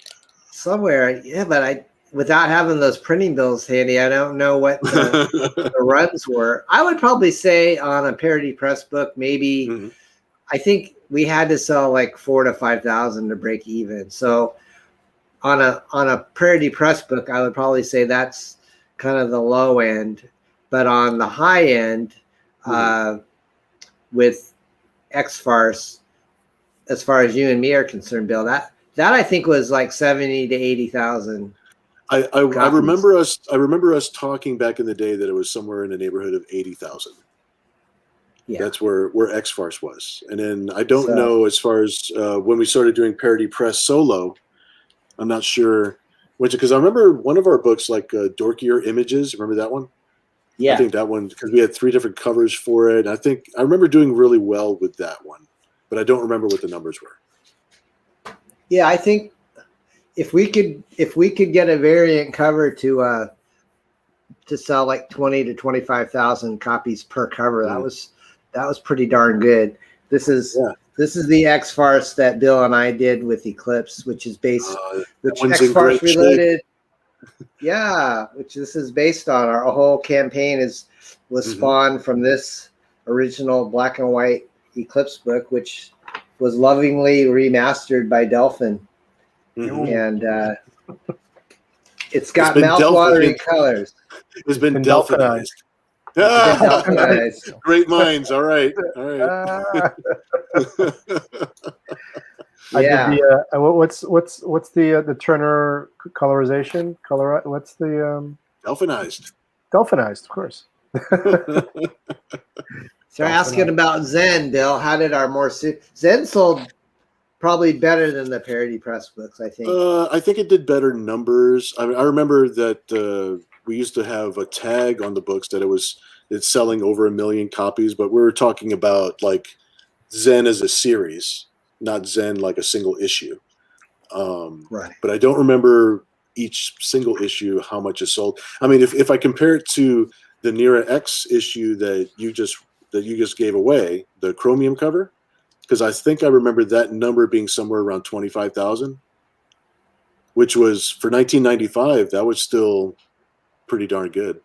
Yeah, but without having those printing bills handy, I don't know what the runs were. I would probably say on a parody press book, maybe I think we had to sell like 4,000 to 5,000 to break even. So on a parody press book, I would probably say that's kind of the low end. But on the high end, with X-FARCE, as far as you and me are concerned, Bill, that I think was like 70 to 80,000. I remember us talking back in the day that it was somewhere in the neighborhood of 80,000. Yeah, that's where X-FARCE was. And then I don't know as far as when we started doing parody press solo. I'm not sure which, because I remember one of our books, like Dorkier Images. Remember that one? Yeah, I think that one, because we had 3 different covers for it. I think I remember doing really well with that one, but I don't remember what the numbers were. Yeah, I think if we could get a variant cover to sell like 20 to 25,000 copies per cover, that was pretty darn good. This is the X-FARCE that Bill and I did with Eclipse, which is based, which X-FARCE Reloaded. Yeah, which this is based on. Our whole campaign was spawned from this original black and white Eclipse book, which was lovingly remastered by DELFIN. And it's got mouthwatering colors. It's been Delphinized. Great minds. All right. Yeah. What's the Turner colorization? What's the Delphinized? Delphinized, of course. So asking about Zen, Bill. How did our Zen sold probably better than the parody press books? I think. I think it did better numbers. I mean, I remember that we used to have a tag on the books that it's selling over 1 million copies, but we were talking about like Zen as a series, not Zen like a single issue. Right. But I don't remember each single issue how much is sold. I mean, if I compare it to the Nera X issue that you just gave away, the chromium cover, because I think I remember that number being somewhere around 25,000, which was for 1995. That was still pretty darn good.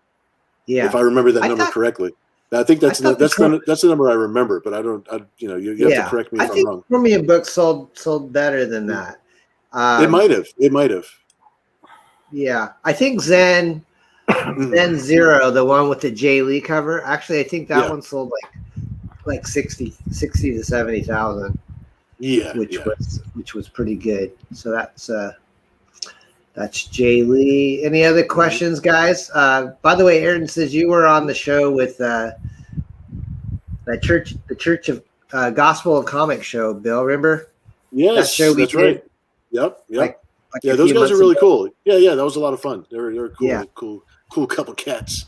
Yeah, if I remember that number correctly. I think that's the number I remember, but I don't. You have to correct me if I'm wrong. Chromium books sold better than that. It might have. Yeah, I think Zen Then Zero, the one with the Jay Lee cover. Actually, I think that one sold like 60 to 70,000. Yeah, which was pretty good. So that's Jay Lee. Any other questions, guys? By the way, Aaron says you were on the show with the Church of Gospel of Comics show. Bill, remember? Yes, that show we that's did? right. Yep. Like yeah, a those few guys are months really ago. cool. Yeah, that was a lot of fun. They were cool, Yeah. cool couple cats.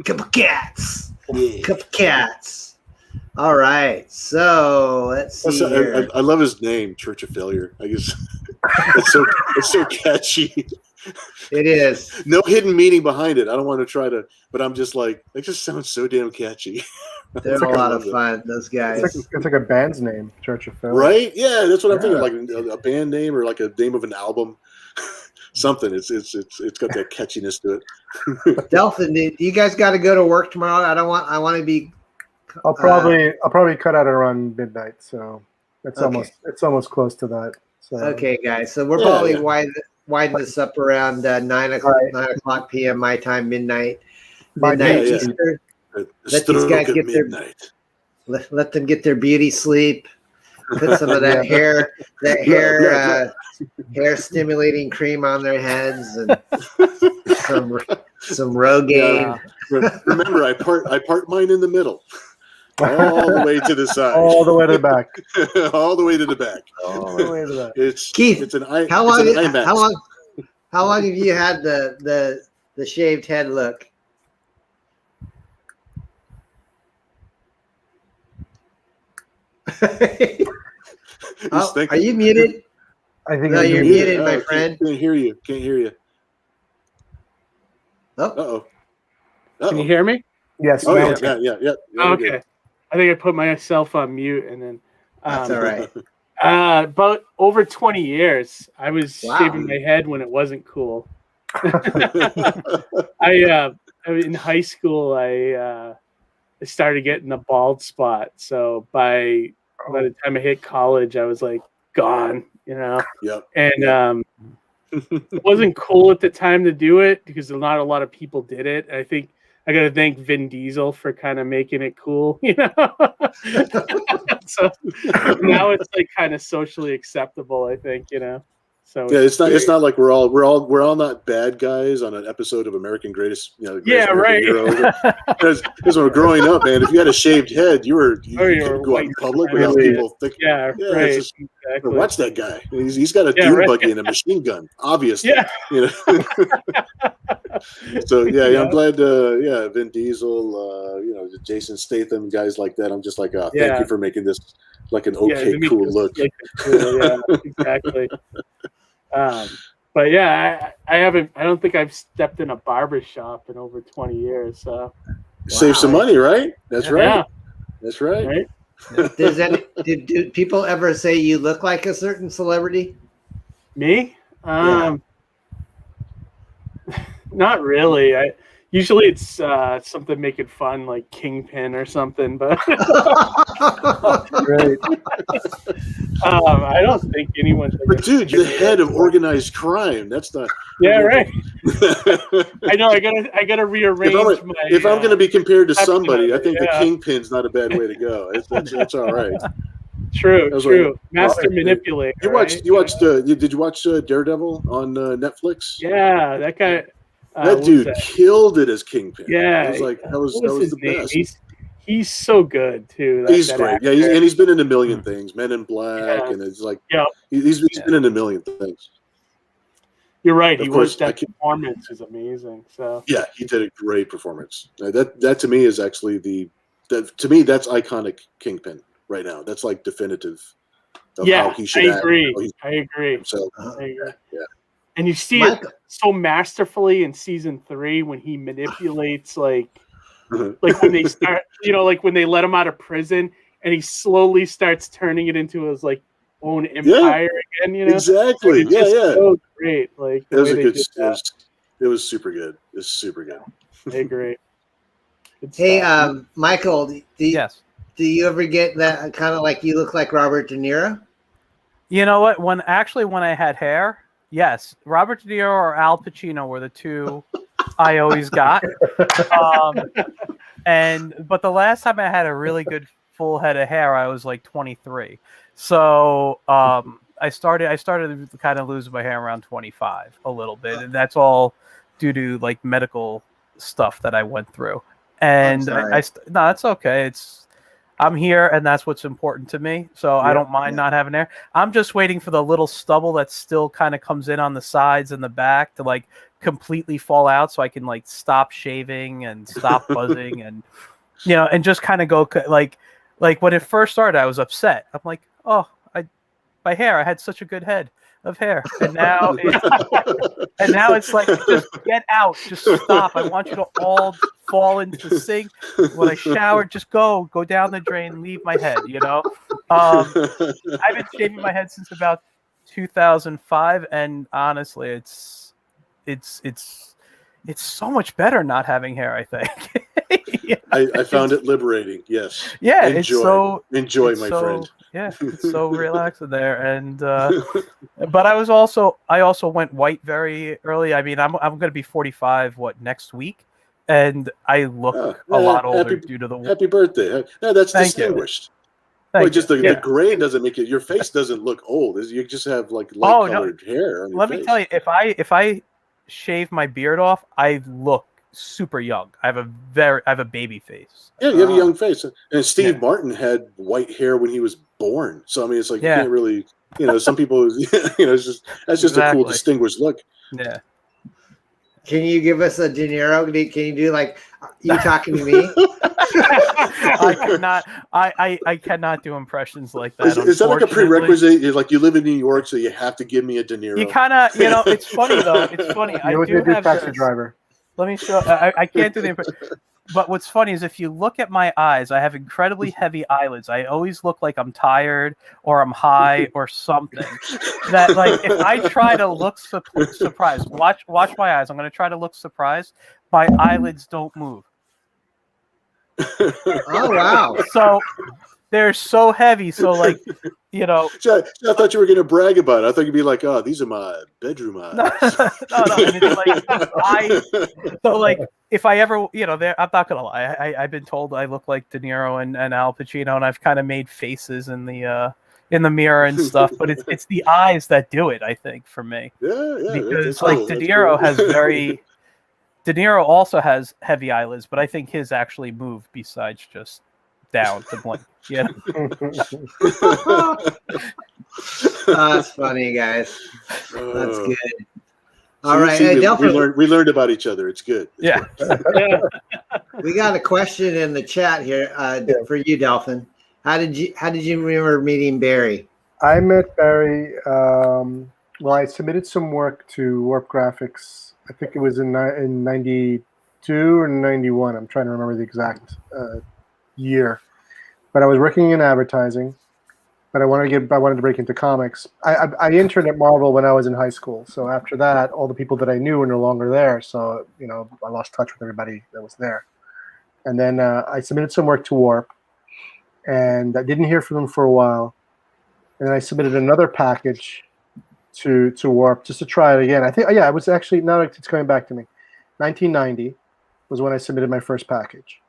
Couple cats. Yeah. Couple cats. All right. So let's see here. I love his name, Church of Failure. I guess it's so catchy. It is. No hidden meaning behind it. I don't want to try to, but I'm just like, it just sounds so damn catchy. They're a lot of fun, those guys. It's like a band's name, Church of Failure. Right? Yeah, that's what I'm thinking. Like a band name or like a name of an album. Something. It's got that catchiness to it. Delphin, do you guys got to go to work tomorrow? I want to be. I'll probably cut out around midnight, so it's almost close to that. So. Okay, guys. So we're probably widen this up around 9 o'clock p.m. my time, midnight Eastern. Let these guys get let them get their beauty sleep. Put some of that hair stimulating cream on their heads and some Rogaine. Yeah. Remember, I part mine in the middle, all the way to the side, all the way to the back, all the way to the back, all the way to the back. It's Keith. It's an how long IMAX. have you had the shaved head look? Are you muted? I think you're muted, my friend. Can't hear you. Oh. Can you hear me? Yes. Oh, yeah. Okay. I think I put myself on mute and then. That's all right. About over 20 years, I was shaving my head when it wasn't cool. In high school, I started getting a bald spot. So by the time I hit college, I was like gone, Yep. And it wasn't cool at the time to do it because not a lot of people did it. I think I got to thank Vin Diesel for kind of making it cool, So now it's like kind of socially acceptable, I think, So yeah, it's not like we're all not bad guys on an episode of American Greatest, right. Because when we're growing up, man, if you had a shaved head, you couldn't go out in public without people thinking. Yeah, right. Exactly. Watch that guy. He's got a dune buggy and a machine gun, obviously. Yeah. So I'm glad. Vin Diesel, Jason Statham, guys like that. I'm just like, thank you for making this like an cool look. Exactly. But I don't think I've stepped in a barber shop in over 20 years. So save some money, right? That's right. Yeah. That's right. Do people ever say you look like a certain celebrity? Me? Not really. Usually it's something making fun like Kingpin or something, but Right. I don't think anyone's. But dude, the head of organized crime. That's not. Yeah, right. I know. I gotta rearrange if I'm gonna be compared to somebody, I think the Kingpin's not a bad way to go. That's all right. True. Like, Master manipulator. Did you watch Daredevil on Netflix? Yeah, that guy. That dude killed it as Kingpin. Yeah, I was like, that was the best. He's so good too. He's great. Actor. Yeah, he's been in a million things. Men in Black, and it's like, he's been in a million things. You're right. Of course, that performance is amazing. So yeah, he did a great performance. That to me is actually that's iconic Kingpin right now. That's like definitive. Of how he should act. I agree. So, yeah. And you see it so masterfully in season 3 when he manipulates like when they start, like when they let him out of prison and he slowly starts turning it into his like own empire again. Exactly. It's so great. Like it was a good. It was super good. It's super good. I agree. Hey, Michael, do you ever get that kind of like you look like Robert De Niro? You know what? When I had hair, yes, Robert De Niro or Al Pacino were the two I always got. But the last time I had a really good full head of hair, I was like 23. So I started to kind of lose my hair around 25 a little bit, and that's all due to like medical stuff that I went through. And no, that's okay. I'm here, and that's what's important to me. So I don't mind not having hair. I'm just waiting for the little stubble that still kind of comes in on the sides and the back to like completely fall out, so I can like stop shaving and stop buzzing, and and just kind of go like when it first started, I was upset. I'm like, oh, my hair. I had such a good head of hair, and now it's like, just get out, just stop. I want you to all fall into the sink. When I shower, just go down the drain, leave my head. I've been shaving my head since about 2005, and honestly, it's so much better not having hair, I think. I found it liberating. Yes. Yeah. Enjoy, my friend. Yeah, it's so relaxing there, and but I also went white very early. I mean, I'm going to be 45 next week, and I look a lot older due to the happy birthday. Yeah, that's distinguished. The gray doesn't make it. Your face doesn't look old. You just have like light colored hair. Let me tell you, if I shave my beard off, I look super young. I have a baby face. Yeah, you have a young face. And Steve Martin had white hair when he was born. So I mean, it's like you can't really, some people, that's just a cool distinguished look. Yeah. Can you give us a De Niro? Can you do like you talking to me? I cannot do impressions like that. Is that like a prerequisite? You're like, you live in New York, so you have to give me a De Niro. You kind of, it's funny though. It's funny. I do have taxi driver. Let me show. I can't do the impression. But what's funny is if you look at my eyes, I have incredibly heavy eyelids. I always look like I'm tired or I'm high or something. That like if I try to look surprised, watch my eyes. I'm going to try to look surprised. My eyelids don't move. Oh wow! So they're so heavy. So like I thought you were going to brag about it. I thought you'd be like, oh, these are my bedroom eyes. No. And it's like if I ever, I'm not gonna lie. I've been told I look like De Niro and Al Pacino, and I've kind of made faces in the mirror and stuff. But it's the eyes that do it, I think, for me. Yeah. Because like De Niro has De Niro also has heavy eyelids, but I think his actually move besides just down to blink. Yeah. That's funny, guys. That's good. All right, we learned about each other. It's good. Yeah. We got a question in the chat here for you, Delphin. How did you remember meeting Barry? I met Barry. Well, I submitted some work to Warp Graphics. I think it was in 92 or 91. I'm trying to remember the exact year. But I was working in advertising. But I wanted to break into comics. I interned at Marvel when I was in high school. So after that, all the people that I knew were no longer there. So I lost touch with everybody that was there. And then I submitted some work to Warp, and I didn't hear from them for a while. And then I submitted another package to Warp just to try it again. I think it was actually, now it's coming back to me. 1990 was when I submitted my first package.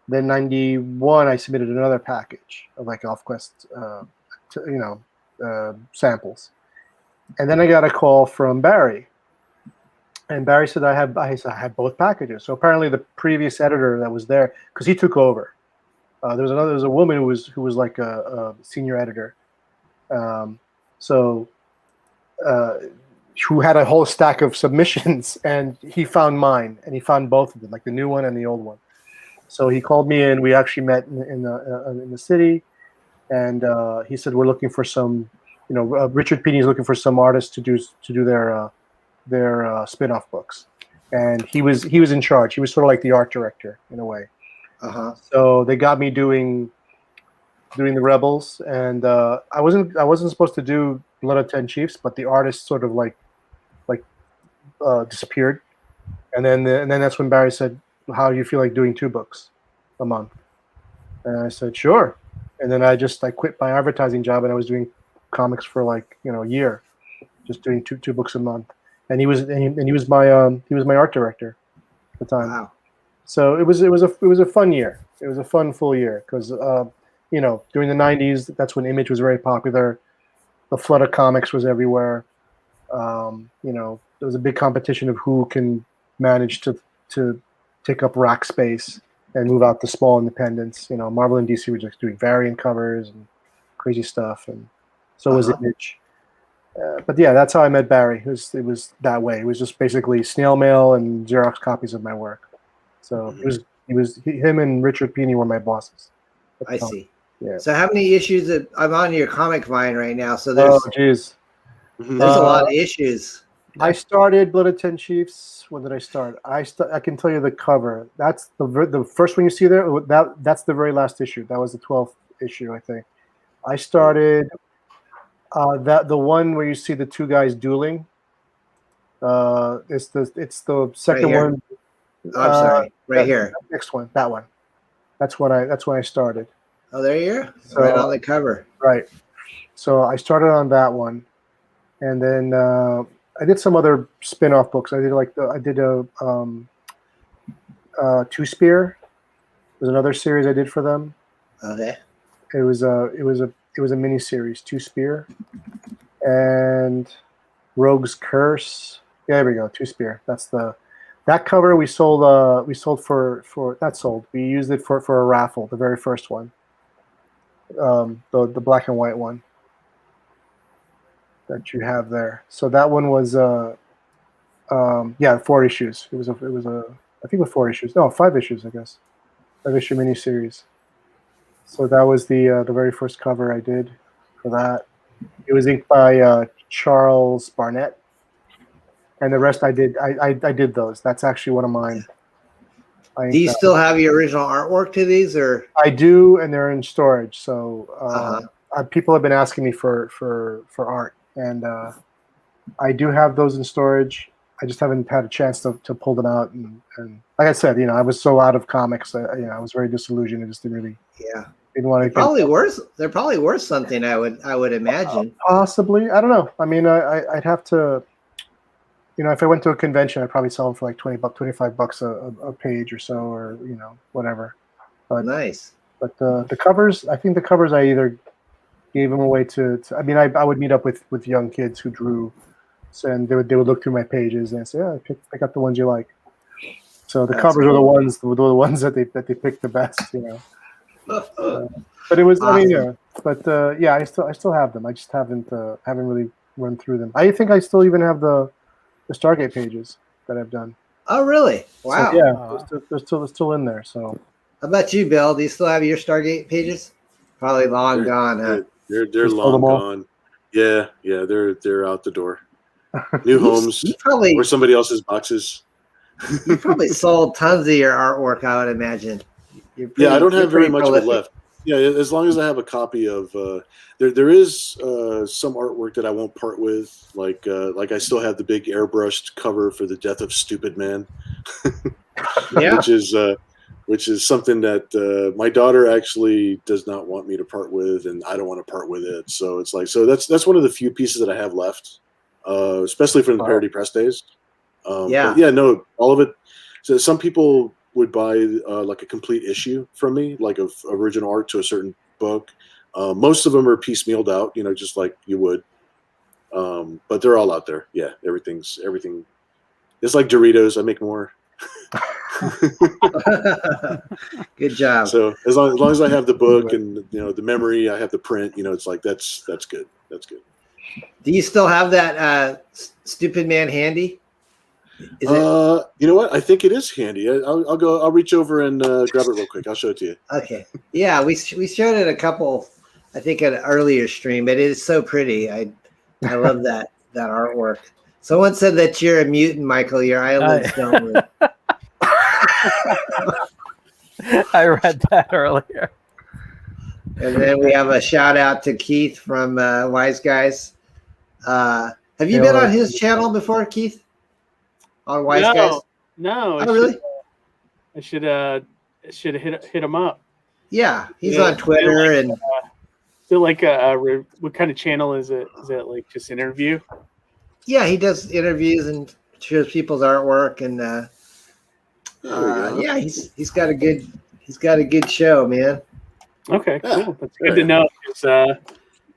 Then 91, I submitted another package of like ElfQuest. Samples, and then I got a call from Barry, and Barry said I had both packages. So apparently the previous editor that was there, because he took over, there was a woman who was like a senior editor, who had a whole stack of submissions, and he found mine, and he found both of them, like the new one and the old one. So he called me in. We actually met in the city. And he said, we're looking for some, Richard Pini is looking for some artists to do their spin-off books. And he was in charge. He was sort of like the art director in a way. So they got me doing the Rebels, and I wasn't supposed to do Blood of 10 Chiefs, but the artist sort of like disappeared. And then that's when Barry said, how do you feel like doing 2 books a month? And I said, sure. And then I quit my advertising job, and I was doing comics for like a year, just doing two books a month. And he was my art director. the time. Wow. So it was a fun year. It was a fun full year because you know, during the '90s, that's when Image was very popular. The flood of comics was everywhere. You know, there was a big competition of who can manage to take up rack space and move out the small independents. You know, Marvel and DC were just doing variant covers and crazy stuff, and so was Image. But yeah, that's how I met Barry. It was that way. It was just basically snail mail and Xerox copies of my work. So him and Richard Pini were my bosses. I see. Yeah. So how many issues? I'm on your Comic Vine right now. So there's geez, there's a lot of issues. I started Blood of 10 Chiefs. When did I start? I can tell you the cover. That's the first one you see there. That's the very last issue. That was the 12th issue, I think. I started the one where you see the two guys dueling. It's the second one. Oh, I'm sorry. Right here. Next one. That one. That's when I started. Oh, there you are. So, right on the cover. Right. So I started on that one, and then I did some other spin-off books. I did Two Spear. There's another series I did for them. Okay. It was a mini series, Two Spear, and Rogue's Curse. Yeah, there we go. Two Spear. That cover we sold for that sold. We used it for a raffle, the very first one. The black and white one that you have there. So that one was 4 issues. It was I think with 4 issues. No, 5 issues, I guess. 5-issue miniseries. So that was the very first cover I did for that. It was inked by Charles Barnett, and the rest I did those. That's actually one of mine. Do you still have your original artwork to these, or? I do, and they're in storage. So people have been asking me for art, and I do have those in storage. I just haven't had a chance to pull them out. And like I said, I was so out of comics. I was very disillusioned. I just didn't really. Yeah. Didn't want to. They're probably worth something. I would imagine. Possibly. I don't know. I mean, I'd have to. If I went to a convention, I'd probably sell them for like $25 a page or so, or whatever. But nice. But the covers, I think the covers I either gave them away to I mean, I would meet up with young kids who drew, and they would look through my pages and say, "Yeah, pick up the ones you like." So the covers are the ones that they picked the best, But it was, awesome. I mean, yeah. But I still have them. I just haven't really run through them. I think I still even have the Stargate pages that I've done. Oh, really? Wow. So, yeah, they're still in there. So, how about you, Bill? Do you still have your Stargate pages? Probably long gone, huh? They're long gone. Yeah, they're out the door. New homes, or somebody else's boxes. You probably sold tons of your artwork, I would imagine. I don't have very much of it left. Yeah, as long as I have a copy of there is some artwork that I won't part with, like I still have the big airbrushed cover for the Death of Stupid Man, yeah. which is something that my daughter actually does not want me to part with, and I don't want to part with it. So it's like that's one of the few pieces that I have left, especially from the Parody Press days. All of it. So some people would buy like a complete issue from me, like of original art to a certain book. Most of them are piecemealed out, just like you would. But they're all out there. Yeah, everything. It's like Doritos. I make more. Good job. So as long as I have the book and the memory, I have the print. It's like that's good. That's good. Do you still have that Stupid Man handy? Is it? You know what? I think it is handy. I'll reach over and grab it real quick. I'll show it to you. Okay. Yeah, we showed it a couple, I think, at an earlier stream. It is so pretty. I love that artwork. Someone said that you're a mutant, Michael. Your eyelids don't move. I read that earlier. And then we have a shout out to Keith from Wise Guys. Have you been on his channel before, Keith? On Wise Guys? No. Oh, really? I should have hit him up. Yeah, he's on Twitter and. Is it like what kind of channel is it? Is it like just interview? Yeah, he does interviews and shows people's artwork, and Yeah, he's got a good show, man. Okay, cool. That's good to know.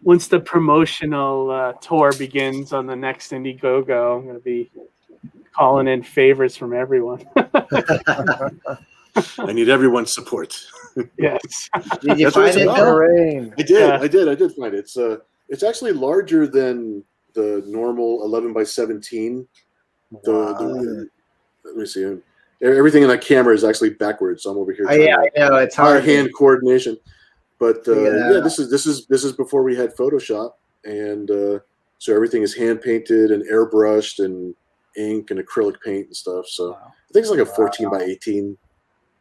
Once the promotional tour begins on the next Indiegogo, I'm going to be calling in favors from everyone. I need everyone's support. Yes. Did you find it, Bill? I did find it. It's actually larger than the normal 11 by 17. Let me see. Everything in that camera is actually backwards. So I'm over here. Oh, yeah, I know. It's hard. Hand coordination. But this is before we had Photoshop, and so everything is hand painted and airbrushed and ink and acrylic paint and stuff. So I think it's like a 14 by 18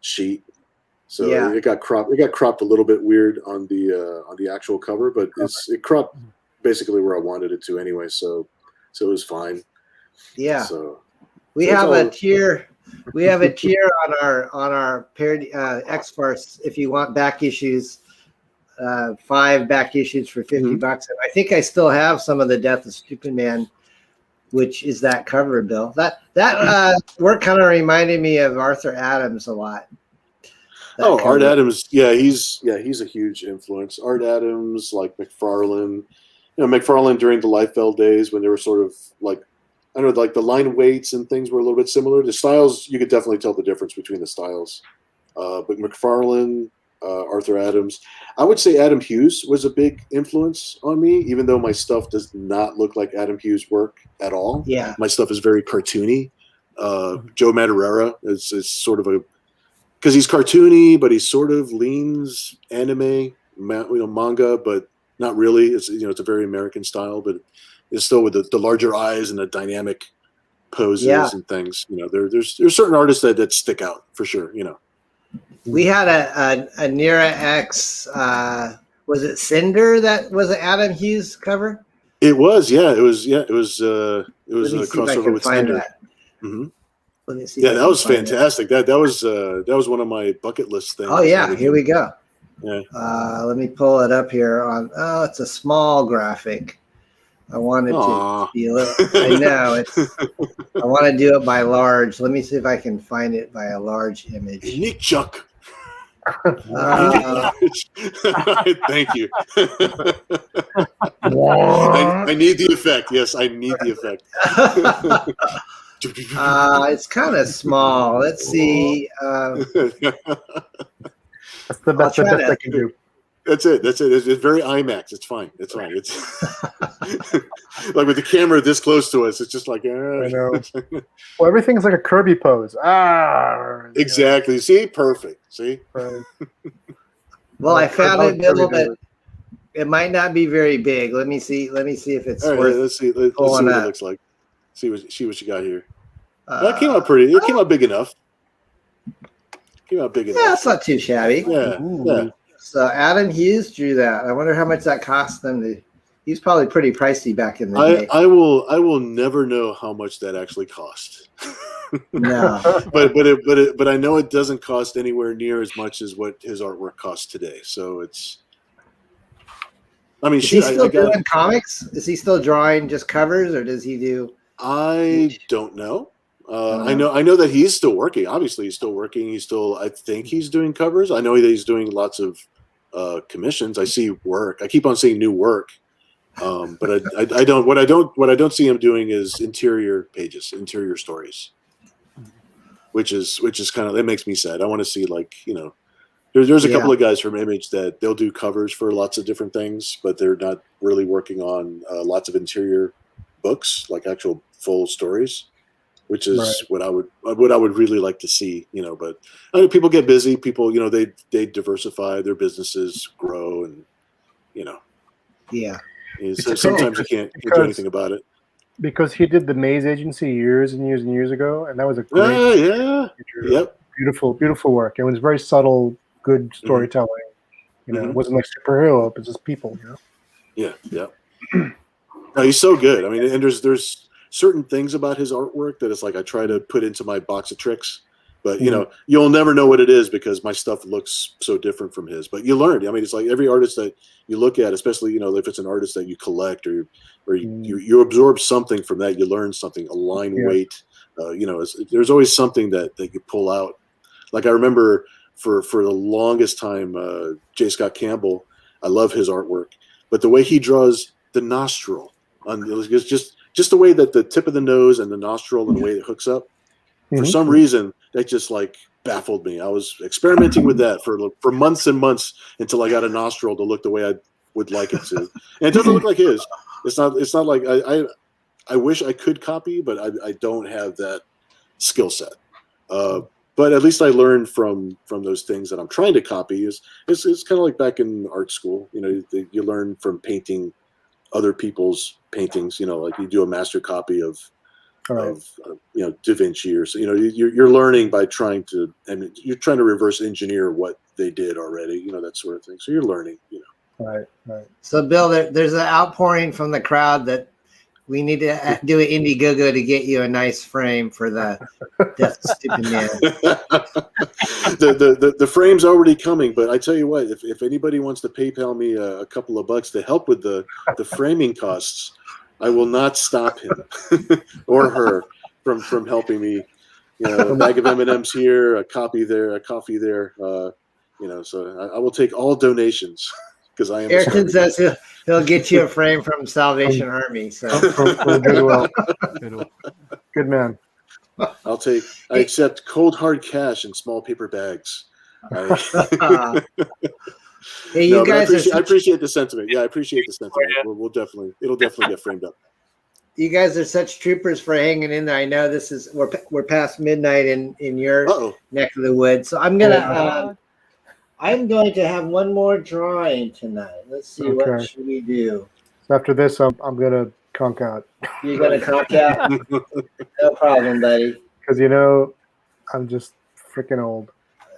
sheet. So it got cropped. It got cropped a little bit weird on the actual cover, but it cropped basically where I wanted it to anyway. So it was fine. Yeah. So we have a tier. We have a tier on our parody X-FARCE. If you want back issues, 5 back issues for $50. And I think I still have some of the Death of Stupid Man, which is that cover, Bill. That work kind of reminded me of Arthur Adams a lot. Art Adams, he's a huge influence. Art Adams, like McFarlane, McFarlane during the Liefeld days when they were sort of like, I don't know, like the line weights and things were a little bit similar. The styles, you could definitely tell the difference between the styles. But McFarlane, Arthur Adams, I would say Adam Hughes was a big influence on me, even though my stuff does not look like Adam Hughes' work at all. Yeah, my stuff is very cartoony. Joe Madureira is sort of because he's cartoony, but he sort of leans anime, manga, but not really. It's it's a very American style, but it's still with the larger eyes and the dynamic poses and things. There's certain artists that stick out for sure. We had a Nira X. Was it Cinder that was an Adam Hughes cover? It was, it was a crossover with Cinder. Let me see. Yeah, that was fantastic. That was one of my bucket list things. Oh yeah, here we go. Yeah. Let me pull it up here on. Oh, it's a small graphic. I wanted to be a little. I know I want to do it by large. Let me see if I can find it by a large image. Nick Chuck. Thank you. I need the effect. Yes, I need the effect. It's kind of small. Let's see. That's the best I can do. That's it. It's very IMAX. It's fine. It's like with the camera this close to us. It's just like I know. Well, everything's like a Kirby pose. Exactly. See, perfect. See. Right. Well, I found it, Bill, but it might not be very big. Let me see if it's all right, worth. Let's see what it looks like. See what you got here. That came out pretty. It came out big enough. Yeah, it's not too shabby. Yeah. So Adam Hughes drew that. I wonder how much that cost them. He's probably pretty pricey back in the day. I will never know how much that actually cost. No, but I know it doesn't cost anywhere near as much as what his artwork costs today. So it's. I mean, is he still doing comics? Is he still drawing just covers, or does he do? I don't know. I know that he's still working. Obviously, he's still working. I think he's doing covers. I know that he's doing lots of commissions. I see work. I keep on seeing new work, but I don't. What I don't see him doing is interior pages, interior stories, which is kind of, that makes me sad. I want to see, like, there's a couple of guys from Image that they'll do covers for lots of different things, but they're not really working on lots of interior books, like actual full stories. Which is what I would really like to see, But I know people get busy. People, they diversify, their businesses grow, and Yeah. So sometimes you can't do anything about it. Because he did the Maze Agency years and years and years ago, and that was a great, yep, beautiful work. It was very subtle, good storytelling. It wasn't like superhero; it was just people. Yeah. No, he's so good. I mean, and there's certain things about his artwork that it's like I try to put into my box of tricks, But you know, you'll never know what it is because my stuff looks so different from his. But you learn. I mean, it's like every artist that you look at, especially you know if it's an artist that you collect or you absorb something from that. You learn something. A line weight. You know, there's always something that you pull out. Like I remember for the longest time, J. Scott Campbell. I love his artwork, but the way he draws the nostril on it's just the way that the tip of the nose and the nostril and the way it hooks up. For some reason, that just like baffled me. I was experimenting with that for months and months until I got a nostril to look the way I would like it to. And it doesn't look like his. It's not like I wish I could copy, but I don't have that skill set. But at least I learned from those things that I'm trying to copy. It's kind of like back in art school. You know, you learn from painting other people's paintings. You know, like you do a master copy of you know Da Vinci or so. You know, you're learning by trying to, and you're trying to reverse engineer what they did already. You know, that sort of thing. So you're learning. You know. Right. So Bill, there's an outpouring from the crowd that we need to do an Indiegogo to get you a nice frame for the Death Stupid Man. the frame's already coming, but I tell you what, if anybody wants to PayPal me a couple of bucks to help with the framing costs, I will not stop him or her from helping me. You know, a bag of M&Ms here, a coffee there. You know, so I will take all donations. I am Ayrton says he'll get you a frame from Salvation Army. So Goodwill. Good man. I accept cold hard cash in small paper bags. Hey, you guys! I appreciate the sentiment. Yeah, I appreciate the sentiment. It'll definitely get framed up. You guys are such troopers for hanging in there. I know this is we're past midnight in your neck of the woods, so I'm going to have one more drawing tonight. Let's see, what should we do? After this, I'm gonna conk out. You're gonna conk out? No problem, buddy. Because you know, I'm just freaking old.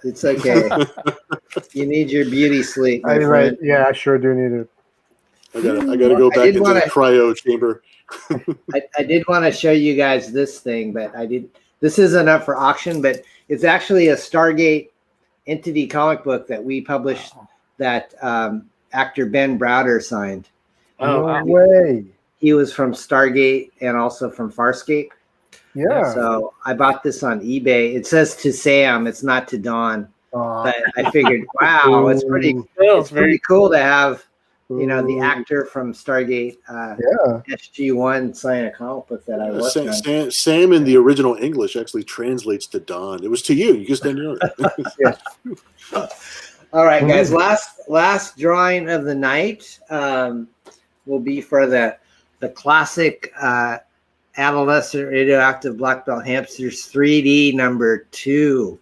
It's okay. You need your beauty sleep. Right? Yeah, I sure do need it. I gotta go back into the cryo chamber. I did want to show you guys this thing, but this isn't up for auction, but it's actually a Stargate Entity comic book that we published that actor Ben Browder signed. No way. He was from Stargate and also from Farscape. Yeah. So I bought this on eBay. It says to Sam, it's not to Dawn. But I figured, wow, it's pretty cool to have, you know, the actor from Stargate SG-1 sign a comic book that I worked on. Sam in the original English actually translates to Don. It was to you. You just didn't know it. All right, guys. Last drawing of the night will be for the classic adolescent radioactive black belt hamsters 3D number 2,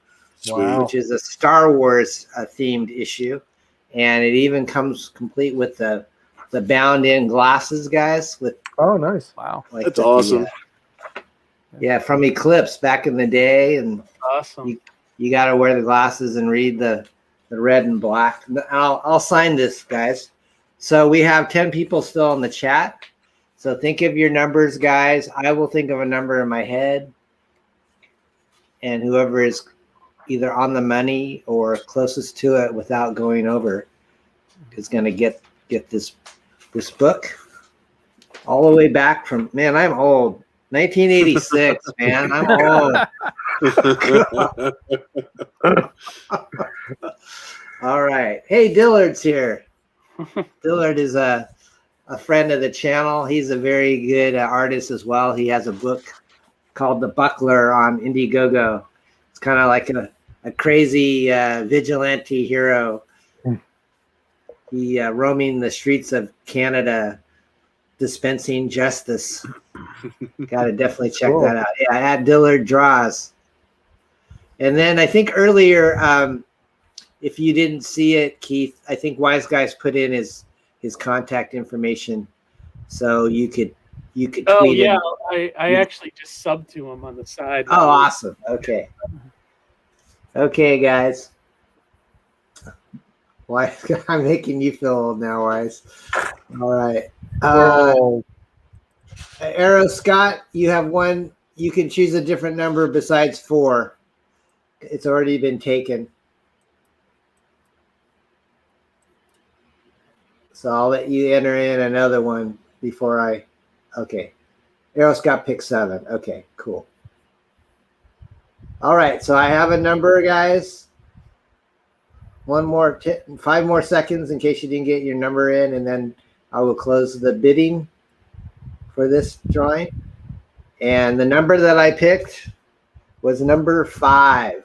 which is a Star Wars themed issue. And it even comes complete with the bound-in glasses, guys. With nice, like that's awesome. Yeah, from Eclipse back in the day, and awesome. You got to wear the glasses and read the red and black. I'll sign this, guys. So we have 10 people still in the chat. So think of your numbers, guys. I will think of a number in my head, and whoever is either on the money or closest to it without going over is going to get this book all the way back from, man, I'm old. 1986, man. I'm old. All right. Hey, Dillard's here. Dillard is a friend of the channel. He's a very good artist as well. He has a book called The Buckler on Indiegogo. It's kind of like a crazy vigilante hero. He roaming the streets of Canada, dispensing justice. Got to definitely check that out. Yeah, at Dillard Draws. And then I think earlier, if you didn't see it, Keith, I think Wise Guys put in his contact information, so you could tweet him. I actually just subbed to him on the side. Oh, awesome. Okay, guys. Why I'm making you feel old now, Wise. All right. Arrow Scott, you have one. You can choose a different number besides 4. It's already been taken. So I'll let you enter in another one before I. Okay. Eros got pick 7. Okay, cool. All right, so I have a number, guys. 5 more seconds in case you didn't get your number in, and then I will close the bidding for this drawing. And the number that I picked was number 5.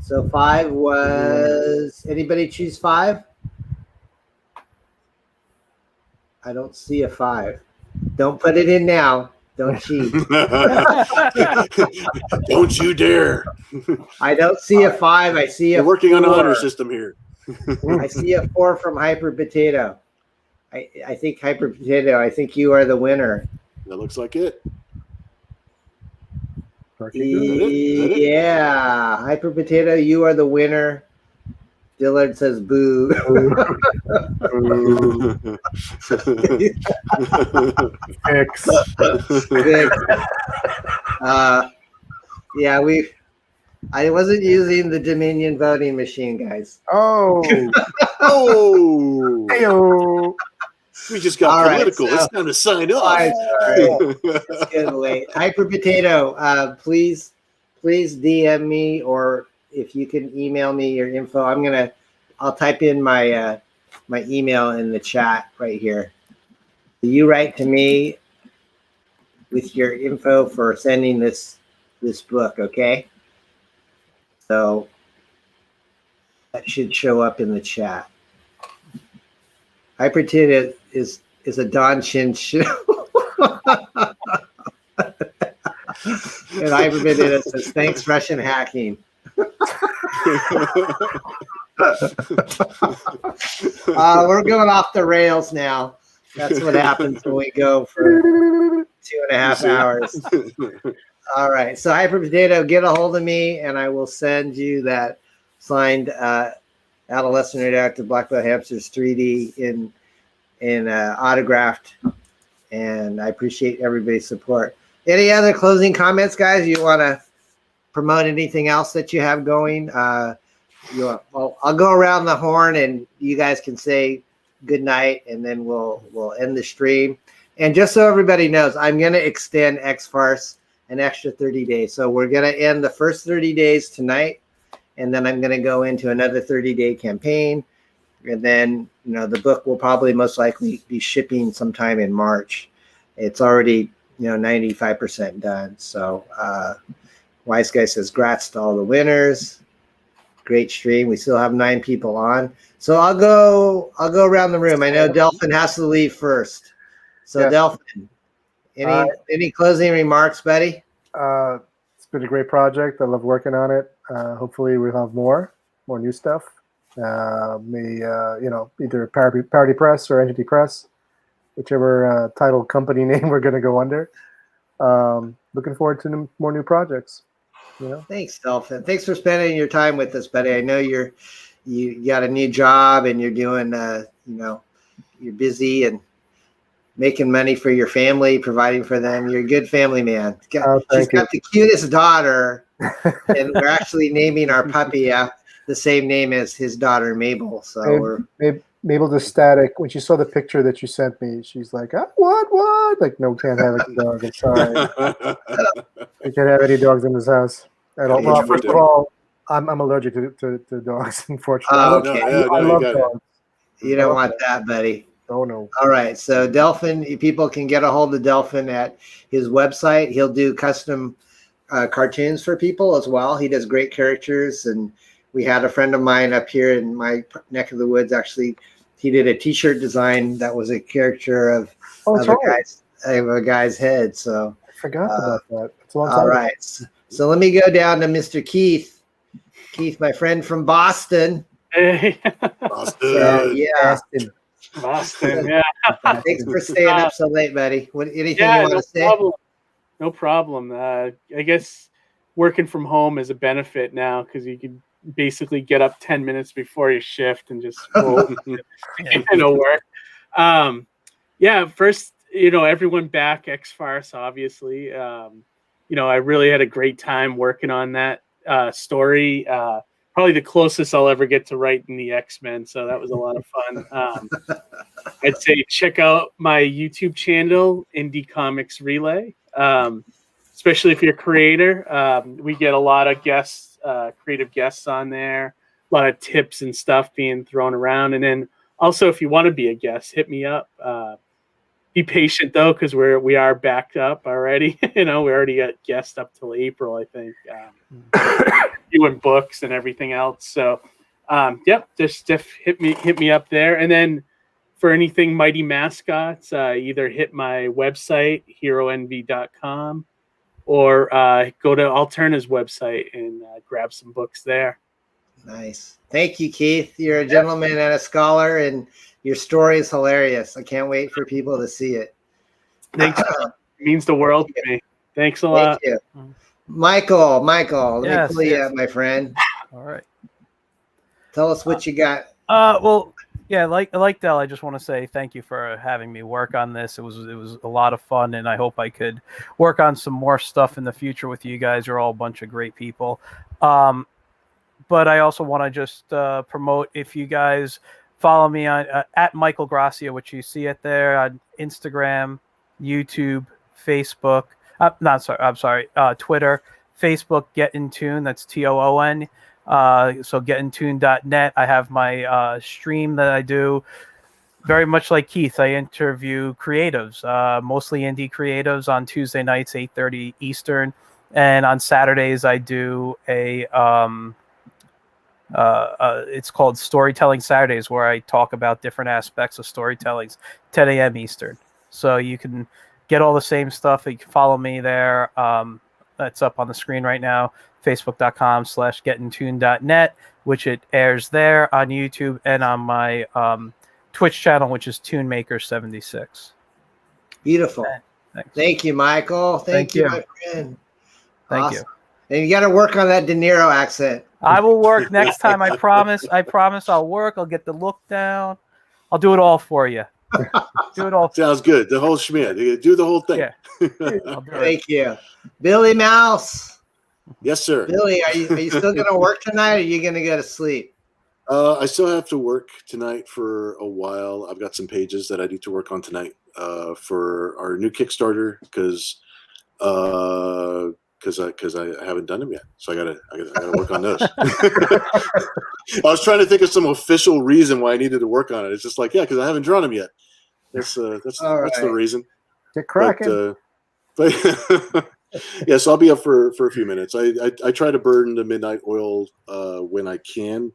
So 5 was, anybody choose 5? I don't see a 5. Don't put it in now. Don't cheat. Don't you dare. I don't see a 5. I see a You're working 4. on an honor system here. I see a 4 from Hyper Potato. I think Hyper Potato, I think you are the winner. That looks like it. Yeah, Hyper Potato, you are the winner. Dillard says boo. X. Yeah, I wasn't using the Dominion voting machine, guys. Oh. Oh. Heyo. We just got All political. Right, so, it's time to sign up. It's getting late. Hyper Potato, please DM me, or if you can email me your info. I'll type in my my email in the chat right here. You write to me with your info for sending this book, okay? So that should show up in the chat. Hyper Potato is a Don Chin show. And Hyper Potato says, thanks, Russian hacking. We're going off the rails now. That's what happens when we go for 2.5 hours. All right. So Hyper Potato, get a hold of me, and I will send you that signed Adolescent Radioactive Black Belt Hamsters 3D in autographed. And I appreciate everybody's support. Any other closing comments, guys? You want to promote anything else that you have going? I'll go around the horn, and you guys can say good night, and then we'll end the stream. And just so everybody knows, I'm going to extend X-FARCE an extra 30 days. So we're going to end the first 30 days tonight, and then I'm going to go into another 30-day campaign. And then, the book will probably most likely be shipping sometime in March. It's already, 95% done. So Wise Guy says, grats to all the winners. Great stream. We still have 9 people on. So I'll go around the room. I know Delphin has to leave first. So yes. Delphin, any closing remarks, buddy? It's been a great project. I love working on it. Hopefully we'll have more new stuff. Either Parity Press or Entity Press, whichever title company name we're going to go under. Looking forward to more new projects. Thanks, Delphin. Thanks for spending your time with us, buddy. I know you got a new job, and you're doing you're busy and making money for your family, providing for them. You're a good family man. She's got the cutest daughter, and we're actually naming our puppy the same name as his daughter Mabel. So Mabel just static. When she saw the picture that you sent me, she's like, what? Like, no, can't have a dog. I'm sorry. We can't have any dogs in this house at all. Well, first of all, I'm allergic to dogs, unfortunately. I love dogs. You don't want that, buddy. Oh, no. All right. So Delphin, people can get a hold of Delphin at his website. He'll do custom cartoons for people as well. He does great characters, and we had a friend of mine up here in my neck of the woods. Actually, he did a T-shirt design that was a character of a guy's head. So I forgot about that. It's a long time all right. So let me go down to Mr. Keith. Keith, my friend from Boston. Hey. Boston. Boston. Yeah. Thanks for staying up so late, buddy. Anything you want to say? No problem. I guess working from home is a benefit now because you can basically get up 10 minutes before your shift and just go work. First, everyone back X-FARCE, obviously. I really had a great time working on that story. Probably the closest I'll ever get to writing the X-Men. So that was a lot of fun. I'd say check out my YouTube channel, Indie Comics Relay. Especially if you're a creator. We get a lot of guests, creative guests on there, a lot of tips and stuff being thrown around. And then also, if you want to be a guest, hit me up. Be patient though, because we are backed up already. We already got guests up till April, I think. Doing books and everything else. So, just hit me up there. And then for anything Mighty Mascots, either hit my website heroenvy.com. or go to Alterna's website and grab some books there. Nice. Thank you, Keith. You're a gentleman and a scholar, and your story is hilarious. I can't wait for people to see it. Thanks. It means the world to me. Thanks a lot. Thank you. Michael, let me pull you up, my friend. All right. Tell us what you got. Well, yeah, like Del, I just want to say thank you for having me work on this. It was a lot of fun, and I hope I could work on some more stuff in the future with you guys. You're all a bunch of great people. But I also want to just promote, if you guys follow me on at Michael Grassia, which you see it there on Instagram, YouTube, Facebook. Twitter, Facebook, Get In Tune. That's TOON. So getintune.net. I have my stream that I do. Very much like Keith, I interview creatives, mostly indie creatives on Tuesday nights, 8:30 Eastern, and on Saturdays I do it's called Storytelling Saturdays, where I talk about different aspects of storytelling, 10 a.m. Eastern. So you can get all the same stuff. You can follow me there. That's up on the screen right now. Facebook.com/getintune.net, which it airs there on YouTube and on my Twitch channel, which is TuneMaker76. Beautiful. Thanks. Thank you, Michael. Thank you, my friend. Thank you. And you got to work on that De Niro accent. I will work next time. I promise. I'll work. I'll get the look down. I'll do it all for you. Do it all. Sounds good. The whole schmear. Do the whole thing. Yeah. Thank you. Billy Mouse. Yes, sir. Billy, are you still going to work tonight, or are you going to go to sleep? I still have to work tonight for a while. I've got some pages that I need to work on tonight for our new Kickstarter because I haven't done them yet. So I gotta work on those. I was trying to think of some official reason why I needed to work on it. It's just like, because I haven't drawn them yet. That's the reason. Get cracking. But yeah, so I'll be up for a few minutes. I try to burn the midnight oil when I can.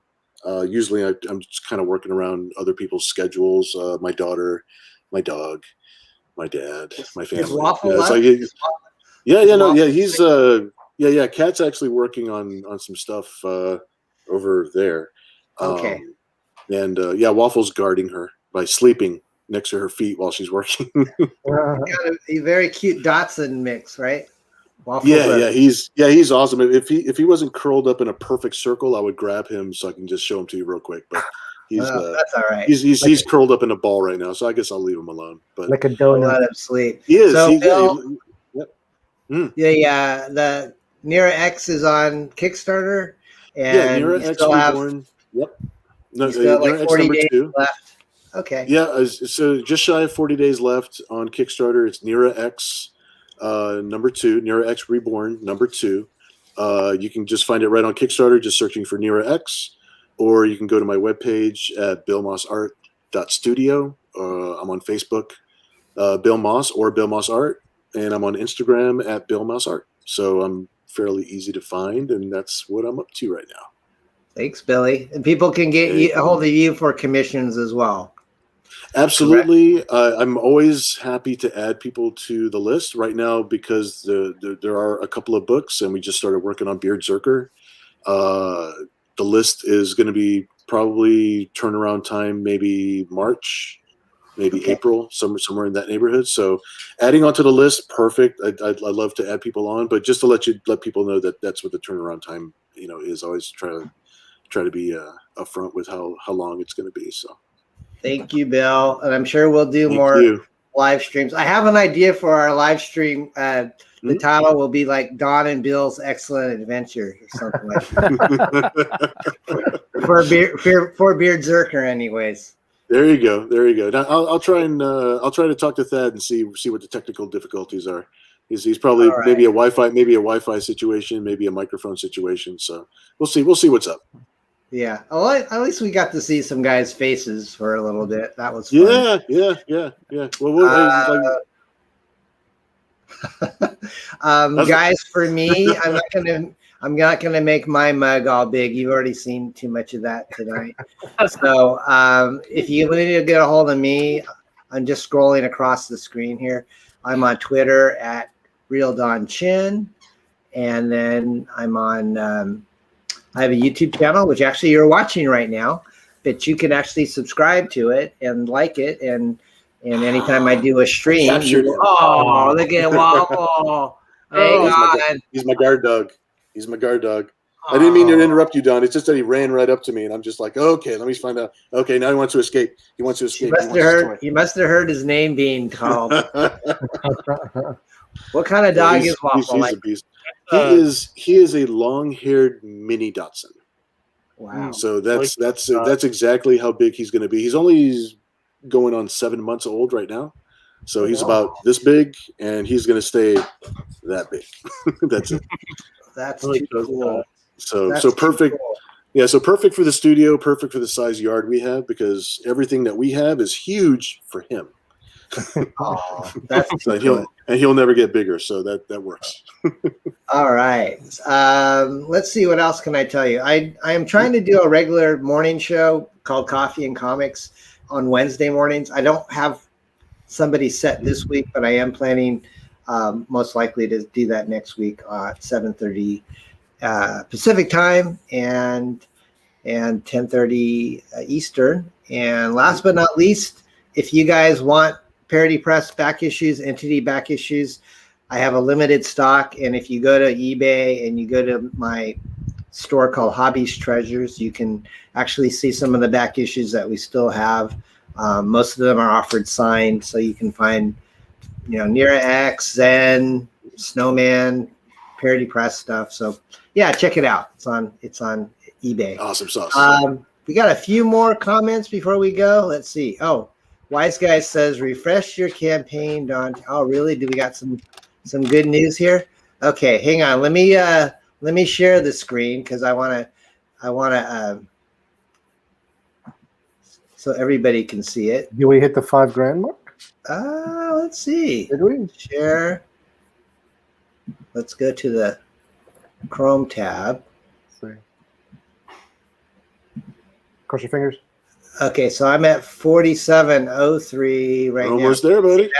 Usually I'm just kind of working around other people's schedules. My daughter, my dog, my dad, my family. He's Cat's actually working on some stuff over there. Okay. And Waffle's guarding her by sleeping next to her feet while she's working. Got a very cute Dotson mix, right? Waffle's he's awesome. If he wasn't curled up in a perfect circle, I would grab him so I can just show him to you real quick. But that's all right. He's curled up in a ball right now, so I guess I'll leave him alone. But like a donut. Let him sleep. He is. So, Yep. The Nira X is on Kickstarter, and Nira X Reborn. Yep. No, still Nira like 40 X days 2. left. Okay. Yeah, so just shy of 40 days left on Kickstarter. It's Nira X number 2, Nira X Reborn number 2. You can just find it right on Kickstarter, just searching for Nira X, or you can go to my webpage at billmausart.studio. I'm on Facebook, Bill Maus or Bill Maus Art, and I'm on Instagram at Bill Maus Art. So I'm fairly easy to find, and that's what I'm up to right now. Thanks, Billy. And people can get a hold of you for commissions as well. Absolutely. I'm always happy to add people to the list right now because there are a couple of books, and we just started working on Beard Zerker. The list is going to be probably turnaround time, maybe March, maybe April, somewhere in that neighborhood. So adding onto the list, perfect. I'd love to add people on, but just to let people know that that's what the turnaround time, is. Always try to be upfront with how long it's going to be. So. Thank you, Bill. And I'm sure we'll do more live streams. I have an idea for our live stream The title will be like Don and Bill's Excellent Adventure or something like that. for Beard Zerker, anyways. There you go. There you go. Now, I'll try to talk to Thad and see what the technical difficulties are. He's probably maybe a Wi-Fi situation, maybe a microphone situation. So we'll see what's up. Yeah. Well, at least we got to see some guys' faces for a little bit. That was fun. Yeah. Well, guys, for me, I'm not gonna make my mug all big. You've already seen too much of that tonight. So if you need to get a hold of me, I'm just scrolling across the screen here. I'm on Twitter at Real Don Chin, and then I'm on. I have a YouTube channel, which actually you're watching right now, but you can actually subscribe to it and like it, and anytime I do a stream, look at Waffle. He's my guard dog. He's my guard dog. I didn't mean to interrupt you, Don. It's just that he ran right up to me, and I'm just like, okay, let me find out. Okay, now he wants to escape. He wants to escape. He must have heard his name being called. What kind of dog is Waffle? He's a beast. He is a long-haired mini Dachshund. Wow. So that's exactly how big he's going to be. He's only going on 7 months old right now. So he's about this big, and he's going to stay that big. That's it. That's cool. So perfect. Cool. Yeah, so perfect for the studio, perfect for the size yard we have, because everything that we have is huge for him. That's so he'll never get bigger, so that works. All right. Let's see, what else can I tell you? I am trying to do a regular morning show called Coffee and Comics on Wednesday mornings. I don't have somebody set this week, but I am planning most likely to do that next week at 7:30 Pacific time and 10:30 Eastern. And last but not least, if you guys want Parody Press back issues, Entity back issues, I have a limited stock. And if you go to eBay and you go to my store called Hobbies Treasures, you can actually see some of the back issues that we still have. Most of them are offered signed, so you can find, Nira X, Zen, Snowman, Parody Press stuff. So yeah, check it out. It's on eBay. Awesome sauce. We got a few more comments before we go. Let's see. Oh, Wise Guy says, refresh your campaign, Don. Oh, really? Do we got some good news here? Okay, hang on. Let me share the screen because I wanna so everybody can see it. Do we hit the $5,000 mark? Let's see. Did we? Share. Let's go to the Chrome tab. Let's see. Cross your fingers. Okay, so I'm at 4703 right now. Almost there, buddy.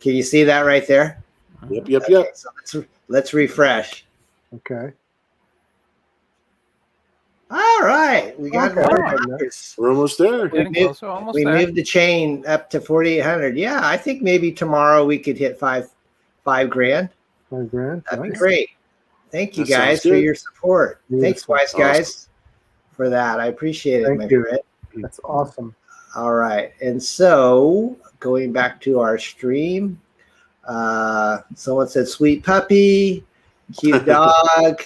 Can you see that right there? Yep. Okay, so let's refresh. Okay. All right, we got We're almost there. We moved the chain up to 4,800. Yeah, I think maybe tomorrow we could hit $5,000. $5,000. That'd be great. Thank you guys for your support. Thanks, Wise Guys, for that. I appreciate it, my friend. That's awesome. All right, and so going back to our stream, someone said, "Sweet puppy, cute dog."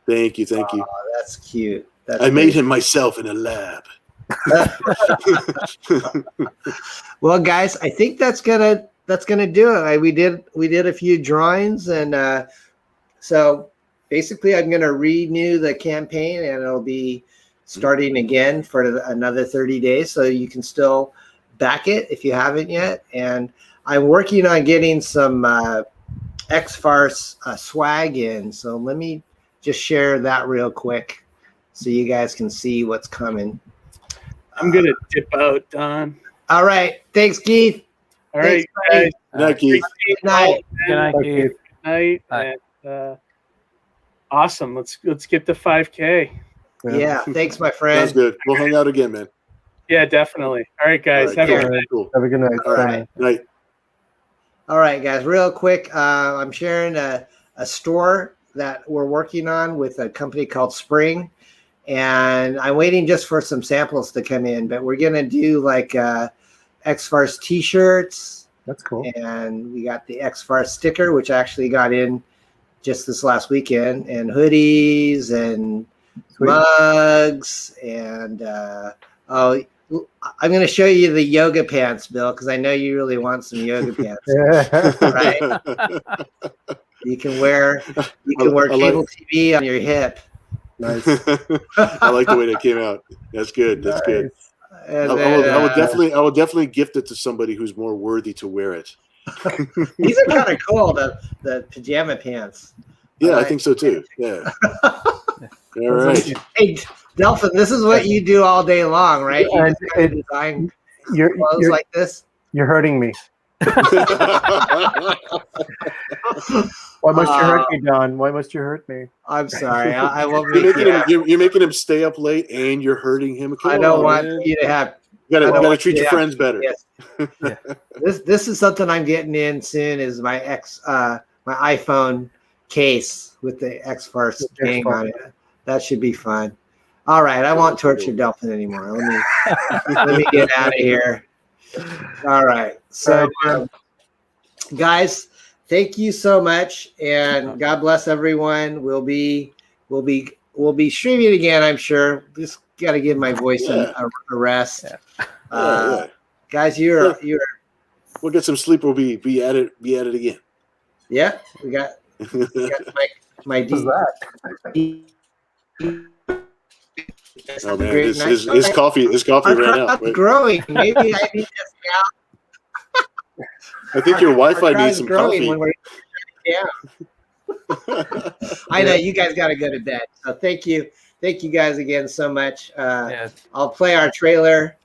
Thank you. That's cute. I made him myself in a lab. Well, guys, I think that's gonna do it. We did a few drawings, and so basically, I'm gonna renew the campaign, and it'll be starting again for another 30 days. So you can still back it if you haven't yet. And I'm working on getting some X-FARCE swag in. So let me just share that real quick so you guys can see what's coming. I'm going to dip out, Don. All right. Thanks, Keith. All right, guys. Good night, Keith. Good night. Good night, Keith. Good night. And, awesome. Let's get the 5K. Yeah. Thanks, my friend. Sounds good. We'll hang out again, man. Yeah, definitely. All right, guys. All right, have a good night. Cool. Have a good night. All right. Night. All right, guys. Real quick, I'm sharing a store that we're working on with a company called Spring, and I'm waiting just for some samples to come in. But we're gonna do like X-FARCE T-shirts That's cool. And we got the X-FARCE sticker, which actually got in just this last weekend, and hoodies and mugs. And oh, I'm going to show you the yoga pants, Bill, because I know you really want some yoga pants. Right? You can wear cable TV on your hip. Nice. I like the way that came out. That's good. That's good. And I will definitely gift it to somebody who's more worthy to wear it. These are kind of cool, the pajama pants. Yeah, I think so too. Yeah. All right. Hey, Delphin, this is what you do all day long, right? You just kind of design clothes like this. You're hurting me. Why must you hurt me, Don? Why must you hurt me? I'm sorry. I won't you're making him stay up late, and you're hurting him. I don't want you to have. You gotta treat your friends better. Yes. Yeah. This is something I'm getting in soon. Is my my iPhone case with the X-FARCE thing on it. That should be fun. All right, I won't torture Delphin anymore. Let me get out of here. All right, so guys, thank you so much, and God bless everyone. We'll be streaming again, I'm sure. Just got to give my voice a rest. Guys, you're we'll get some sleep. We'll be at it again. Yeah, we got my Oh man, his coffee ran out. Growing. Maybe I need to stay out. I think your Wi-Fi needs some coffee. I know you guys got to go to bed. So thank you guys again so much. I'll play our trailer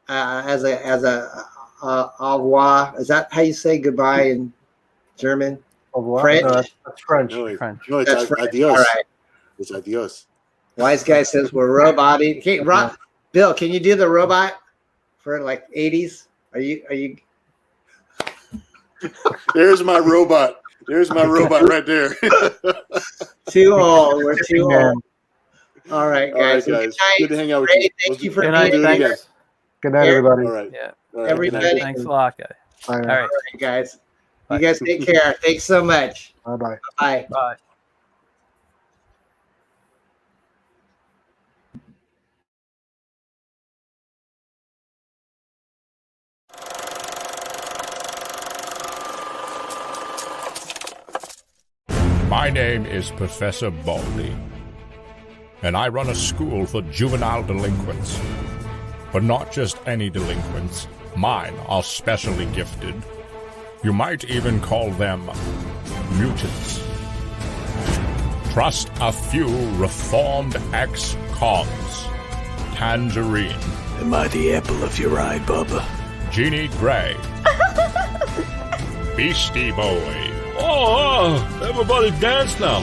as a au revoir. Is that how you say goodbye in German? Au revoir? French? That's French. No, that's it's French. adios. All right. It's adios. Wise guy says we're roboting. Okay, Bill, can you do the robot for like 80s? Are you? There's my robot. There's my robot right there. Too old. We're too old. All right, guys. All right, guys. Good to hang out with you. Thank you for Good night, being here. thanks. Good night, everybody. All right. Yeah. All right. Everybody. Thanks a lot, guys. Bye. All right. All right, guys. You guys take care. Thanks so much. Bye-bye. Bye. Bye. My name is Professor Baldy, and I run a school for juvenile delinquents. But not just any delinquents. Mine are specially gifted. You might even call them mutants. Trust a few reformed ex-cons. Tangerine. Am I the apple of your eye, Bubba? Jeannie Gray. Beastie Boy. Oh, everybody dance now.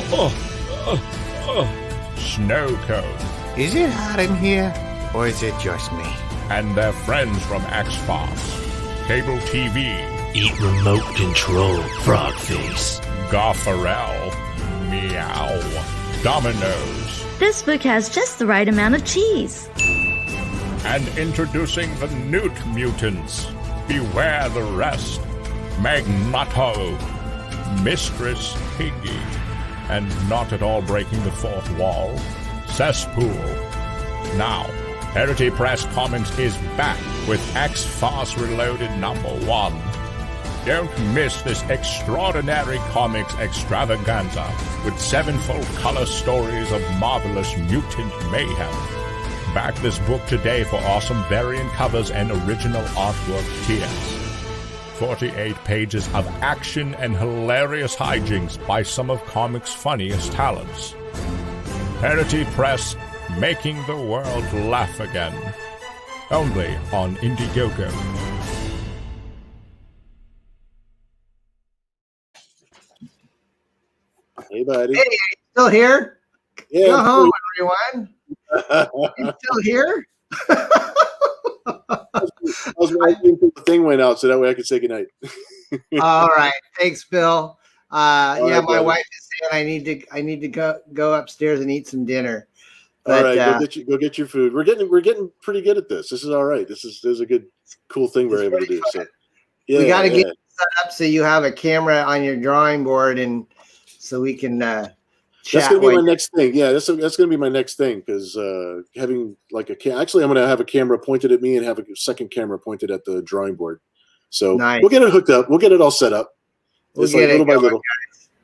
Snow Cone. Is it hot in here, or is it just me? And their friends from X-FARCE. Cable TV. Eat remote control, frog face. Garfarel. Meow. Dominoes. This book has just the right amount of cheese. And introducing the Newt Mutants. Beware the rest. Magneto. Mistress Piggy. And not at all breaking the fourth wall. Cesspool. Now, Heritage Press Comics is back with X-FARCE Reloaded #1. Don't miss this extraordinary comics extravaganza with 7 full color stories of marvelous mutant mayhem. Back this book today for awesome variant covers and original artwork tiers. 48 pages of action and hilarious hijinks by some of comics' funniest talents. Heritage Press, making the world laugh again. Only on Indiegogo. Hey, buddy. Hey, are you still here? Yeah, Go home, everyone. You still here? I was waiting until the thing went out so that way I could say goodnight. All right. Thanks, Bill. All yeah, right, my buddy. wife is saying I need to go upstairs and eat some dinner. But, All right, go get your food. We're getting pretty good at this. This is all right. This is a good, cool thing we're able to do. So, yeah, we got to get set up so you have a camera on your drawing board, and so we can chat. That's gonna be my next thing. Yeah, that's gonna be my next thing because having like actually, I'm gonna have a camera pointed at me and have a second camera pointed at the drawing board. So Nice. we'll get it hooked up. We'll get it all set up. We'll It's get like it little by going, little.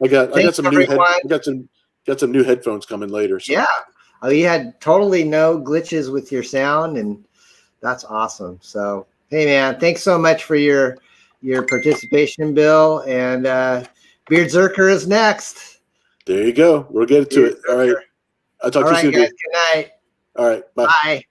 guys. I got some new everyone. got some new headphones coming later. So. Yeah. Oh, you had totally no glitches with your sound, and that's awesome. So, hey, man, thanks so much for your participation, Bill. And Beard Zerker is next. There you go. We'll get to it. All right. I'll talk to you soon. Guys, good night. All right. Bye. Bye.